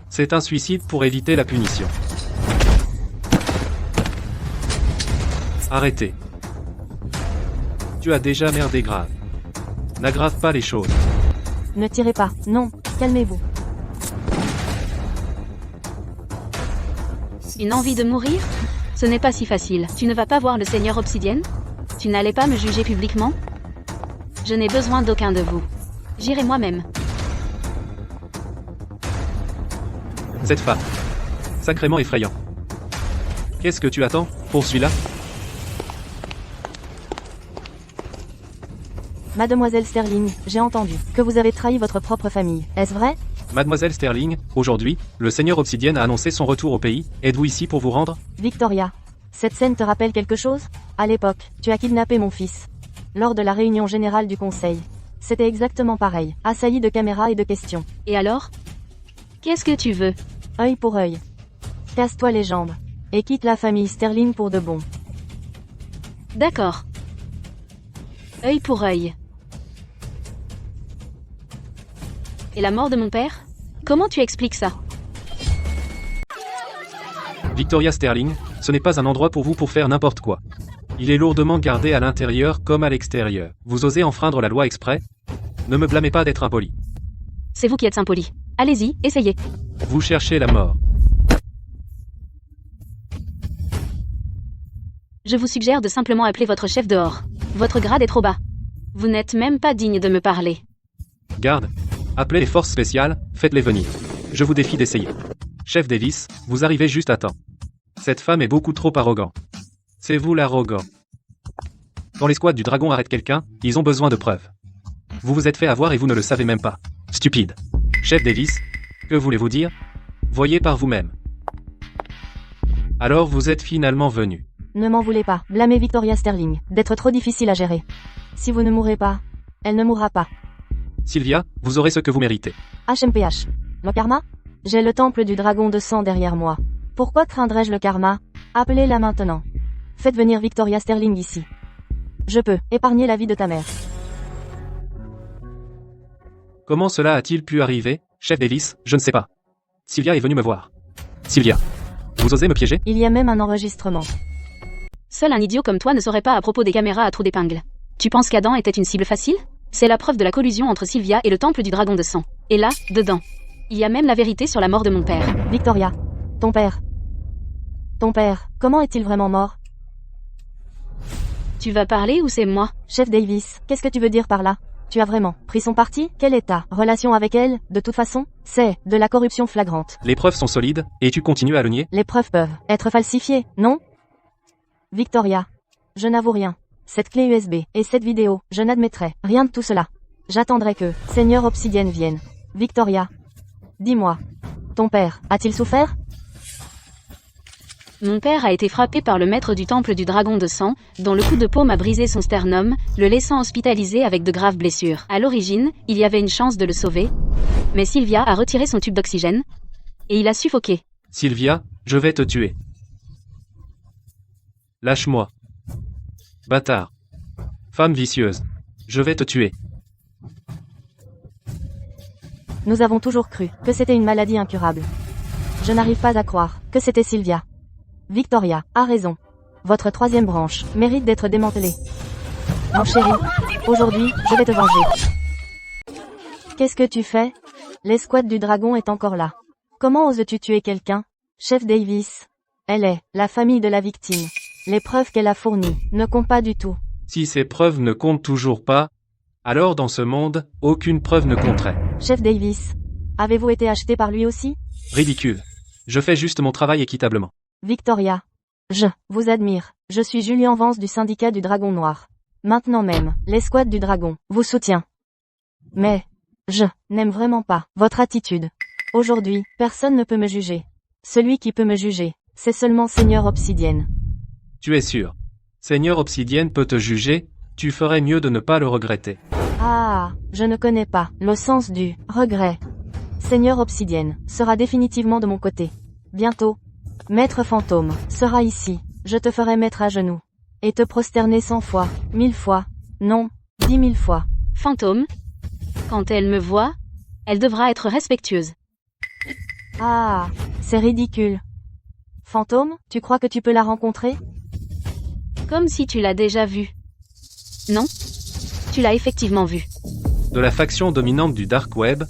c'est un suicide pour éviter la punition. Arrêtez. Tu as déjà merdé grave. N'aggrave pas les choses. Ne tirez pas, non, calmez-vous. Une envie de mourir? Ce n'est pas si facile. Tu ne vas pas voir le Seigneur Obsidienne? Tu n'allais pas me juger publiquement? Je n'ai besoin d'aucun de vous. J'irai moi-même. Cette femme. Sacrément effrayant. Qu'est-ce que tu attends pour celui-là? Mademoiselle Sterling, j'ai entendu que vous avez trahi votre propre famille. Est-ce vrai? Mademoiselle Sterling, aujourd'hui, le Seigneur Obsidienne a annoncé son retour au pays. Êtes-vous ici pour vous rendre? Victoria. Cette scène te rappelle quelque chose? À l'époque, tu as kidnappé mon fils. Lors de la réunion générale du conseil. C'était exactement pareil, assailli de caméras et de questions. Et alors? Qu'est-ce que tu veux? Œil pour œil. Casse-toi les jambes. Et quitte la famille Sterling pour de bon. D'accord. Œil pour œil. Et la mort de mon père? Comment tu expliques ça? Victoria Sterling, ce n'est pas un endroit pour vous pour faire n'importe quoi. Il est lourdement gardé à l'intérieur comme à l'extérieur. Vous osez enfreindre la loi exprès? Ne me blâmez pas d'être impoli. C'est vous qui êtes impoli. Allez-y, essayez. Vous cherchez la mort. Je vous suggère de simplement appeler votre chef dehors. Votre grade est trop bas. Vous n'êtes même pas digne de me parler. Garde. Appelez les forces spéciales, faites-les venir. Je vous défie d'essayer. Chef Davis, vous arrivez juste à temps. Cette femme est beaucoup trop arrogante. C'est vous l'arrogant. Quand l'escouade du dragon arrête quelqu'un, ils ont besoin de preuves. Vous vous êtes fait avoir et vous ne le savez même pas. Stupide. Chef Davis, que voulez-vous dire? Voyez par vous-même. Alors vous êtes finalement venu. Ne m'en voulez pas, blâmez Victoria Sterling, d'être trop difficile à gérer. Si vous ne mourrez pas, elle ne mourra pas. Sylvia, vous aurez ce que vous méritez. HMPH. Le karma? J'ai le temple du dragon de sang derrière moi. Pourquoi craindrais-je le karma? Appelez-la maintenant. Faites venir Victoria Sterling ici. Je peux épargner la vie de ta mère. Comment cela a-t-il pu arriver, chef Davis? Je ne sais pas. Sylvia est venue me voir. Sylvia, vous osez me piéger? Il y a même un enregistrement. Seul un idiot comme toi ne saurait pas à propos des caméras à trous d'épingle. Tu penses qu'Adam était une cible facile? C'est la preuve de la collusion entre Sylvia et le temple du dragon de sang. Et là, dedans, il y a même la vérité sur la mort de mon père. Victoria, ton père. Ton père, comment est-il vraiment mort? Tu vas parler ou c'est moi? Chef Davis, qu'est-ce que tu veux dire par là? Tu as vraiment pris son parti? Quelle est ta relation avec elle? De toute façon, c'est de la corruption flagrante. Les preuves sont solides, et tu continues à le nier? Les preuves peuvent être falsifiées, non? Victoria, je n'avoue rien. Cette clé USB et cette vidéo, je n'admettrai rien de tout cela. J'attendrai que Seigneur Obsidienne vienne. Victoria, dis-moi, ton père a-t-il souffert? Mon père a été frappé par le maître du temple du dragon de sang, dont le coup de paume a brisé son sternum, le laissant hospitalisé avec de graves blessures. À l'origine, il y avait une chance de le sauver, mais Sylvia a retiré son tube d'oxygène, et il a suffoqué. Sylvia, je vais te tuer. Lâche-moi. Bâtard. Femme vicieuse. Je vais te tuer. Nous avons toujours cru que c'était une maladie incurable. Je n'arrive pas à croire que c'était Sylvia. Victoria a raison. Votre troisième branche mérite d'être démantelée. Mon chéri, aujourd'hui, je vais te venger. Qu'est-ce que tu fais? L'escouade du dragon est encore là. Comment oses-tu tuer quelqu'un? Chef Davis. Elle est la famille de la victime. Les preuves qu'elle a fournies ne comptent pas du tout. Si ces preuves ne comptent toujours pas, alors dans ce monde, aucune preuve ne compterait. Chef Davis, avez-vous été acheté par lui aussi? Ridicule. Je fais juste mon travail équitablement. Victoria, je vous admire. Je suis Julien Vance du syndicat du Dragon Noir. Maintenant même, l'escouade du dragon vous soutient. Mais, je n'aime vraiment pas votre attitude. Aujourd'hui, personne ne peut me juger. Celui qui peut me juger, c'est seulement Seigneur Obsidienne. Tu es sûr? Seigneur Obsidienne peut te juger, tu ferais mieux de ne pas le regretter. Ah, je ne connais pas le sens du regret. Seigneur Obsidienne sera définitivement de mon côté. Bientôt, Maître Fantôme sera ici. Je te ferai mettre à genoux et te prosterner 100 fois, 1000 fois, non, 10 000 fois. Fantôme, quand elle me voit, elle devra être respectueuse. Ah, c'est ridicule. Fantôme, tu crois que tu peux la rencontrer? Comme si tu l'as déjà vue. Non? Tu l'as effectivement vue. De la faction dominante du Dark Web,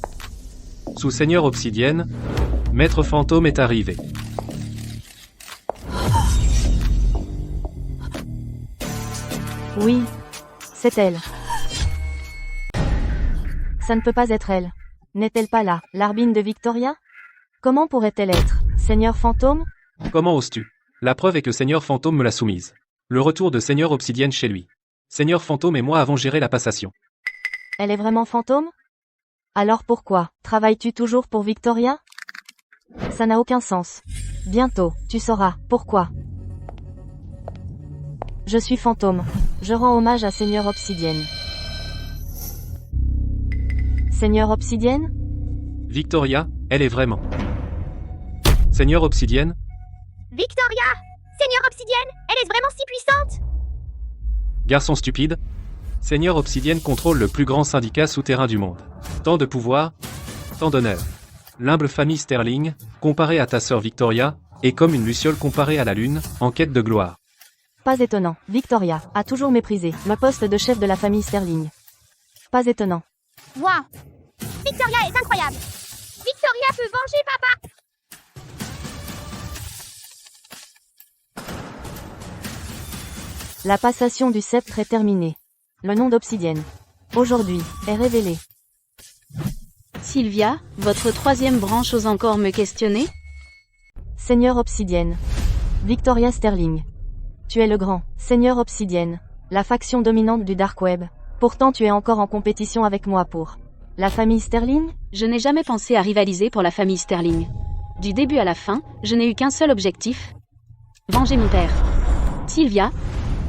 sous Seigneur Obsidienne, Maître Fantôme est arrivé. Oui, c'est elle. Ça ne peut pas être elle. N'est-elle pas là, l'Arbine de Victoria? Comment pourrait-elle être, Seigneur Fantôme? Comment oses-tu? La preuve est que Seigneur Fantôme me l'a soumise. Le retour de Seigneur Obsidienne chez lui. Seigneur Fantôme et moi avons géré la passation. Elle est vraiment fantôme? Alors pourquoi travailles-tu toujours pour Victoria? Ça n'a aucun sens. Bientôt, tu sauras pourquoi. Je suis fantôme. Je rends hommage à Seigneur Obsidienne. Seigneur Obsidienne? Victoria, elle est vraiment. Seigneur Obsidienne? Victoria! Seigneur Obsidienne, elle est vraiment si puissante? Garçon stupide. Seigneur Obsidienne contrôle le plus grand syndicat souterrain du monde. Tant de pouvoir, tant d'honneur. L'humble famille Sterling, comparée à ta sœur Victoria, est comme une luciole comparée à la lune, en quête de gloire. Pas étonnant, Victoria a toujours méprisé le poste de chef de la famille Sterling. Pas étonnant. Waouh! Victoria est incroyable! Victoria peut venger papa! La passation du sceptre est terminée. Le nom d'Obsidienne, aujourd'hui, est révélé. Sylvia, votre troisième branche ose encore me questionner? Seigneur Obsidienne. Victoria Sterling. Tu es le grand Seigneur Obsidienne, la faction dominante du Dark Web. Pourtant tu es encore en compétition avec moi pour la famille Sterling? Je n'ai jamais pensé à rivaliser pour la famille Sterling. Du début à la fin, je n'ai eu qu'un seul objectif. Venger mon père. Sylvia,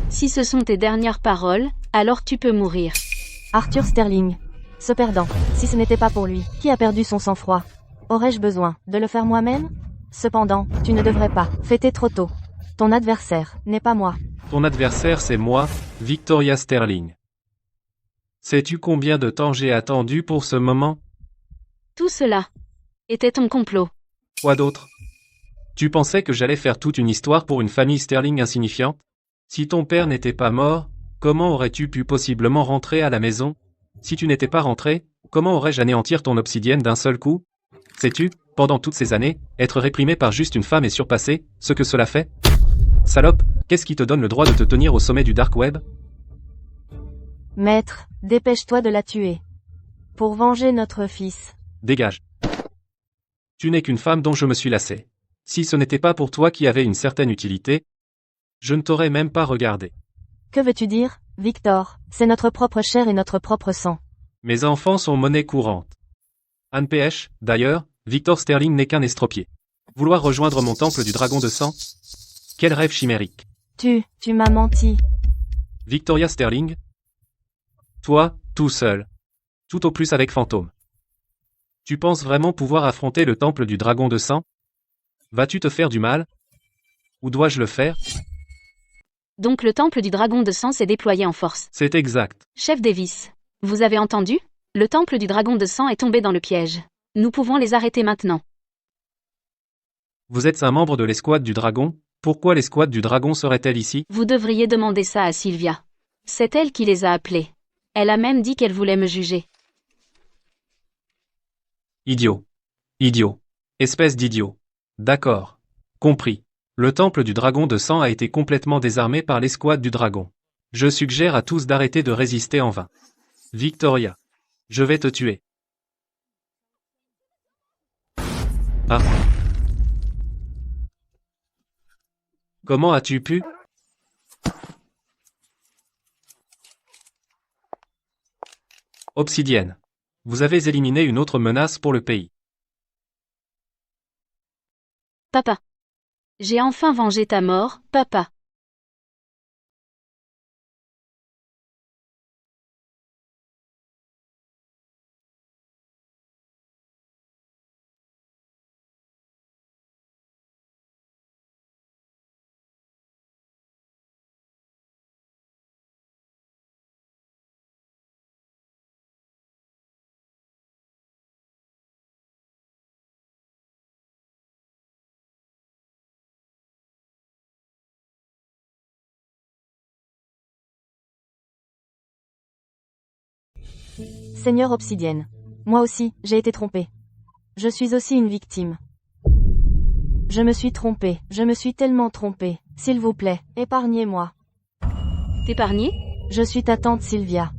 si ce sont tes dernières paroles, alors tu peux mourir. Arthur Sterling. Ce perdant, si ce n'était pas pour lui, qui a perdu son sang-froid. Aurais-je besoin de le faire moi-même? Cependant, tu ne devrais pas fêter trop tôt. Ton adversaire n'est pas moi. Ton adversaire c'est moi, Victoria Sterling. Sais-tu combien de temps j'ai attendu pour ce moment? Tout cela était ton complot. Quoi d'autre? Tu pensais que j'allais faire toute une histoire pour une famille Sterling insignifiante? Si ton père n'était pas mort, comment aurais-tu pu possiblement rentrer à la maison? Si tu n'étais pas rentré, comment aurais-je anéantir ton obsidienne d'un seul coup? Sais-tu, pendant toutes ces années, être réprimé par juste une femme et surpasser, ce que cela fait? Salope, qu'est-ce qui te donne le droit de te tenir au sommet du dark web? Maître, dépêche-toi de la tuer. Pour venger notre fils. Dégage. Tu n'es qu'une femme dont je me suis lassé. Si ce n'était pas pour toi qui avais une certaine utilité, je ne t'aurais même pas regardé. Que veux-tu dire, Victor? C'est notre propre chair et notre propre sang. Mes enfants sont monnaie courante. Anne PH, d'ailleurs, Victor Sterling n'est qu'un estropié. Vouloir rejoindre mon temple du dragon de sang? Quel rêve chimérique. Tu m'as menti. Victoria Sterling? Toi, tout seul. Tout au plus avec fantôme. Tu penses vraiment pouvoir affronter le temple du dragon de sang? Vas-tu te faire du mal? Ou dois-je le faire? Donc le temple du dragon de sang s'est déployé en force. C'est exact. Chef Davis, vous avez entendu? Le temple du dragon de sang est tombé dans le piège. Nous pouvons les arrêter maintenant. Vous êtes un membre de l'escouade du dragon? Pourquoi l'escouade du dragon serait-elle ici? Vous devriez demander ça à Sylvia. C'est elle qui les a appelés. Elle a même dit qu'elle voulait me juger. Idiot. Idiot. Espèce d'idiot. D'accord. Compris. Le temple du dragon de sang a été complètement désarmé par l'escouade du dragon. Je suggère à tous d'arrêter de résister en vain. Victoria. Je vais te tuer. Ah. Comment as-tu pu? Obsidienne. Vous avez éliminé une autre menace pour le pays. Papa. J'ai enfin vengé ta mort, papa. Seigneur Obsidienne. Moi aussi, j'ai été trompé. Je suis aussi une victime. Je me suis trompé, je me suis tellement trompé. S'il vous plaît, épargnez-moi. T'épargner? Je suis ta tante Sylvia.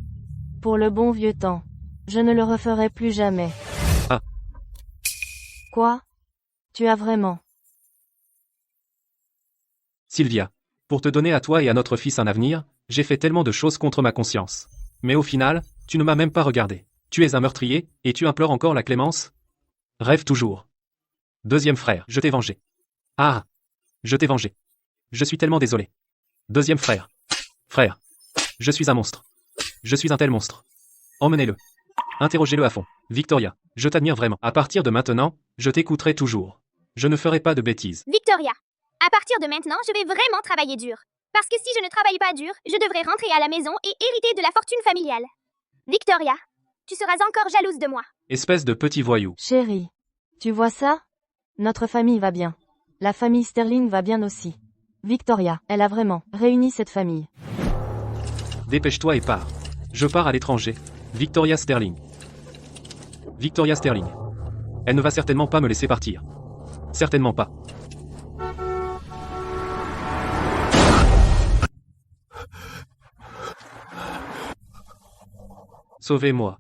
Pour le bon vieux temps. Je ne le referai plus jamais. Ah. Quoi? Tu as vraiment... Sylvia. Pour te donner à toi et à notre fils un avenir, j'ai fait tellement de choses contre ma conscience. Mais au final, tu ne m'as même pas regardé. Tu es un meurtrier, et tu implores encore la clémence? Rêve toujours. Deuxième frère, je t'ai vengé. Ah! Je t'ai vengé. Je suis tellement désolé. Deuxième frère. Frère. Je suis un monstre. Je suis un tel monstre. Emmenez-le. Interrogez-le à fond. Victoria, je t'admire vraiment. À partir de maintenant, je t'écouterai toujours. Je ne ferai pas de bêtises. Victoria, à partir de maintenant, je vais vraiment travailler dur. Parce que si je ne travaille pas dur, je devrais rentrer à la maison et hériter de la fortune familiale. Victoria, tu seras encore jalouse de moi. Espèce de petit voyou. Chérie. Tu vois ça? Notre famille va bien. La famille Sterling va bien aussi. Victoria, elle a vraiment réuni cette famille. Dépêche-toi et pars. Je pars à l'étranger. Victoria Sterling. Victoria Sterling. Elle ne va certainement pas me laisser partir. Certainement pas. Sauvez-moi.